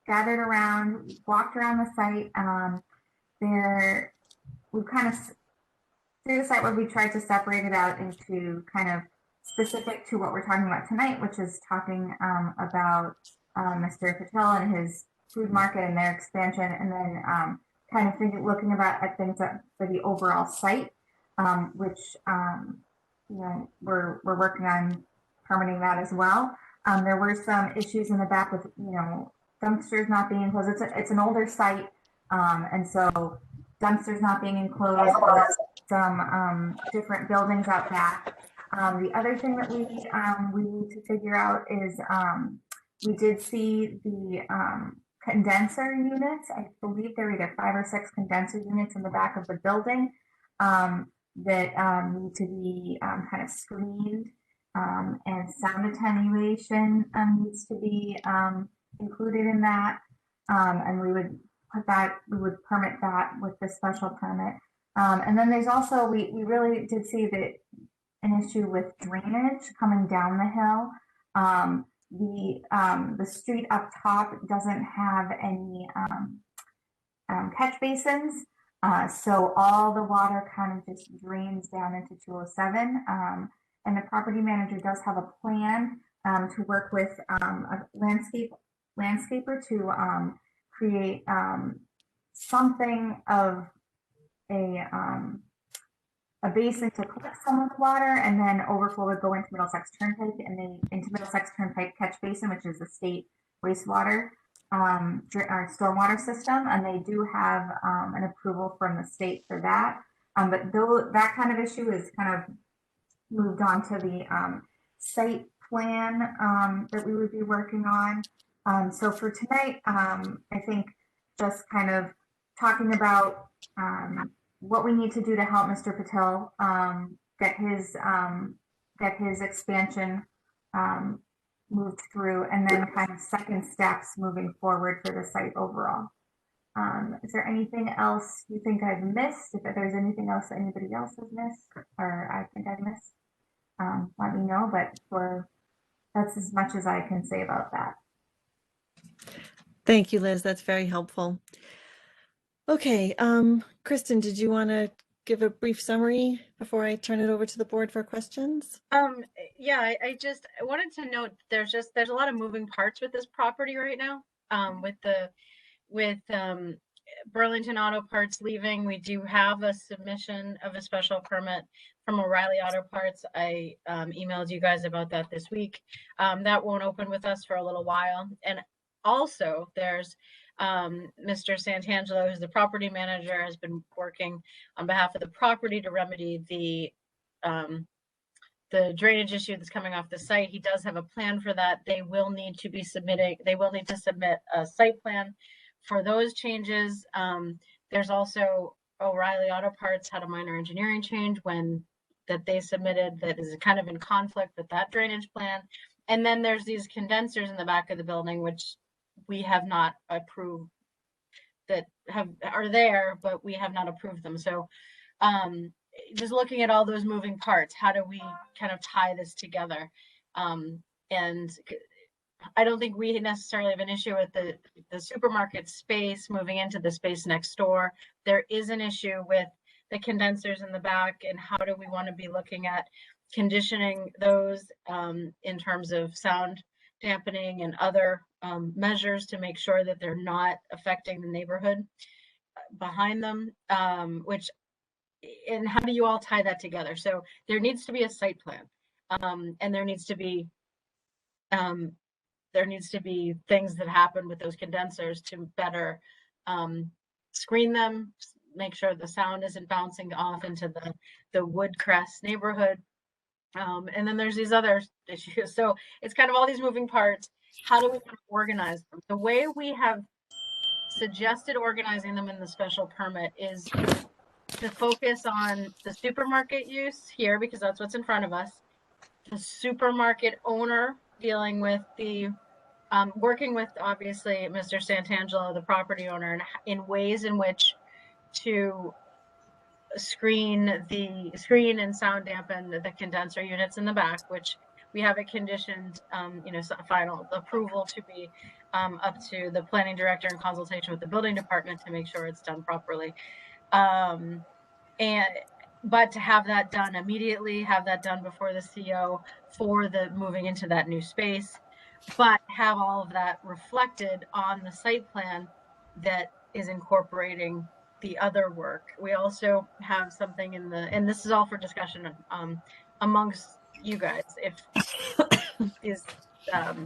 gathered around, walked around the site. We kind of through the site where we tried to separate it out into kind of specific to what we're talking about tonight, which is talking about Mr. Patel and his food market and their expansion, and then kind of looking at things for the overall site, which you know we're working on permitting that as well. There were some issues in the back with dumpsters not being enclosed. It's an older site, and so dumpsters not being enclosed. Some different buildings out back. The other thing that we need to figure out is we did see the condenser units. I believe there were either 5 or 6 condenser units in the back of the building that need to be kind of screened, and sound attenuation needs to be included in that. And we would permit that with the special permit. And then there's also, we really did see that an issue with drainage coming down the hill. The street up top doesn't have any catch basins, so all the water kind of just drains down into 207. And the property manager does have a plan to work with a landscaper to create something of a basin to collect some of the water, and then overflow would go into Middlesex Turnpike and into Middlesex Turnpike catch basin, which is the state wastewater stormwater system, and they do have an approval from the state for that. But that kind of issue is kind of moved on to the site plan that we would be working on. So for tonight, I think just kind of talking about what we need to do to help Mr. Patel get his expansion moved through, and then kind of second steps moving forward for the site overall. Is there anything else you think I've missed? If there's anything else that anybody else has missed or I think I've missed, let me know, but that's as much as I can say about that. Thank you, Liz. That's very helpful. Okay, Kristen, did you want to give a brief summary before I turn it over to the board for questions? Yeah, I just wanted to note there's a lot of moving parts with this property right now. With Burlington Auto Parts leaving, we do have a submission of a special permit from O'Reilly Auto Parts. I emailed you guys about that this week. That won't open with us for a little while. And also there's Mr. Santangelo, who's the property manager, has been working on behalf of the property to remedy the drainage issue that's coming off the site. He does have a plan for that. They will need to submit a site plan for those changes. There's also O'Reilly Auto Parts had a minor engineering change that they submitted that is kind of in conflict with that drainage plan. And then there's these condensers in the back of the building, which we have not approved, that are there, but we have not approved them. So just looking at all those moving parts, how do we kind of tie this together? And I don't think we necessarily have an issue with the supermarket space moving into the space next door. There is an issue with the condensers in the back, and how do we want to be looking at conditioning those in terms of sound dampening and other measures to make sure that they're not affecting the neighborhood behind them, and how do you all tie that together? So there needs to be a site plan, and there needs to be there needs to be things that happen with those condensers to better screen them, make sure the sound isn't bouncing off into the Woodcrest neighborhood. And then there's these other issues. So it's kind of all these moving parts. How do we organize them? The way we have suggested organizing them in the special permit is to focus on the supermarket use here, because that's what's in front of us. The supermarket owner dealing with the, working with obviously Mr. Santangelo, the property owner, and in ways in which to screen and sound dampen the condenser units in the back, which we have it conditioned, final approval to be up to the planning director in consultation with the building department to make sure it's done properly. But to have that done immediately, have that done before the CO for the moving into that new space, but have all of that reflected on the site plan that is incorporating the other work. We also have something in the, and this is all for discussion amongst you guys, if is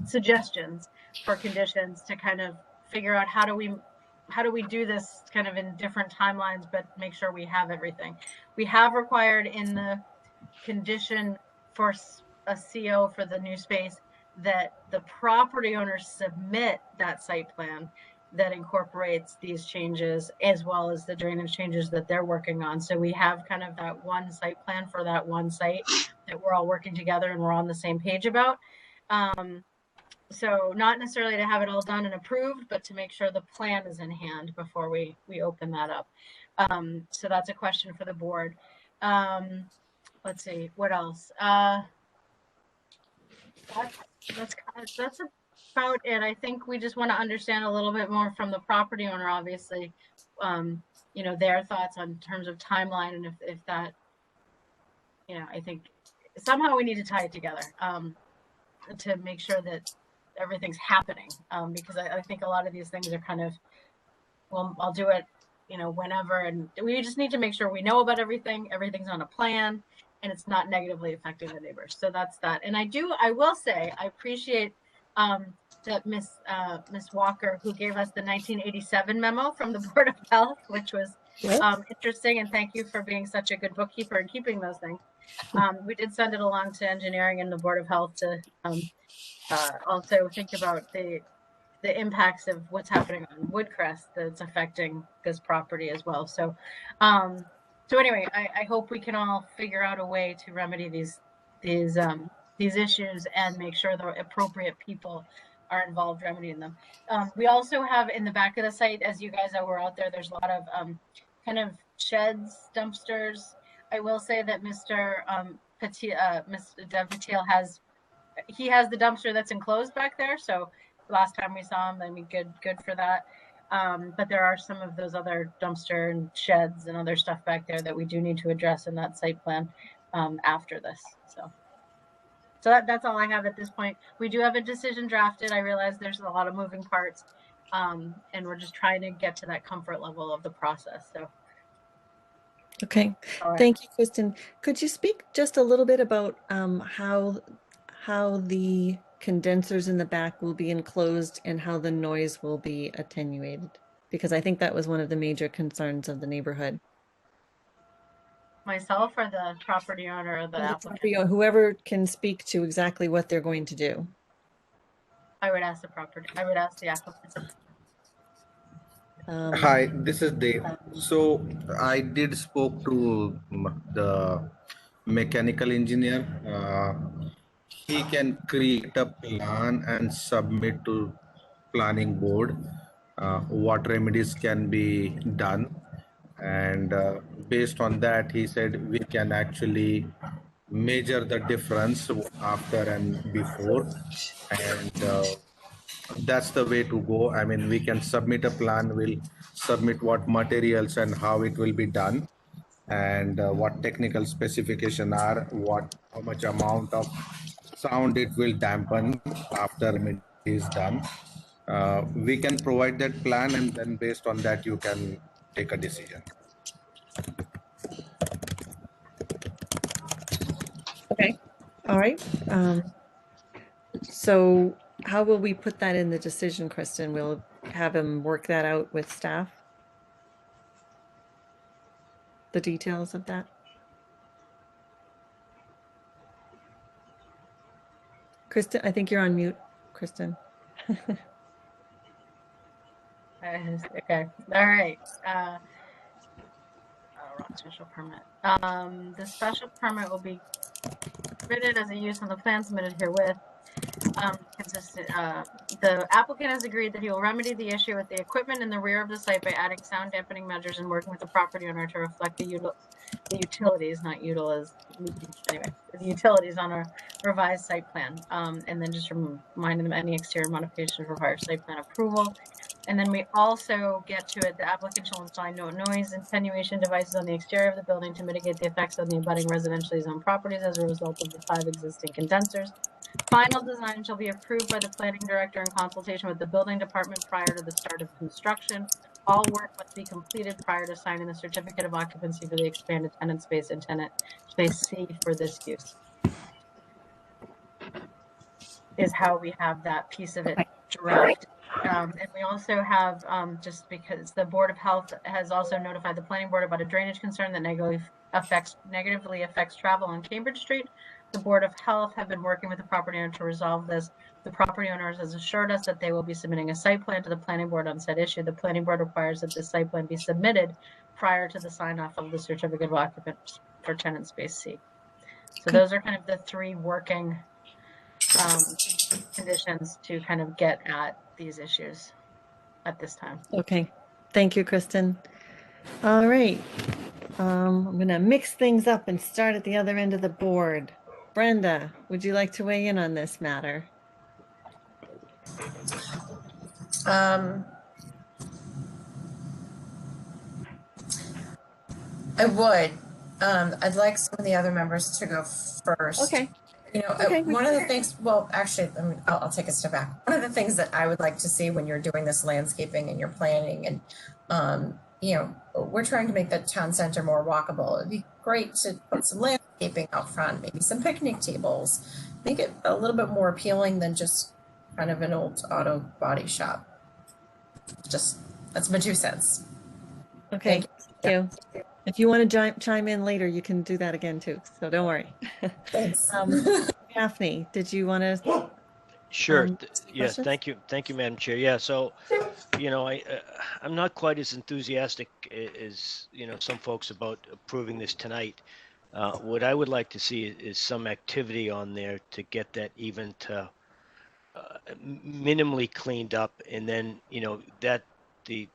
suggestions for conditions to kind of figure out how do we do this kind of in different timelines, but make sure we have everything. We have required in the condition for a CO for the new space that the property owners submit that site plan that incorporates these changes, as well as the drainage changes that they're working on. So we have kind of that one site plan for that one site that we're all working together and we're on the same page about. So not necessarily to have it all done and approved, but to make sure the plan is in hand before we open that up. So that's a question for the board. Let's see, what else? That's about it. I think we just want to understand a little bit more from the property owner, obviously, their thoughts on terms of timeline, and if that, I think somehow we need to tie it together to make sure that everything's happening, because I think a lot of these things are kind of, well, I'll do it, whenever, and we just need to make sure we know about everything, everything's on a plan, and it's not negatively affecting the neighbors. So that's that. And I will say, I appreciate that Miss Walker, who gave us the 1987 memo from the Board of Health, which was interesting, and thank you for being such a good bookkeeper and keeping those things. We did send it along to engineering and the Board of Health to also think about the impacts of what's happening on Woodcrest that's affecting this property as well. So anyway, I hope we can all figure out a way to remedy these issues and make sure the appropriate people are involved remedying them. We also have in the back of the site, as you guys were out there, there's a lot of kind of sheds, dumpsters. I will say that Mr. Dev Patil has the dumpster that's enclosed back there. So last time we saw him, I mean, good for that. But there are some of those other dumpster and sheds and other stuff back there that we do need to address in that site plan after this. So that's all I have at this point. We do have a decision drafted. I realize there's a lot of moving parts, and we're just trying to get to that comfort level of the process. So. Okay, thank you, Kristen. Could you speak just a little bit about how the condensers in the back will be enclosed and how the noise will be attenuated? Because I think that was one of the major concerns of the neighborhood. Myself or the property owner or the applicant? Whoever can speak to exactly what they're going to do. I would ask the applicant. Hi, this is Dave. So I did spoke to the mechanical engineer. He can create a plan and submit to planning board what remedies can be done. And based on that, he said we can actually measure the difference after and before. And that's the way to go. I mean, we can submit a plan, we'll submit what materials and how it will be done, and what technical specification are, how much amount of sound it will dampen after it is done. We can provide that plan, and then based on that, you can take a decision. Okay, all right. So how will we put that in the decision, Kristen? We'll have him work that out with staff? The details of that? Kristen, I think you're on mute, Kristen. Okay, all right. Special permit. The special permit will be permitted as a use on the plan submitted herewith. The applicant has agreed that he will remedy the issue with the equipment in the rear of the site by adding sound dampening measures and working with the property owner to reflect the utilities, not utilize, anyway, the utilities on a revised site plan. And then just reminding them any exterior modifications require site plan approval. And then we also get to it, the applicant shall install no noise attenuation devices on the exterior of the building to mitigate the effects on the abutting residentially zoned properties as a result of the 5 existing condensers. Final design shall be approved by the planning director in consultation with the building department prior to the start of construction. All work must be completed prior to signing the certificate of occupancy for the expanded tenant space and tenant space C for this use. Is how we have that piece of it drafted. And we also have, just because the Board of Health has also notified the planning board about a drainage concern that negatively affects travel on Cambridge Street. The Board of Health have been working with the property owner to resolve this. The property owner has assured us that they will be submitting a site plan to the planning board on said issue. The planning board requires that this site plan be submitted prior to the sign off of the certificate of occupancy for tenant space C. So those are kind of the 3 working conditions to kind of get at these issues at this time. Okay, thank you, Kristen. All right, I'm gonna mix things up and start at the other end of the board. Brenda, would you like to weigh in on this matter? I would. I'd like some of the other members to go first. Okay. You know, Okay, one of the things, well, actually, I'll take a step back. One of the things that I would like to see when you're doing this landscaping and you're planning and, you know, we're trying to make the town center more walkable. It'd be great to put some landscaping out front, maybe some picnic tables, make it a little bit more appealing than just kind of an old auto body shop. Just, that's my 2 cents. Okay, thank you. If you want to chime in later, you can do that again too, so don't worry. Thanks. Daphne, did you want to? Sure. questions? Yes, thank you, Madam Chair. Yeah, so, you know, I'm not quite as enthusiastic as, you know, some folks about approving this tonight. What I would like to see is some activity on there to get that even to minimally cleaned up, and then, you know, that the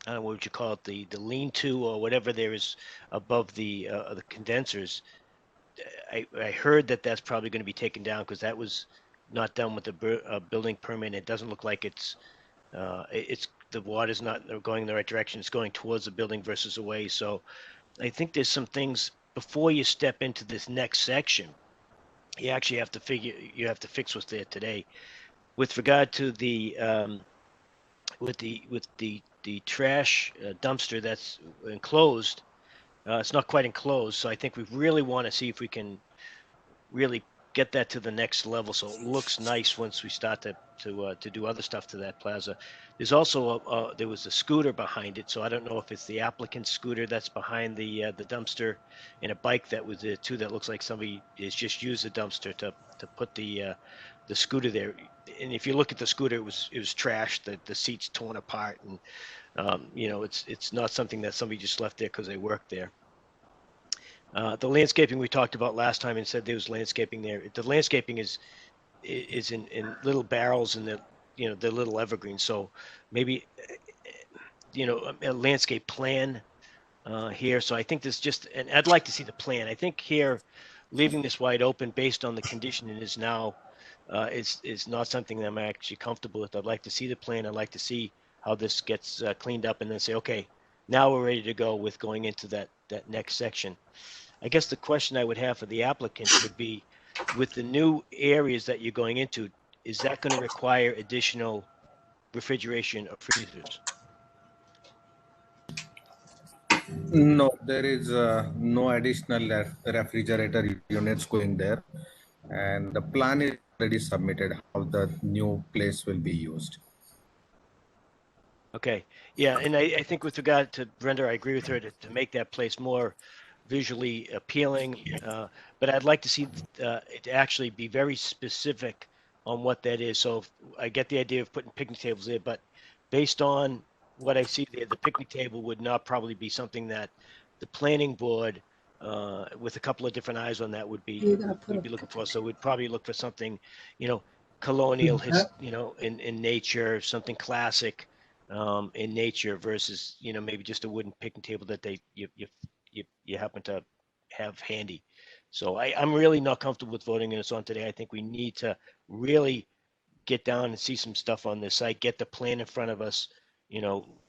I don't know, what would you call it, the lean-to or whatever there is above the condensers. I heard that that's probably going to be taken down because that was not done with the building permit. It doesn't look like it's the water's not going in the right direction. It's going towards the building versus away. So I think there's some things before you step into this next section. You actually have to fix what's there today. With regard to the the trash dumpster that's enclosed, it's not quite enclosed, so I think we really want to see if we can really get that to the next level so it looks nice once we start to do other stuff to that plaza. There's also there was a scooter behind it, so I don't know if it's the applicant's scooter that's behind the dumpster, and a bike that was there too that looks like somebody has just used the dumpster to put the scooter there. And if you look at the scooter, it was trashed, the seats torn apart, and you know, it's not something that somebody just left there because they worked there. The landscaping we talked about last time and said there was landscaping there. The landscaping is in little barrels, and they're little evergreens. So maybe, you know, a landscape plan here. So I think this just, and I'd like to see the plan. I think here, leaving this wide open based on the condition it is now is not something that I'm actually comfortable with. I'd like to see the plan. I'd like to see how this gets cleaned up, and then say, okay, now we're ready to go with going into that next section. I guess the question I would have for the applicant would be, with the new areas that you're going into, is that going to require additional refrigeration or freezers? No, there is no additional refrigerator units going there. And the plan is already submitted how the new place will be used. Okay, yeah, and I think with regard to Brenda, I agree with her to make that place more visually appealing, but I'd like to see it actually be very specific on what that is. So I get the idea of putting picnic tables there, but based on what I see there, the picnic table would not probably be something that the planning board, with a couple of different eyes on that, would be looking for. So we'd probably look for something, colonial, in nature, something classic. In nature versus maybe just a wooden picnic table that you happen to have handy. So I'm really not comfortable with voting this on today. I think we need to really get down and see some stuff on this site, get the plan in front of us,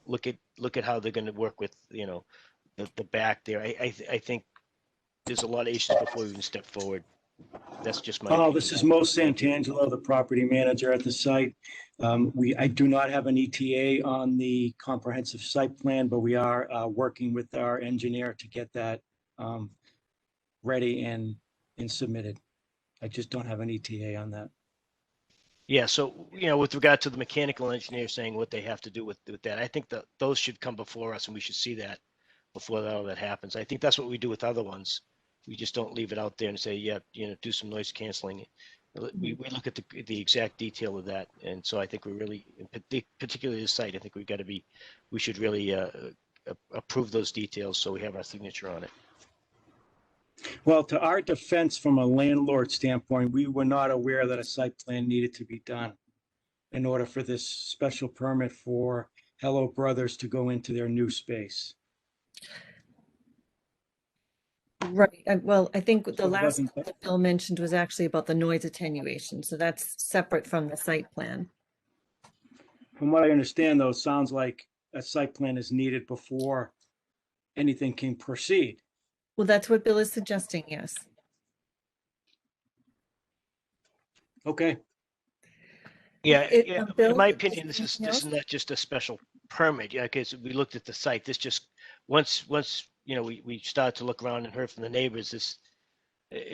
look at how they're going to work with the back there. I think there's a lot of issues before we can step forward. That's just my opinion. This is Mo Santangelo, the property manager at the site. I do not have an ETA on the comprehensive site plan, but we are working with our engineer to get that ready and submitted. I just don't have an ETA on that. Yeah, so with regard to the mechanical engineer saying what they have to do with that, I think that those should come before us, and we should see that before all that happens. I think that's what we do with other ones. We just don't leave it out there and say, yeah, do some noise canceling. We look at the exact detail of that, and so I think we really, particularly the site, I think we should really approve those details so we have our signature on it. Well, to our defense, from a landlord standpoint, we were not aware that a site plan needed to be done in order for this special permit for Hello Brothers to go into their new space. Right. Well, I think the So it last wasn't- that Bill mentioned was actually about the noise attenuation. So that's separate from the site plan. From what I understand, though, it sounds like a site plan is needed before anything can proceed. Well, that's what Bill is suggesting, yes. Okay. Yeah, Bill, in my opinion, this anything is else? not just a special permit. Yeah, because we looked at the site. This just once we started to look around and heard from the neighbors. This,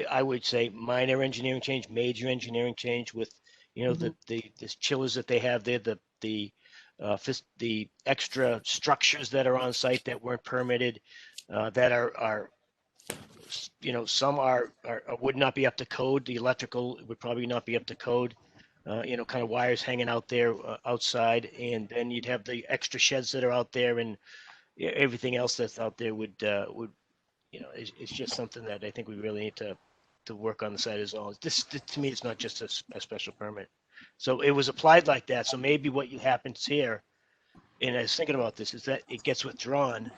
I would say, minor engineering change, major engineering change with the chillers that they have there, the extra structures that are on site that weren't permitted, that are some would not be up to code. The electrical would probably not be up to code. Kind of wires hanging out there outside, and then you'd have the extra sheds that are out there, and everything else that's out there would it's just something that I think we really need to work on the site as well. This to me, it's not just a special permit. So it was applied like that. So maybe what happens here, and I was thinking about this, is that it gets withdrawn,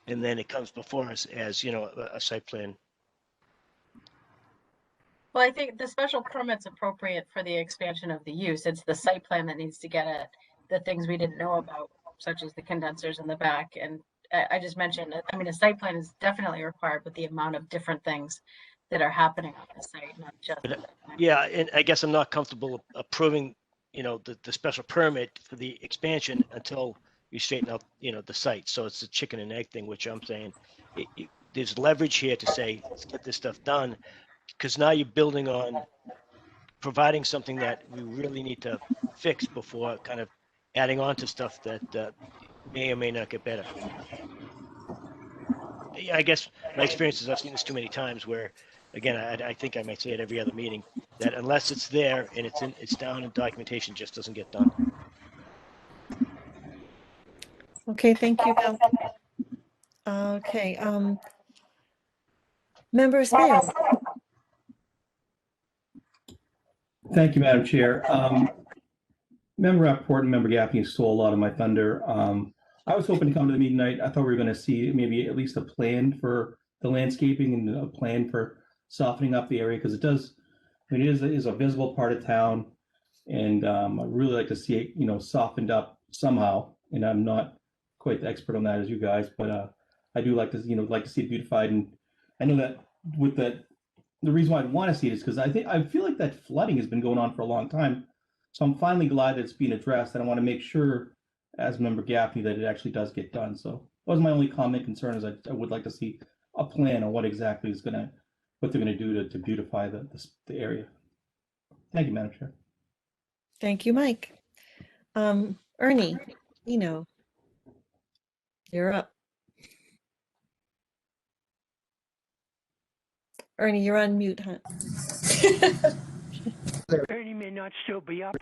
and then it comes before us as a site plan. Well, I think the special permit's appropriate for the expansion of the use. It's the site plan that needs to get at the things we didn't know about, such as the condensers in the back. And I just mentioned, I mean, a site plan is definitely required with the amount of different things that are happening on the site, not just. Yeah, and I guess I'm not comfortable approving, the special permit for the expansion until you straighten out, the site. So it's a chicken and egg thing, which I'm saying there's leverage here to say, let's get this stuff done. Because now you're building on providing something that we really need to fix before kind of adding on to stuff that may or may not get better. Yeah, I guess my experience is I've seen this too many times where, again, I think I might say at every other meeting, that unless it's there and it's down in documentation, just doesn't get done. Okay, thank you, Bill. Okay, members mail. Thank you, Madam Chair. Member Rappaport and Member Gaffney stole a lot of my thunder. I was hoping to come to the meeting tonight. I thought we were going to see maybe at least a plan for the landscaping and a plan for softening up the area, because it is a visible part of town, and I'd really like to see it, softened up somehow. And I'm not quite the expert on that as you guys, but I do like to, like to see it beautified. And I know that with that, the reason why I'd want to see it is because I feel like that flooding has been going on for a long time. So I'm finally glad that it's being addressed, and I want to make sure, as Member Gaffney, that it actually does get done. So that was my only comment concern, is I would like to see a plan on what exactly is what they're going to do to beautify the area. Thank you, Madam Chair. Thank you, Mike. Ernie, you're up. Ernie, you're on mute, huh? Ernie may not still be up.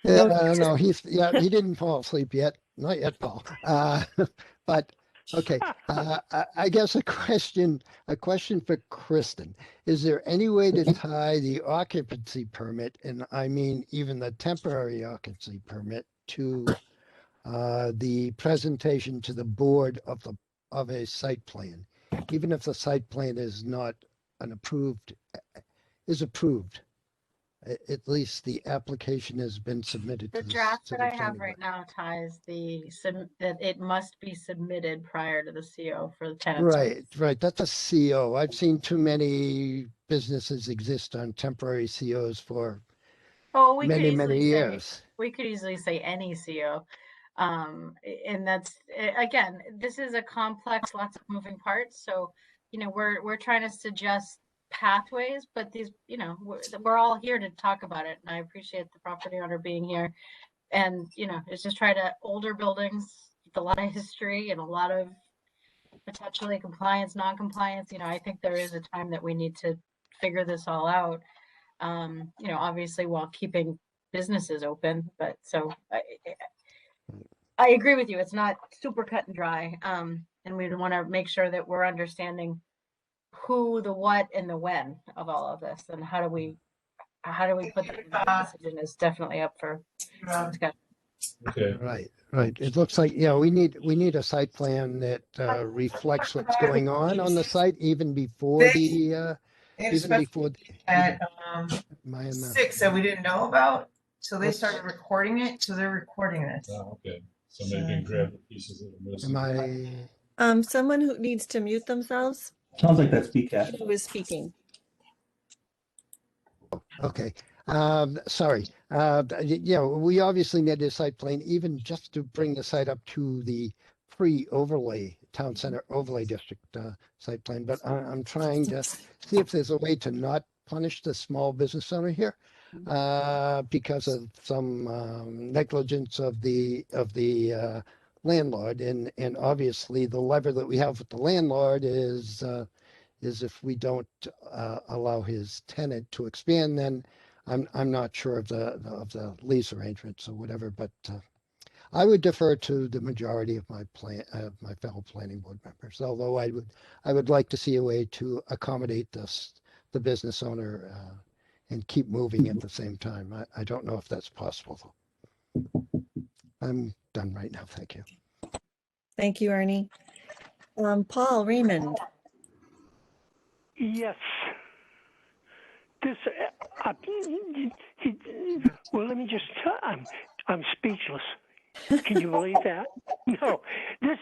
Yeah, no, he didn't fall asleep yet. Not yet, Paul. But okay, I guess a question for Kristen. Is there any way to tie the occupancy permit, and I mean even the temporary occupancy permit, to the presentation to the board of a site plan, even if the site plan is not approved? At least the application has been submitted The to draft to that I the have planning right board. now ties that it must be submitted prior to the CO for the tenants. Right. That's a CO. I've seen too many businesses exist on temporary COs for Oh, we could many easily say, years. we could easily say any CO. And that's, again, this is a complex, lots of moving parts. So, we're trying to suggest pathways, but these, we're all here to talk about it. And I appreciate the property owner being here. And, it's just try to older buildings with a lot of history and a lot of potentially compliance, non-compliance. I think there is a time that we need to figure this all out. Obviously while keeping businesses open, but so I agree with you. It's not super cut and dry. And we want to make sure that we're understanding who, the what, and the when of all of this, and how do we put that in the decision is definitely up for discussion. Okay. Right. It looks like, we need a site plan that reflects what's going on the site even before the At my 6 that we didn't know about, so they started recording it, so they're recording this. Oh, okay. So maybe grab the pieces that are missing. Am I? Someone who needs to mute themselves. Sounds like that's BCAT. Who is speaking? Okay. Sorry. We obviously need a site plan even just to bring the site up to the pre-overlay town center overlay district site plan. But I'm trying to see if there's a way to not punish the small business owner here because of some negligence of the landlord. And obviously the lever that we have with the landlord is if we don't allow his tenant to expand, then I'm not sure of the lease arrangements or whatever, but I would defer to the majority of my fellow planning board members. Although I would like to see a way to accommodate the business owner and keep moving at the same time. I don't know if that's possible though. I'm done right now. Thank you. Thank you, Ernie. Paul Raymond. Yes. This, well, let me just, I'm speechless. Can you believe that? No, this,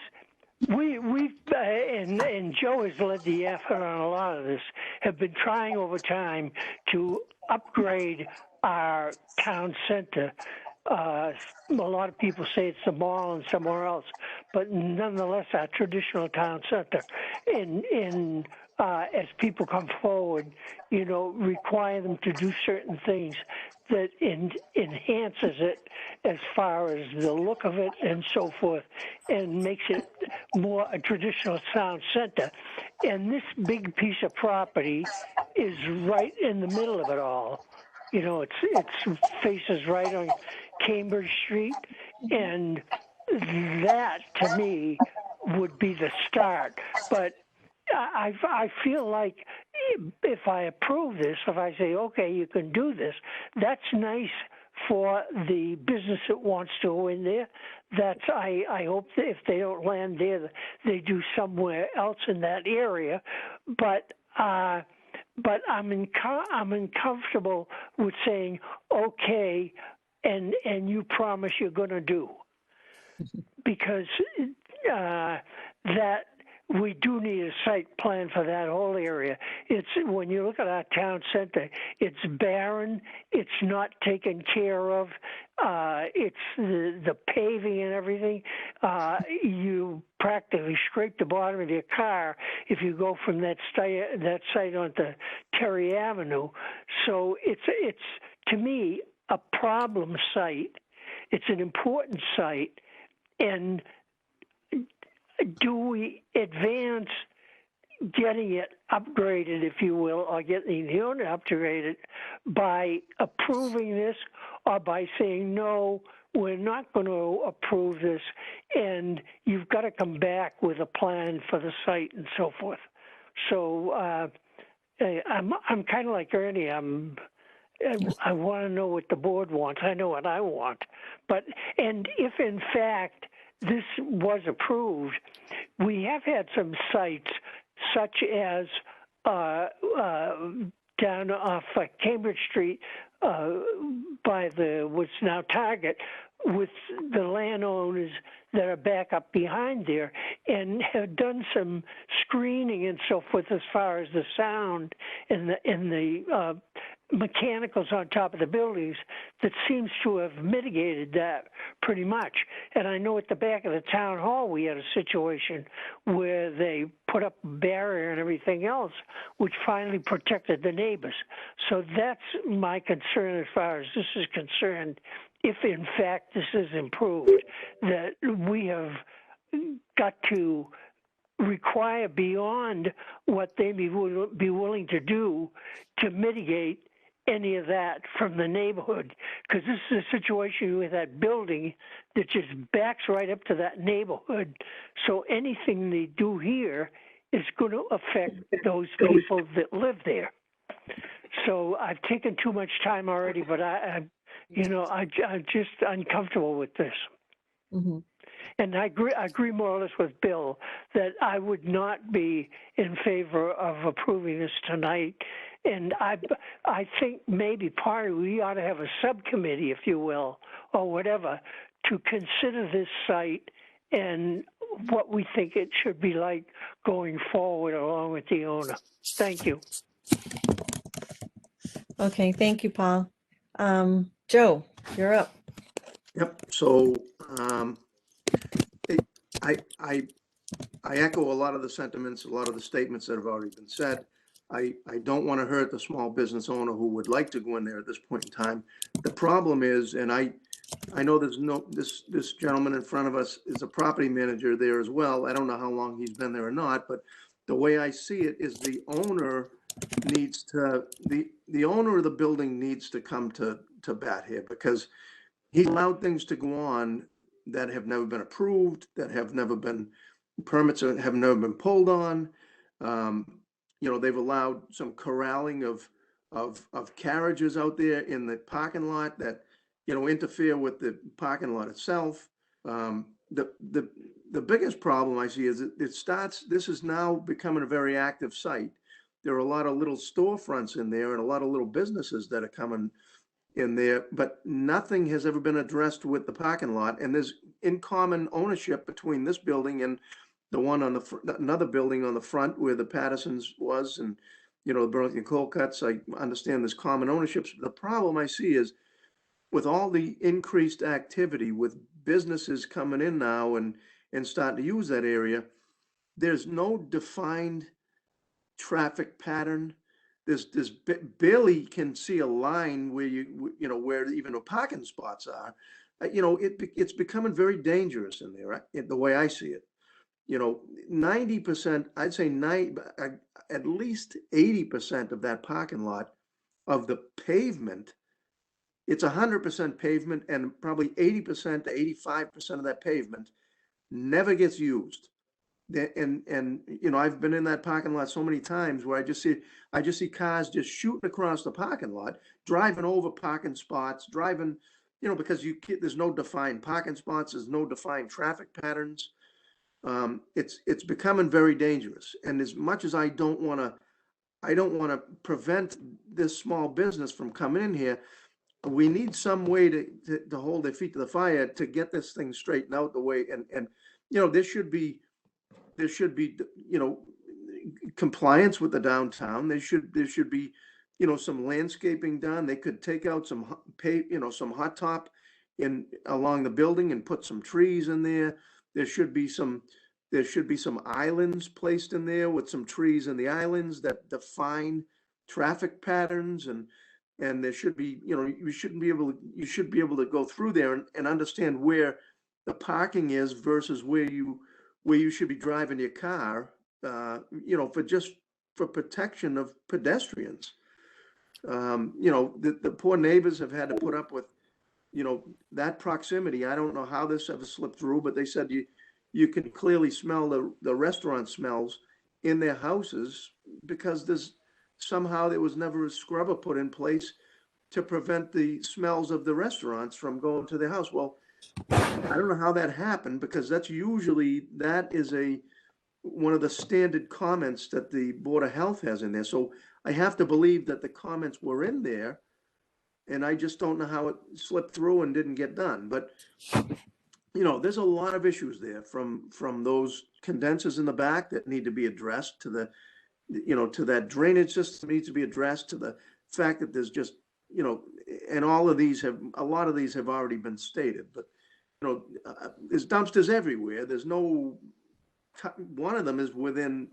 we've and Joe has led the effort on a lot of this, have been trying over time to upgrade our town center. A lot of people say it's the mall and somewhere else, but nonetheless, our traditional town center. As people come forward, require them to do certain things that enhances it as far as the look of it and so forth, and makes it more a traditional town center. And this big piece of property is right in the middle of it all. It faces right on Cambridge Street, and that to me would be the start. But I feel like if I approve this, if I say, okay, you can do this, that's nice for the business that wants to go in there. I hope that if they don't land there, they do somewhere else in that area. But I'm uncomfortable with saying, okay, and you promise you're going to do. Because that we do need a site plan for that whole area. It's when you look at our town center, it's barren. It's not taken care of. It's the paving and everything. You practically scrape the bottom of your car if you go from that site onto Terry Avenue. So it's to me, a problem site. It's an important site. And do we advance getting it upgraded, if you will, or getting the unit upgraded by approving this, or by saying, no, we're not going to approve this, and you've got to come back with a plan for the site and so forth. So I'm kind of like Ernie. I want to know what the board wants. I know what I want. And if in fact this was approved, we have had some sites such as down off Cambridge Street by what's now Target, with the landowners that are back up behind there, and have done some screening and so forth as far as the sound and the mechanicals on top of the buildings that seems to have mitigated that pretty much. And I know at the back of the town hall we had a situation where they put up a barrier and everything else, which finally protected the neighbors. So that's my concern as far as this is concerned. If in fact this is improved, that we have got to require beyond what they be willing to do to mitigate any of that from the neighborhood, because this is a situation with that building that just backs right up to that neighborhood. So anything they do here is going to affect those people that live there. So I've taken too much time already, but I'm just uncomfortable with this. Mm-hmm. And I agree more or less with Bill that I would not be in favor of approving this tonight. And I think maybe we ought to have a subcommittee, if you will, or whatever, to consider this site and what we think it should be like going forward along with the owner. Thank you. Okay, thank you, Paul. Joe, you're up. Yep. So I echo a lot of the sentiments, a lot of the statements that have already been said. I don't want to hurt the small business owner who would like to go in there at this point in time. The problem is, and I know this gentleman in front of us is a property manager there as well. I don't know how long he's been there or not, but the way I see it is the owner needs to, the owner of the building needs to come to bat here, because he allowed things to go on that have never been approved, that have never been, permits have never been pulled on. They've allowed some corralling of carriages out there in the parking lot that, interfere with the parking lot itself. The biggest problem I see is this is now becoming a very active site. There are a lot of little storefronts in there and a lot of little businesses that are coming in there, but nothing has ever been addressed with the parking lot. And there's in common ownership between this building and the one on another building on the front where the Pattersons was, and the Burlington Coal Cuts. I understand there's common ownership. The problem I see is with all the increased activity with businesses coming in now and starting to use that area, there's no defined traffic pattern. There's barely can see a line where where even the parking spots are. It's becoming very dangerous in there, right? The way I see it. 90%, I'd say at least 80% of that parking lot of the pavement, it's 100% pavement, and probably 80% to 85% of that pavement never gets used. And I've been in that parking lot so many times where I just see cars just shooting across the parking lot, driving over parking spots, because there's no defined parking spots, there's no defined traffic patterns. It's becoming very dangerous. And as much as I don't want to prevent this small business from coming in here, we need some way to hold their feet to the fire to get this thing straightened out the way. And there should be compliance with the downtown. There should be some landscaping done. They could take out some hot top along the building and put some trees in there. There should be some islands placed in there with some trees in the islands that define traffic patterns, and And there should be, you should be able to go through there and understand where the parking is versus where you should be driving your car, for protection of pedestrians. The poor neighbors have had to put up with, that proximity. I don't know how this ever slipped through, but they said you can clearly smell the restaurant smells in their houses because there was never a scrubber put in place to prevent the smells of the restaurants from going to their house. Well, I don't know how that happened because that is one of the standard comments that the Board of Health has in there. So I have to believe that the comments were in there, and I just don't know how it slipped through and didn't get done. But there's a lot of issues there from those condensers in the back that need to be addressed to to that drainage system needs to be addressed, to the fact that there's just, and a lot of these have already been stated, but there's dumpsters everywhere. There's no, one of them is within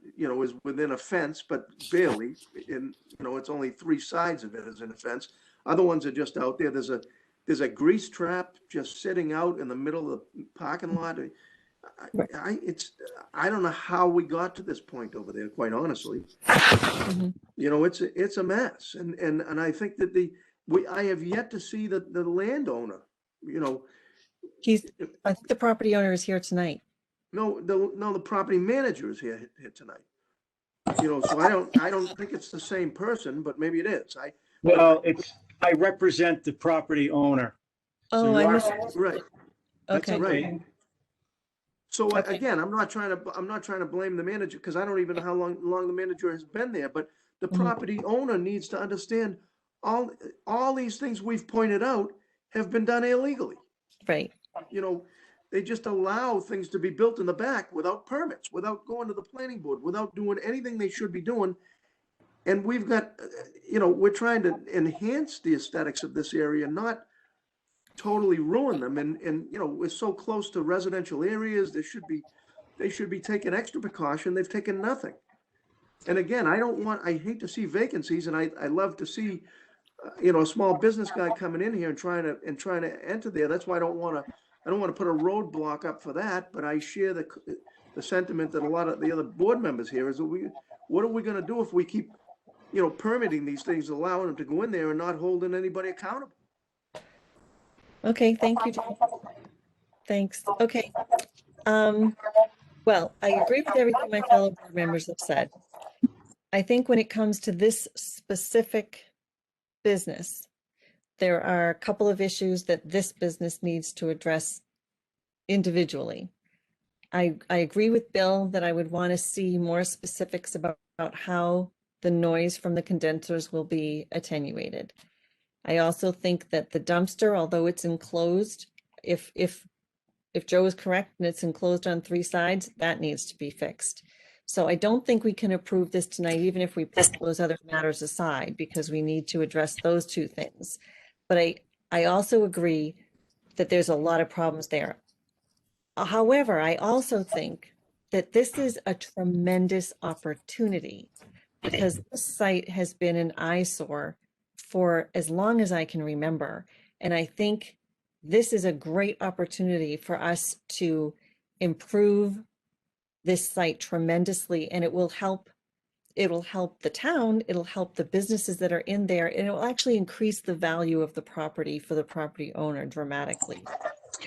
a fence, but barely, and it's only 3 sides of it is in a fence. Other ones are just out there. There's a grease trap just sitting out in the middle of the parking lot. I don't know how we got to this point over there, quite honestly. It's a mess. And I think that I have yet to see the landowner, I think the property owner is here tonight. No, the property manager is here tonight. So I don't think it's the same person, but maybe it is. I represent the property owner. Oh, I missed. Right. Okay. Right. So again, I'm not trying to blame the manager because I don't even know how long the manager has been there, but the property owner needs to understand all these things we've pointed out have been done illegally. Right. They just allow things to be built in the back without permits, without going to the planning board, without doing anything they should be doing. And we've got, we're trying to enhance the aesthetics of this area, not totally ruin them. And we're so close to residential areas. They should be taking extra precaution. They've taken nothing. And again, I hate to see vacancies, and I love to see, a small business guy coming in here and trying to enter there. That's why I don't want to put a roadblock up for that, but I share the sentiment that a lot of the other board members here is that what are we going to do if we keep, permitting these things, allowing them to go in there and not holding anybody accountable? Okay, thank you, Jim. Thanks. Okay. Well, I agree with everything my fellow board members have said. I think when it comes to this specific business, there are a couple of issues that this business needs to address individually. I agree with Bill that I would want to see more specifics about how the noise from the condensers will be attenuated. I also think that the dumpster, although it's enclosed, if Joe is correct and it's enclosed on 3 sides, that needs to be fixed. So I don't think we can approve this tonight, even if we put those other matters aside, because we need to address those 2 things. But I also agree that there's a lot of problems there. However, I also think that this is a tremendous opportunity because this site has been an eyesore for as long as I can remember. And I think this is a great opportunity for us to improve this site tremendously, and it will help the town, it'll help the businesses that are in there, and it will actually increase the value of the property for the property owner dramatically.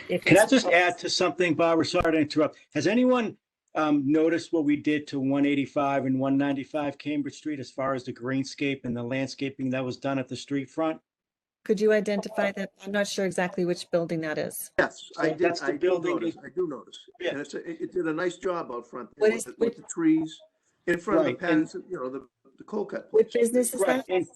Can I just add to something, Barbara? Sorry to interrupt. Has anyone noticed what we did to 185 and 195 Cambridge Street as far as the greenscape and the landscaping that was done at the street front? Could you identify that? I'm not sure exactly which building that is. Yes, I did. That's the building. I do notice. Yeah. And it did a nice job out front What with is- with the trees in front of Right, the pens, the cold cut. What business is Right. that? And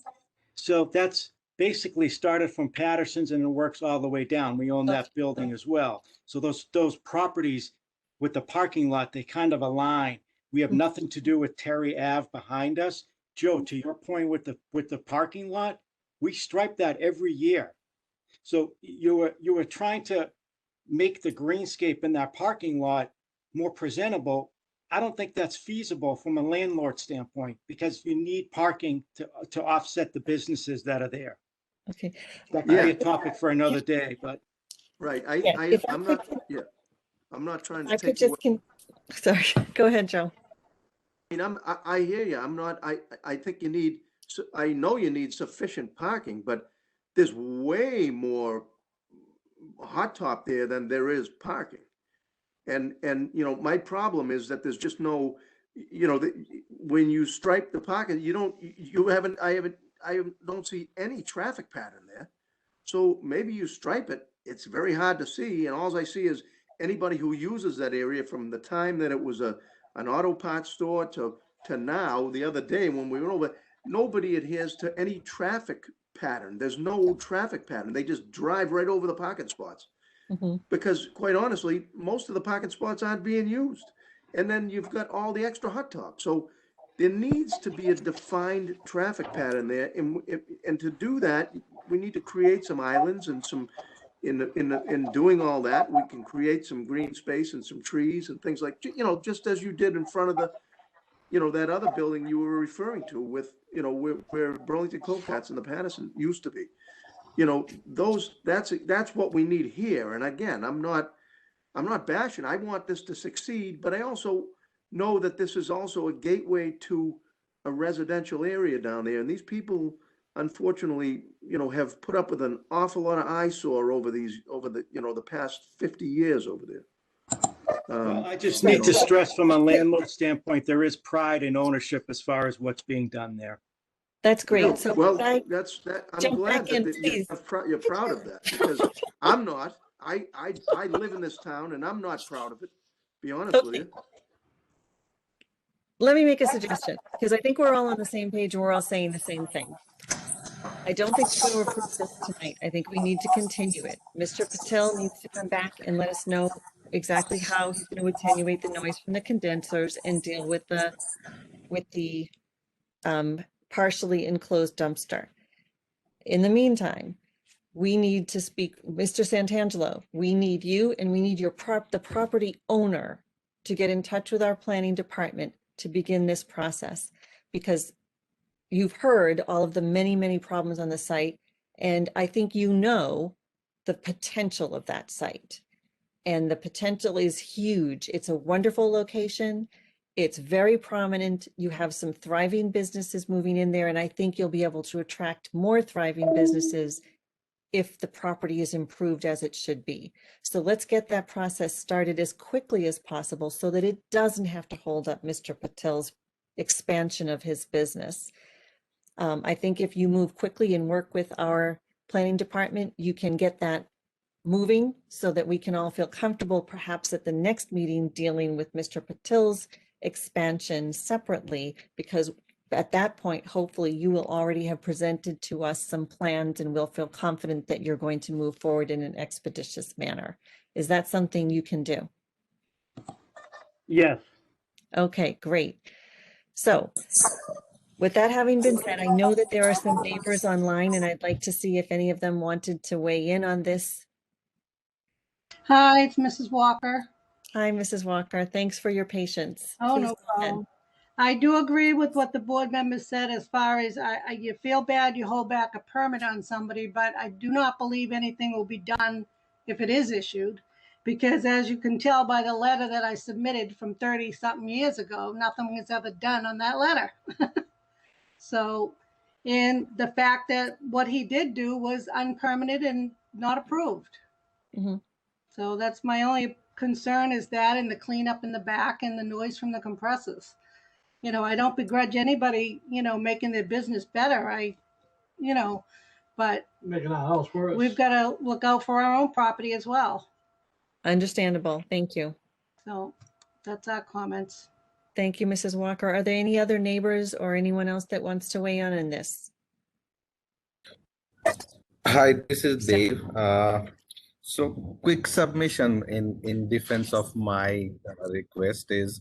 so that's basically started from Patterson's and it works all the way down. We own that building as well. So those properties with the parking lot, they kind of align. We have nothing to do with Terry Ave behind us. Joe, to your point with the parking lot, we stripe that every year. So you were trying to make the greenscape in that parking lot more presentable. I don't think that's feasible from a landlord standpoint because you need parking to offset the businesses that are there. Okay. That could be a topic for another day, but. Right, Yeah, if I I'm could not, yeah, I'm not trying to I could take away. just, sorry, go ahead, Joe. I mean, I hear you. I'm not, I think you need, I know you need sufficient parking, but there's way more hot top there than there is parking. And, you know, my problem is that there's just no, you know, when you stripe the parking, I don't see any traffic pattern there. So maybe you stripe it, it's very hard to see, and all I see is anybody who uses that area from the time that it was an auto parts store to now, the other day when we were over, nobody adheres to any traffic pattern. There's no traffic pattern. They just drive right over the parking spots. Because quite honestly, most of the parking spots aren't being used. And then you've got all the extra hot top. So there needs to be a defined traffic pattern there. And to do that, we need to create some islands and some, in doing all that, we can create some green space and some trees and things like, you know, just as you did in front of the, you know, that other building you were referring to with, you know, where Burlington Coat and the Patterson used to be. You know, that's what we need here. And again, I'm not bashing. I want this to succeed, but I also know that this is also a gateway to a residential area down there. And these people, unfortunately, you know, have put up with an awful lot of eyesore over the, you know, the past 50 years over there. Well, I just need to stress from a landlord standpoint, there is pride in ownership as far as what's being done there. That's great. No, So well, I that's that. I'm jump glad back in, that you're proud of that, because I'm not. I live in this town and I'm not proud of it. Be honest with you. let me make a suggestion, because I think we're all on the same page and we're all saying the same thing. I don't think we're going to approve this tonight. I think we need to continue it. Mr. Patel needs to come back and let us know exactly how he's going to attenuate the noise from the condensers and deal with the partially enclosed dumpster. In the meantime, we need to speak, Mr. Santangelo, we need you and we need the property owner to get in touch with our planning department to begin this process, because you've heard all of the many, many problems on the site. And I think you know the potential of that site. And the potential is huge. It's a wonderful location. It's very prominent. You have some thriving businesses moving in there, and I think you'll be able to attract more thriving businesses if the property is improved as it should be. So let's get that process started as quickly as possible so that it doesn't have to hold up Mr. Patel's expansion of his business. I think if you move quickly and work with our planning department, you can get that moving so that we can all feel comfortable, perhaps at the next meeting, dealing with Mr. Patel's expansion separately, because at that point, hopefully you will already have presented to us some plans and we'll feel confident that you're going to move forward in an expeditious manner. Is that something you can do? Yes. Okay, great. So with that having been said, I know that there are some neighbors online and I'd like to see if any of them wanted to weigh in on this. Hi, it's Mrs. Walker. Hi, Mrs. Walker. Thanks for your patience. Oh, Please no go ahead. problem. I do agree with what the board members said as far as you feel bad, you hold back a permit on somebody, but I do not believe anything will be done if it is issued. Because as you can tell by the letter that I submitted from 30-something years ago, nothing was ever done on that letter. So, and the fact that what he did do was unpermitted and not approved. So that's my only concern, is that, and the cleanup in the back and the noise from the compressors. You know, I don't begrudge anybody, you know, making their business better. But Making our house worse. we've got to look out for our own property as well. Understandable. Thank you. So that's our comments. Thank you, Mrs. Walker. Are there any other neighbors or anyone else that wants to weigh in on this? Hi, this is Dave. So quick submission in defense of my request is,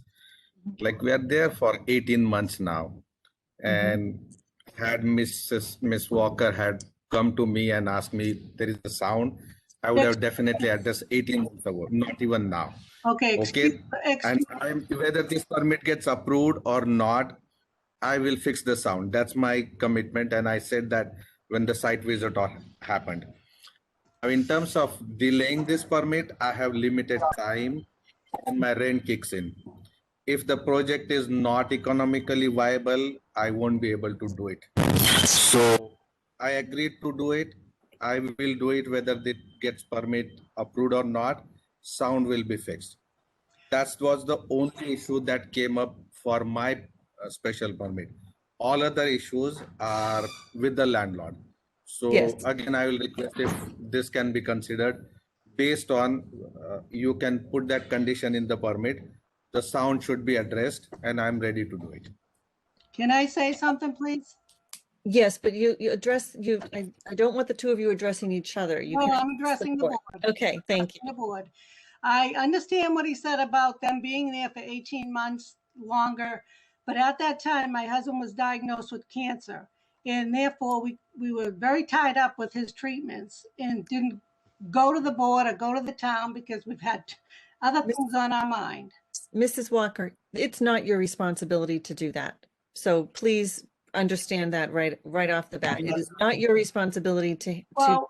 like, we are there for 18 months now, and had Miss Walker had come to me and asked me there is a sound, I would have definitely addressed 18 months ago, not even now. Okay. And whether this permit gets approved or not, I will fix the sound. That's my commitment. And I said that when the site visit happened. Now, in terms of delaying this permit, I have limited time and my rent kicks in. If the project is not economically viable, I won't be able to do it. So I agreed to do it. I will do it whether it gets permit approved or not. Sound will be fixed. That was the only issue that came up for my special permit. All other issues are with the landlord. So Yes. again, I will request if this can be considered based on, you can put that condition in the permit. The sound should be addressed and I'm ready to do it. Can I say something, please? Yes, but you address, I don't want the two of you addressing each other. You No, can I'm addressing the support. board. Okay, thank you. The board. I understand what he said about them being there for 18 months longer, but at that time, my husband was diagnosed with cancer, and therefore we were very tied up with his treatments and didn't go to the board or go to the town because we've had other things on our mind. Mrs. Walker, it's not your responsibility to do that. So please understand that right off the bat. It is not your responsibility to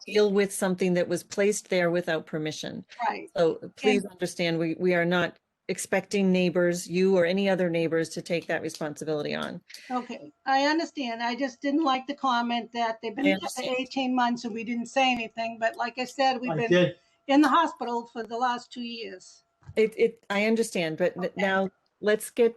deal with something that was placed there without permission. Right. So please understand, we are not expecting neighbors, you or any other neighbors, to take that responsibility on. Okay, I understand. I just didn't like the comment that they've been there for 18 months and we didn't say anything. But like I said, we've been in the hospital for the last 2 years. I understand, but now let's get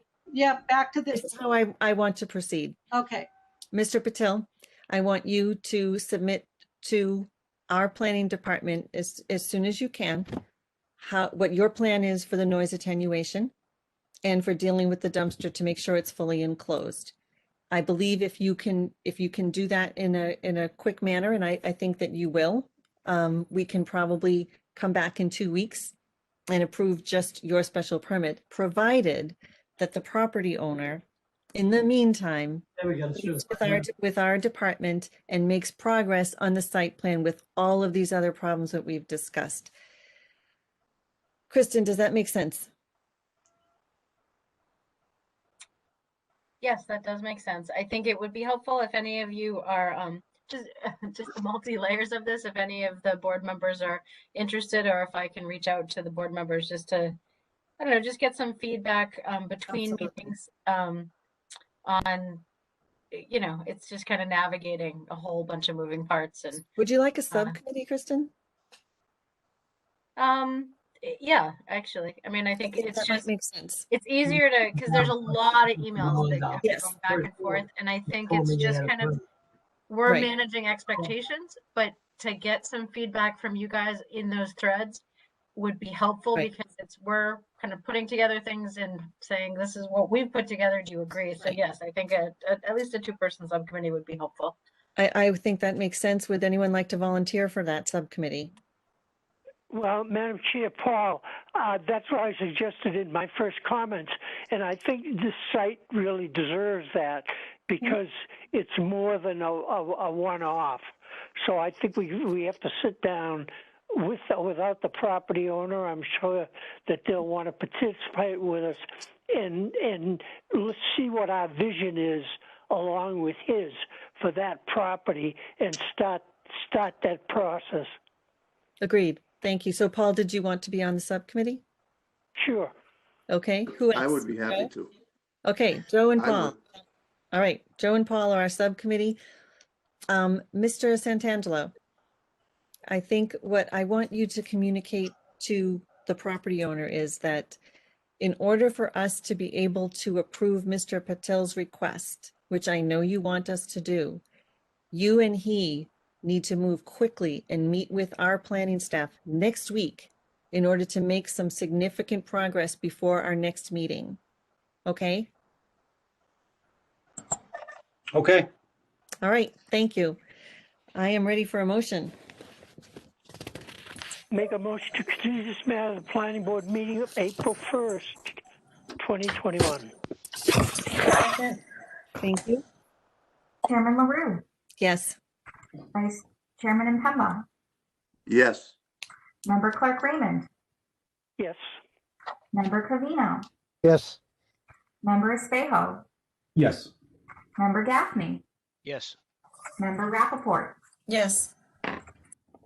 back to this. This is how I want to proceed. Okay. Mr. Patil, I want you to submit to our planning department as soon as you can, what your plan is for the noise attenuation and for dealing with the dumpster to make sure it's fully enclosed. I believe if you can do that in a quick manner, and I think that you will, we can probably come back in 2 weeks and approve just your special permit, provided that the property owner, in the meantime, meets with our department and makes progress on the site plan with all of these other problems that we've discussed. Kristen, does that make sense? Yes, that does make sense. I think it would be helpful if any of you are just the multi-layers of this, if any of the board members are interested, or if I can reach out to the board members just to, I don't know, just get some feedback between meetings on, it's just kind of navigating a whole bunch of moving parts. And would you like a subcommittee, Kristen? Yeah, actually, I mean, I think it's just makes sense. It's easier to, because there's a lot of emails that get going back and forth, and I think it's just kind of, we're managing expectations, but to get some feedback from you guys in those threads would be helpful, because we're kind of putting together things and saying, this is what we've put together. Do you agree? So yes, I think at least a 2-person subcommittee would be helpful. I think that makes sense. Would anyone like to volunteer for that subcommittee? Well, Madam Chair, Paul, that's what I suggested in my first comments, and I think this site really deserves that because it's more than a one-off. So I think we have to sit down without the property owner. I'm sure that they'll want to participate with us, and let's see what our vision is along with his for that property, and start that process. Agreed. Thank you. So Paul, did you want to be on the subcommittee? Sure. Okay. Who else? I would be happy Joe? to. Okay, Joe and I Paul. would. All right, Joe and Paul are our subcommittee. Mr. Santangelo, I think what I want you to communicate to the property owner is that in order for us to be able to approve Mr. Patil's request, which I know you want us to do, you and he need to move quickly and meet with our planning staff next week in order to make some significant progress before our next meeting. Okay? Okay. All right, thank you. I am ready for a motion. Make a motion to continue this matter to the planning board meeting of April 1st, 2021. Thank you. Chairman LaRue, Yes. Vice Chairman Impemba, Yes. Member Clerk Raymond, Yes. Member Covino, Yes. Member Espejo, Yes. Member Gaffney, Yes. Member Rappaport. Yes.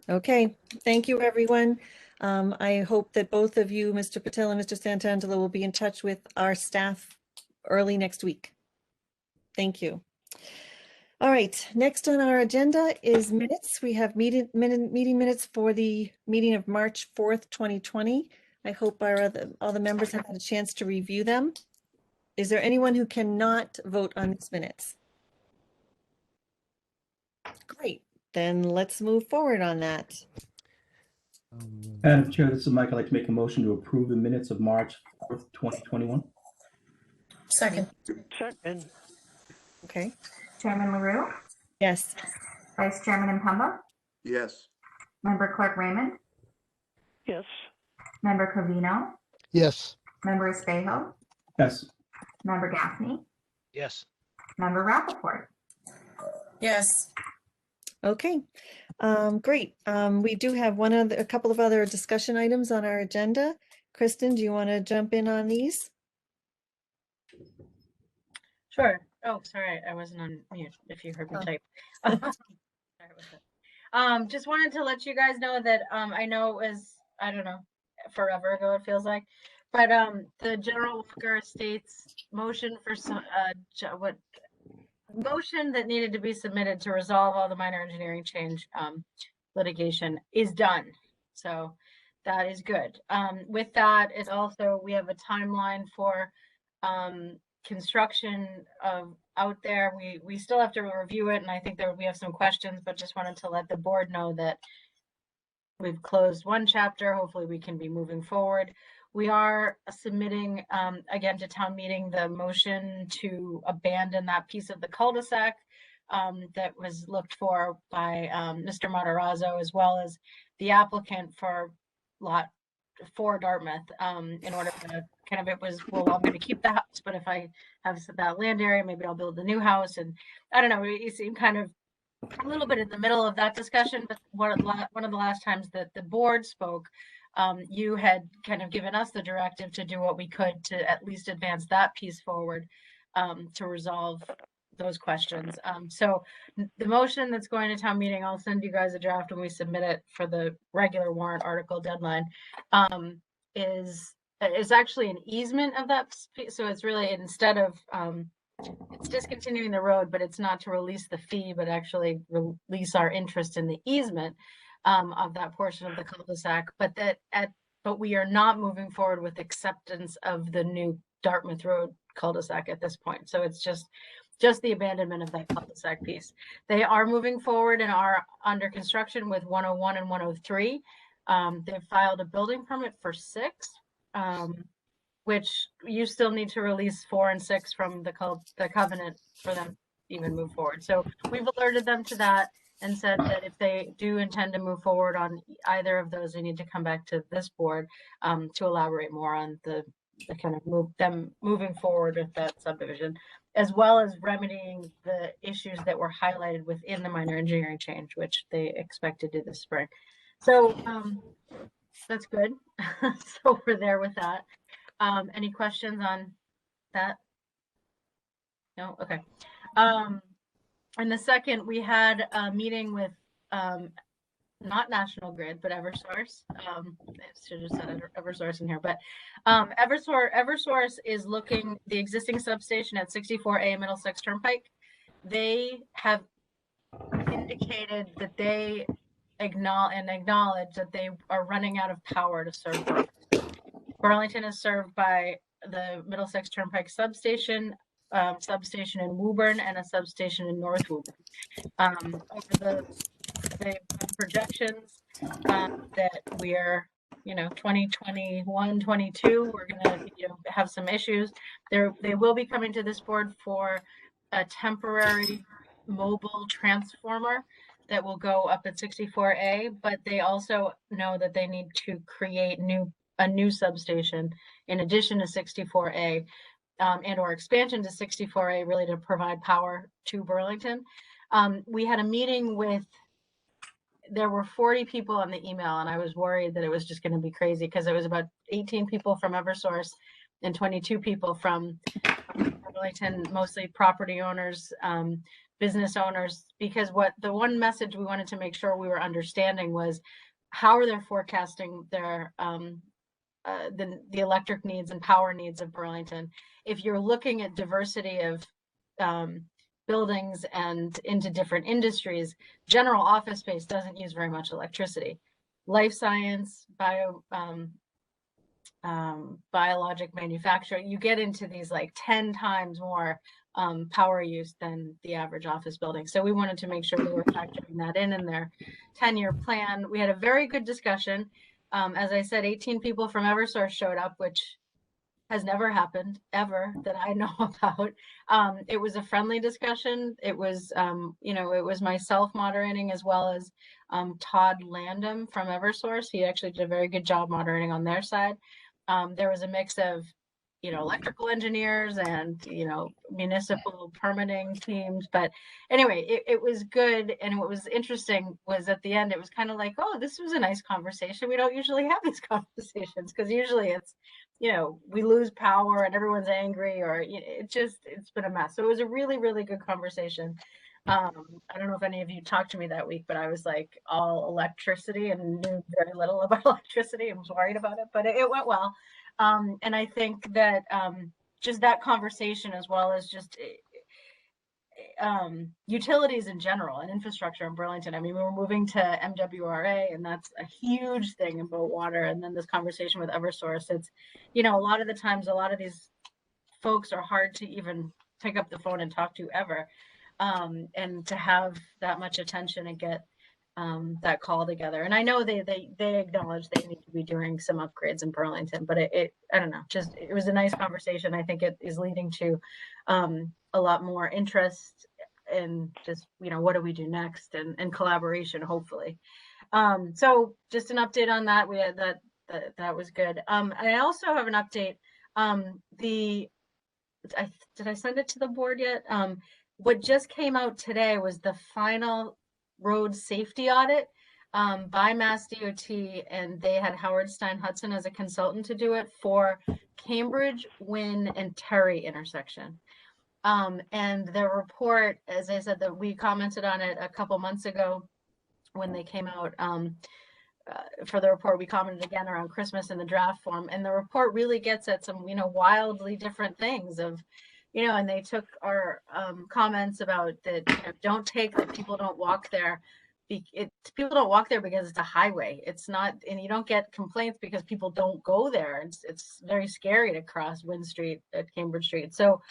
Okay, thank you, everyone. I hope that both of you, Mr. Patel and Mr. Santangelo, will be in touch with our staff early next week. Thank you. All right, next on our agenda is minutes. We have meeting minutes for the meeting of March 4th, 2020. I hope all the members have had a chance to review them. Is there anyone who cannot vote on these minutes? Great, then let's move forward on that. Madam Chair, this is Mike. I'd like to make a motion to approve the minutes of March 4th, 2021. Second. Second. Okay. Chairman LaRue, Yes. Vice Chairman Impemba, Yes. Member Clerk Raymond, Yes. Member Covino, Yes. Member Espejo, Yes. Member Gaffney, Yes. Member Rappaport. Yes. Okay, great. We do have a couple of other discussion items on our agenda. Kristen, do you want to jump in on these? Sure. Oh, sorry, I wasn't on mute if you heard me type. Sorry about that. Just wanted to let you guys know that I know it was, I don't know, forever ago it feels like, but the General Walker Estates motion for motion that needed to be submitted to resolve all the minor engineering change litigation is done. So that is good. With that, it also, we have a timeline for construction of out there. We still have to review it, and I think we have some questions, but just wanted to let the board know that we've closed one chapter. Hopefully we can be moving forward. We are submitting again to town meeting the motion to abandon that piece of the cul-de-sac that was looked for by Mr. Matarazzo, as well as the applicant for lot 4 Dartmouth, in order to kind of, it was, well, I'm going to keep the house, but if I have that land area, maybe I'll build a new house. And I don't know, it seemed kind of a little bit in the middle of that discussion, but one of the last times that the board spoke, you had kind of given us the directive to do what we could to at least advance that piece forward, to resolve those questions. So the motion that's going to town meeting, I'll send you guys a draft when we submit it for the regular warrant article deadline, is actually an easement of that. So it's really, instead of, it's discontinuing the road, but it's not to release the fee, but actually release our interest in the easement of that portion of the cul-de-sac. But we are not moving forward with acceptance of the new Dartmouth Road cul-de-sac at this point. So it's just the abandonment of that cul-de-sac piece. They are moving forward and are under construction with 101 and 103. They've filed a building permit for 6, which you still need to release 4 and 6 from the covenant for them to even move forward. So we've alerted them to that and said that if they do intend to move forward on either of those, they need to come back to this board to elaborate more on the kind of moving forward with that subdivision, as well as remedying the issues that were highlighted within the minor engineering change, which they expect to do this spring. So that's good. So we're there with that. Any questions on that? No? Okay. And the second, we had a meeting with not National Grid, but Eversource. I should have said Eversource in here, but Eversource is looking the existing substation at 64A Middlesex Turnpike. They have indicated that they acknowledge that they are running out of power to serve Burlington. Burlington is served by the Middlesex Turnpike substation, substation in Woburn, and a substation in North Woburn. Over the projections that we're, 2021, 22, we're gonna, have some issues. They will be coming to this board for a temporary mobile transformer that will go up at 64A, but they also know that they need to create a new substation in addition to 64A, and or expansion to 64A, really to provide power to Burlington. We had a meeting there were 40 people on the email, and I was worried that it was just going to be crazy because it was about 18 people from Eversource and 22 people from Burlington, mostly property owners, business owners, because what the one message we wanted to make sure we were understanding was how are they forecasting their the electric needs and power needs of Burlington. If you're looking at diversity of buildings and into different industries, general office space doesn't use very much electricity. Life science, biologic manufacturing, you get into these like 10 times more power use than the average office building. So we wanted to make sure they were factoring that in their 10-year plan. We had a very good discussion. As I said, 18 people from Eversource showed up, which has never happened ever that I know about. It was a friendly discussion. It was, it was myself moderating as well as Todd Landum from Eversource. He actually did a very good job moderating on their side. There was a mix of, electrical engineers and, municipal permitting teams. But anyway, it was good. And what was interesting was at the end, it was kind of like, oh, this was a nice conversation. We don't usually have these conversations because usually it's, we lose power and everyone's angry or it's been a mess. So it was a really, really good conversation. I don't know if any of you talked to me that week, but I was like all electricity and knew very little about electricity and was worried about it, but it went well. And I think that just that conversation, as well as just utilities in general and infrastructure in Burlington. I mean, we were moving to MWRA, and that's a huge thing in Boatwater. And then this conversation with Eversource, it's, a lot of the times, a lot of these folks are hard to even pick up the phone and talk to ever. And to have that much attention and get that call together. And I know they acknowledge they need to be doing some upgrades in Burlington, but I don't know, it was a nice conversation. I think it is leading to a lot more interest in just, what do we do next and collaboration, hopefully. So just an update on that. We had that was good. I also have an update. Did I send it to the board yet? What just came out today was the final road safety audit by Mass DOT, and they had Howard Stein Hudson as a consultant to do it for Cambridge, Wynn, and Terry intersection. And the report, as I said, that we commented on it a couple months ago when they came out for the report. We commented again around Christmas in the draft form, and the report really gets at some, wildly different things of, and they took our comments about that, don't take that people don't walk there. People don't walk there because it's a highway. It's not, and you don't get complaints because people don't go there. It's very scary to cross Wynn Street at Cambridge Street. So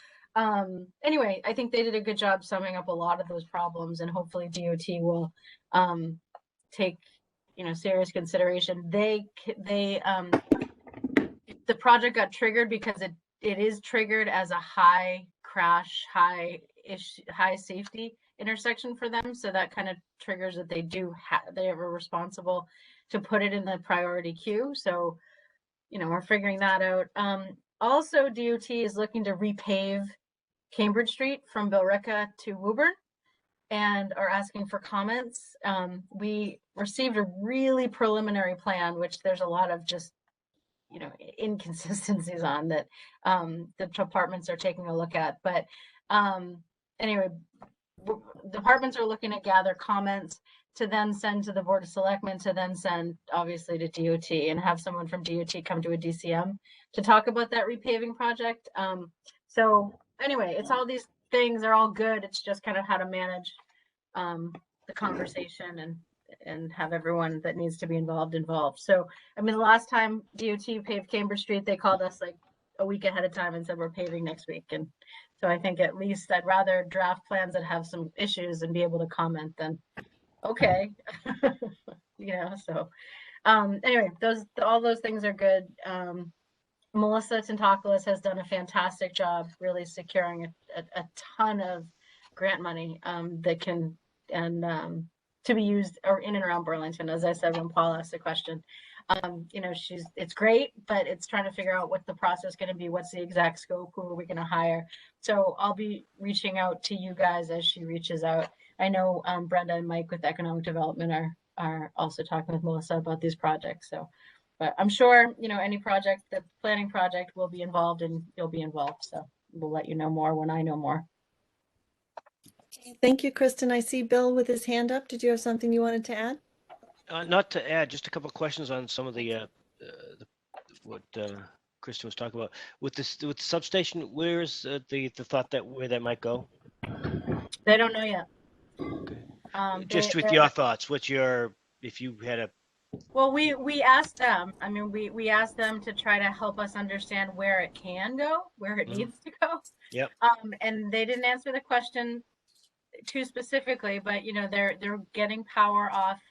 anyway, I think they did a good job summing up a lot of those problems, and hopefully DOT will take, serious consideration. The project got triggered because it is triggered as a high crash, high safety intersection for them. So that kind of triggers that they are responsible to put it in the priority queue. So, we're figuring that out. Also, DOT is looking to repave Cambridge Street from Billerica to Woburn and are asking for comments. We received a really preliminary plan, which there's a lot of just inconsistencies on that the departments are taking a look at. But anyway, departments are looking to gather comments to then send to the Board of Selectmen, to then send obviously to DOT, and have someone from DOT come to a DCM to talk about that repaving project. So anyway, it's all these things are all good. It's just kind of how to manage the conversation and have everyone that needs to be involved. So, I mean, the last time DOT paved Cambridge Street, they called us like a week ahead of time and said, we're paving next week. And so I think at least I'd rather draft plans that have some issues and be able to comment than, okay, so anyway, all those things are good. Melissa Tentopoulos has done a fantastic job really securing a ton of grant money that can, to be used or in and around Burlington. As I said, when Paul asked the question, it's great, but it's trying to figure out what the process is going to be. What's the exact scope? Who are we going to hire? So I'll be reaching out to you guys as she reaches out. I know Brenda and Mike with Economic Development are also talking with Melissa about these projects. So, but I'm sure, any project, the planning project will be involved and you'll be involved. So we'll let you know more when I know more. Thank you, Kristen. I see Bill with his hand up. Did you have something you wanted to add? Not to add, just a couple of questions on some of the what Kristen was talking about with this with the substation. Where's the thought that where that might go? They don't know yet. Just with your thoughts, what's your if you had a Well, we asked them. I mean, we asked them to try to help us understand where it can go, where it needs to go. Yep. And they didn't answer the question too specifically, but you know, they're getting power off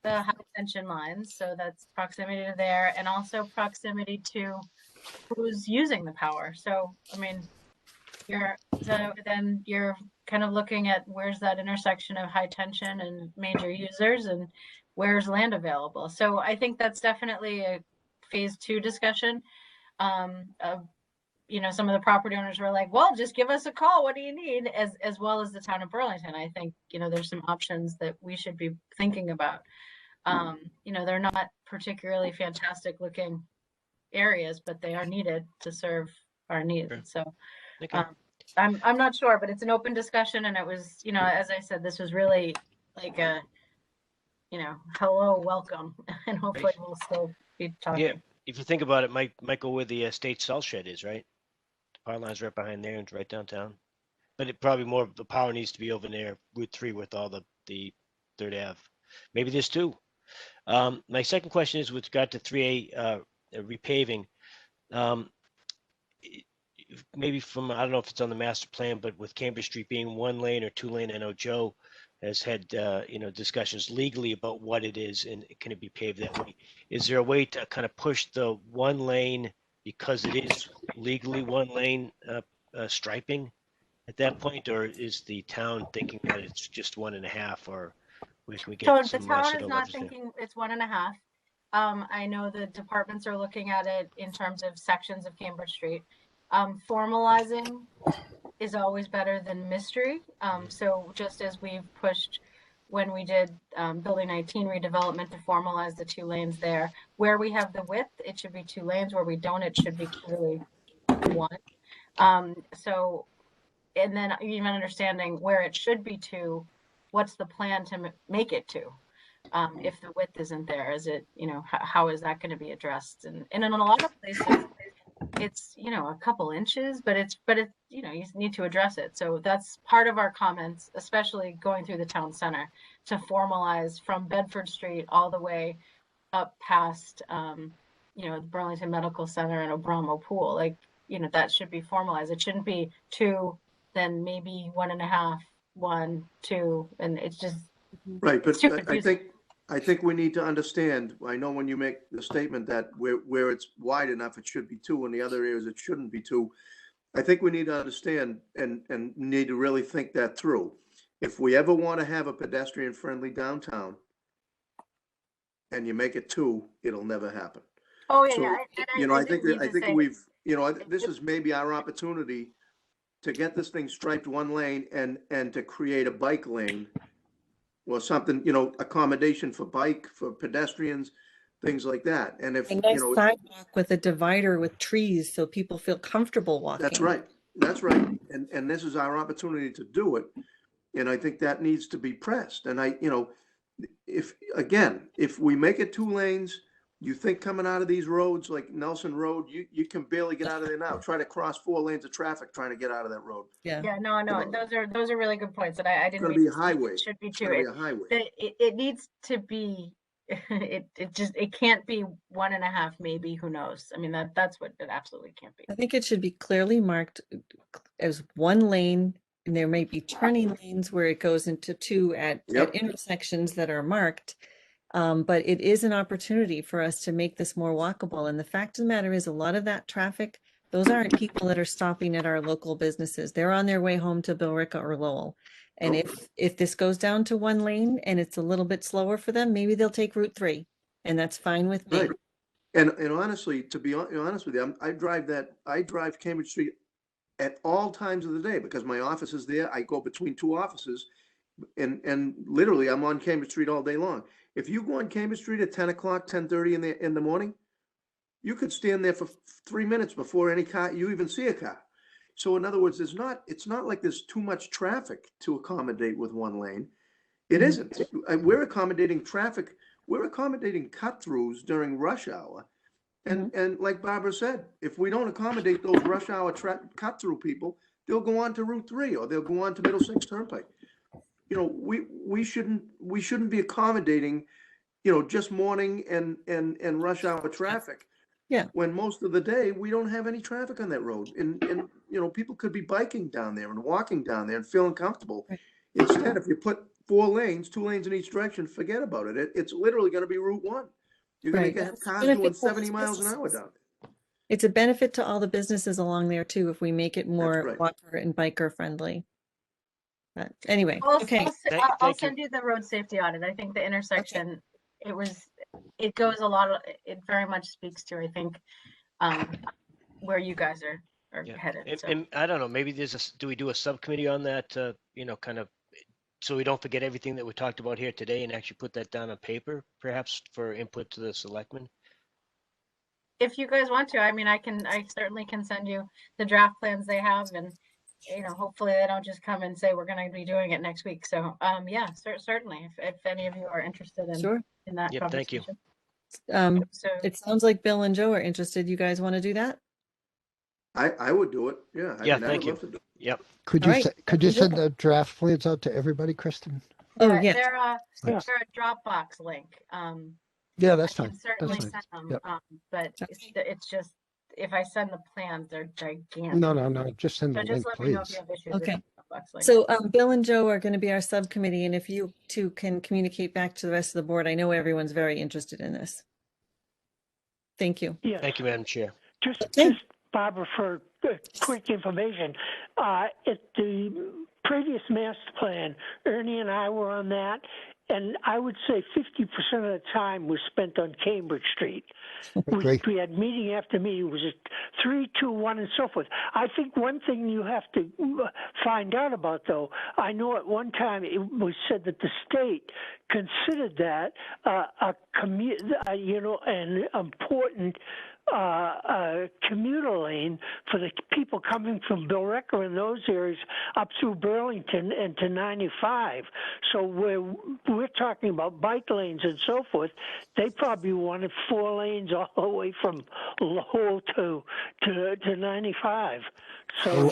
the high tension lines, so that's proximity to there, and also proximity to who's using the power. So, I mean, then you're kind of looking at where's that intersection of high tension and major users, and where's land available. So I think that's definitely a phase 2 discussion. You know, some of the property owners were like, well, just give us a call. What do you need? As well as the town of Burlington. I think, you know, there's some options that we should be thinking about. You know, they're not particularly fantastic looking areas, but they are needed to serve our needs. Sure. So Okay. I'm not sure, but it's an open discussion. And it was, you know, as I said, this was really like a, you know, hello, welcome, and hopefully we'll still be talking. Yeah, if you think about it, might go where the state salt shed is, right? The power line's right behind there and it's right downtown. But it probably more the power needs to be over near Route 3 with all the Third Ave. Maybe there's 2. My second question is with regard to 3A repaving. Maybe from I don't know if it's on the master plan, but with Cambridge Street being 1 lane or 2 lane, I know Joe has had you know, discussions legally about what it is and can it be paved that way. Is there a way to kind of push the 1 lane because it is legally 1 lane striping at that point, or is the town thinking that it's just 1.5, or we can get So the some town sort is of not legislation? thinking it's 1.5. I know the departments are looking at it in terms of sections of Cambridge Street. Formalizing is always better than mystery. So just as we've pushed when we did Building 19 redevelopment to formalize the 2 lanes there, where we have the width, it should be 2 lanes. Where we don't, it should be clearly 1. So, and then even understanding where it should be 2, what's the plan to make it 2? If the width isn't there, is it, you know, how is that going to be addressed? And in a lot of places, it's, you know, a couple inches, but it's, you know, you need to address it. So that's part of our comments, especially going through the town center, to formalize from Bedford Street all the way up past, you know, the Burlington Medical Center and Obramo Pool. Like, you know, that should be formalized. It shouldn't be 2, then maybe 1.5, 1, 2, and it's just Right, but it's too I confusing. think we need to understand, I know when you make the statement that where it's wide enough, it should be 2, and the other areas it shouldn't be 2. I think we need to understand and need to really think that through. If we ever want to have a pedestrian friendly downtown and you make it 2, it'll never happen. Oh yeah, So, yeah. you know, I think didn't mean to say- we've, you know, this is maybe our opportunity to get this thing striped 1 lane and to create a bike lane or something, you know, accommodation for pedestrians, things like that. And if, A you nice know, sidewalk with a divider with trees so people feel comfortable walking. that's right. That's right. And this is our opportunity to do it. And I think that needs to be pressed. And you know, if we make it 2 lanes, you think coming out of these roads like Nelson Road, you can barely get out of there now. Try to cross 4 lanes of traffic trying to get out of that road. Yeah. Yeah, no, You know, those are really good points, and I It's didn't gonna mean be a to say highway. it should be It's 2. gonna be a highway. It needs to be. It can't be 1.5. Maybe, who knows? I mean, that's what it absolutely can't be. I think it should be clearly marked as 1 lane, and there may be turning lanes where it goes into 2 at intersections that are marked. But it is an opportunity for us to make this more walkable. And the fact of the matter is, a lot of that traffic, those aren't people that are stopping at our local businesses. They're on their way home to Billerica or Lowell. And if this goes down to 1 lane and it's a little bit slower for them, maybe they'll take Route 3, and that's fine with me. Right. And honestly, to be honest with you, I drive Cambridge Street at all times of the day because my office is there. I go between 2 offices and literally I'm on Cambridge Street all day long. If you go on Cambridge Street at 10 o'clock, 10:30 in the morning, you could stand there for 3 minutes before any car, you even see a car. So in other words, it's not like there's too much traffic to accommodate with one lane. It isn't. We're accommodating traffic, we're accommodating cut-throughs during rush hour. And like Barbara said, if we don't accommodate those rush hour cut-through people, they'll go on to Route 3 or they'll go on to Middlesex Turnpike. You know, we shouldn't be accommodating, you know, just morning and rush hour traffic. Yeah. When most of the day, we don't have any traffic on that road. And you know, people could be biking down there and walking down there and feeling comfortable. Instead, if you put 4 lanes, 2 lanes in each direction, forget about it. It's literally going to be Route 1. You're going to have cars doing 70 miles an hour down there. It's a benefit to all the businesses along there too, if we make it more right. walker and biker friendly. But anyway, okay. I'll send you the road safety audit. I think the intersection, it goes a lot of, it very much speaks to, I think, where you guys are headed. And I don't know, maybe do we do a subcommittee on that, you know, kind of, so we don't forget everything that we talked about here today and actually put that down on paper, perhaps for input to the selectmen? If you guys want to, I mean, I certainly can send you the draft plans they have, and you know, hopefully they don't just come and say we're going to be doing it next week. So, yeah, certainly, if any of you are interested in that Yep, thank you. conversation. It sounds like Bill and Joe are interested. You guys want to do that? I would do it. Yeah. Yeah, I mean, I thank would you. love to do it. Yep. Could you send the draft plans out to everybody, Kristen? Oh, yes. They're a Dropbox link. Yeah, that's I fine. can certainly That's send fine. them, Yep. but it's just, if I send the plans, they're gigantic. No. Just send So the just link, let me know if please. you have issues Okay. with the Dropbox link. So Bill and Joe are going to be our subcommittee, and if you two can communicate back to the rest of the board, I know everyone's very interested in this. Thank you. Yeah. Thank you, Madam Chair. Just Barbara, for quick information, at the previous master plan, Ernie and I were on that, and I would say 50% of the time was spent on Cambridge Street. We had meeting after meeting. It was 3, 2, 1, and so forth. I think one thing you have to find out about, though, I know at one time it was said that the state considered that an important commuter lane for the people coming from Billerica and those areas up through Burlington and to 95. So we're talking about bike lanes and so forth. They probably wanted 4 lanes all the way from Lowell to 95. So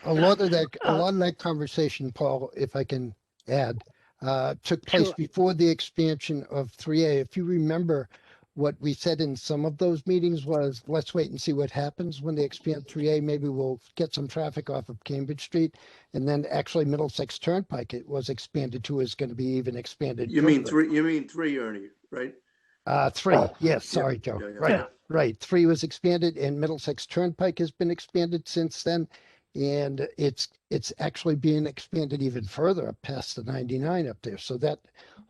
a lot of that conversation, Paul, if I can add, took place before the expansion of 3A. If you remember, what we said in some of those meetings was, let's wait and see what happens when they expand 3A. Maybe we'll get some traffic off of Cambridge Street. And then actually Middlesex Turnpike, it was expanded to, is going to be even expanded. You mean 3, Ernie, right? 3, yes, sorry, Yeah, Joe. yeah. Right. 3 was expanded and Middlesex Turnpike has been expanded since then. And it's actually being expanded even further up past the 99 up there. So that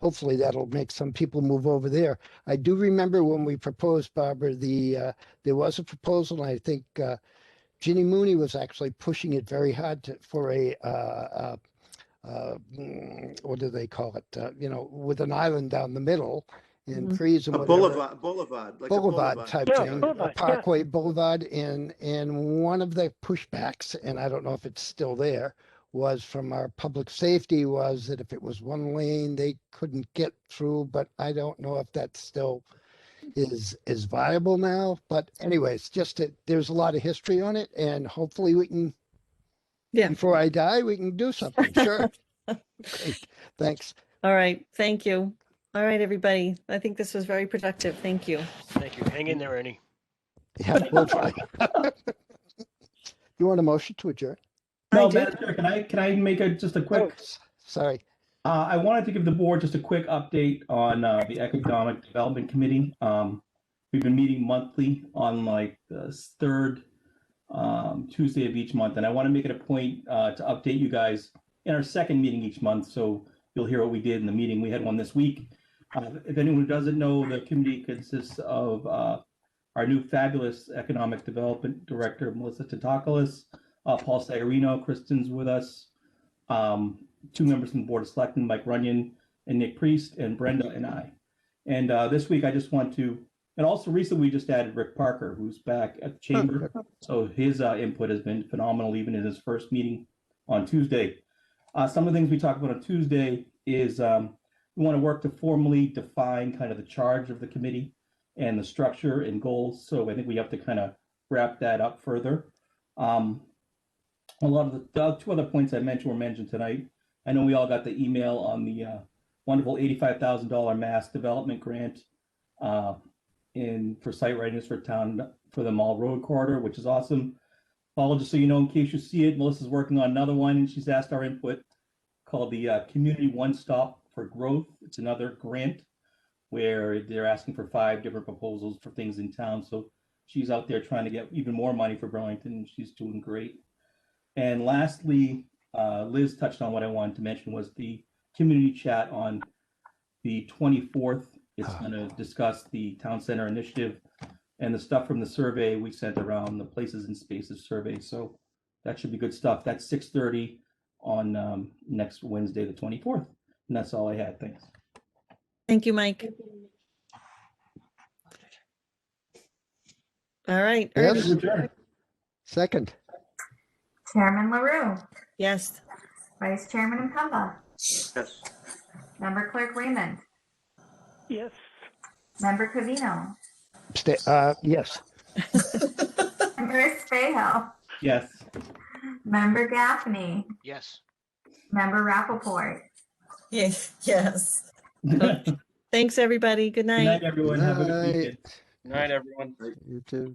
hopefully that'll make some people move over there. I do remember when we proposed, Barbara, there was a proposal, and I think Ginny Mooney was actually pushing it very hard for what do they call it? With an island down the middle. And trees and a whatever. boulevard type thing, Parkway Boulevard, and one of the pushbacks, and I don't know if it's still there, was from our public safety, was that if it was one lane, they couldn't get through, but I don't know if that still is viable now. But anyways, there's a lot of history on it, and hopefully we can, before I die, we can do something. Sure. Great. Thanks. All right. Thank you. All right, everybody. I think this was very productive. Thank you. Thank you. Hang in there, Ernie. Yeah, we'll try. You want a motion to adjourn? No, Madam Chair, can I make just a quick? Sorry. I wanted to give the board just a quick update on the Economic Development Committee. We've been meeting monthly on like the 3rd Tuesday of each month, and I want to make it a point to update you guys in our 2nd meeting each month, so you'll hear what we did in the meeting. We had one this week. If anyone doesn't know, the committee consists of our new fabulous Economic Development Director, Melissa Tatakoulis, Paul Sagarino, Kristen's with us, 2 members from the Board of Selectmen, Mike Runyon and Nick Priest, and Brenda and I. And this week, I just want to And also recently, we just added Rick Parker, who's back at the chamber. So his input has been phenomenal, even in his first meeting on Tuesday. Some of the things we talked about on Tuesday is we want to work to formally define kind of the charge of the committee and the structure and goals. So I think we have to kind of wrap that up further. A lot of the two other points I mentioned were mentioned tonight. I know we all got the email on the wonderful $85,000 mass development grant for site readiness for the Mall Road corridor, which is awesome. Paul, just so you know, in case you see it, Melissa's working on another one, and she's asked our input called the Community One Stop for Growth. It's another grant where they're asking for 5 different proposals for things in town. So she's out there trying to get even more money for Burlington, and she's doing great. And lastly, Liz touched on what I wanted to mention was the community chat on the 24th. It's going to discuss the town center initiative and the stuff from the survey we sent around, the Places and Spaces survey. So that should be good stuff. That's 6:30 on next Wednesday, the 24th. And that's all I had. Thanks. Thank you, Mike. All right. Yes. Ernie. Second. Chairman LaRue, Yes. Vice Chairman Impemba, Yes. Member Clerk Raymond, Yes. Member Covino, Yes. Member Spaho, Yes. Member Gaffney, Yes. Member Rappaport. Yes. Thanks, everybody. Good Good night. night, everyone. Have a good Night. weekend. Good night, everyone. You too.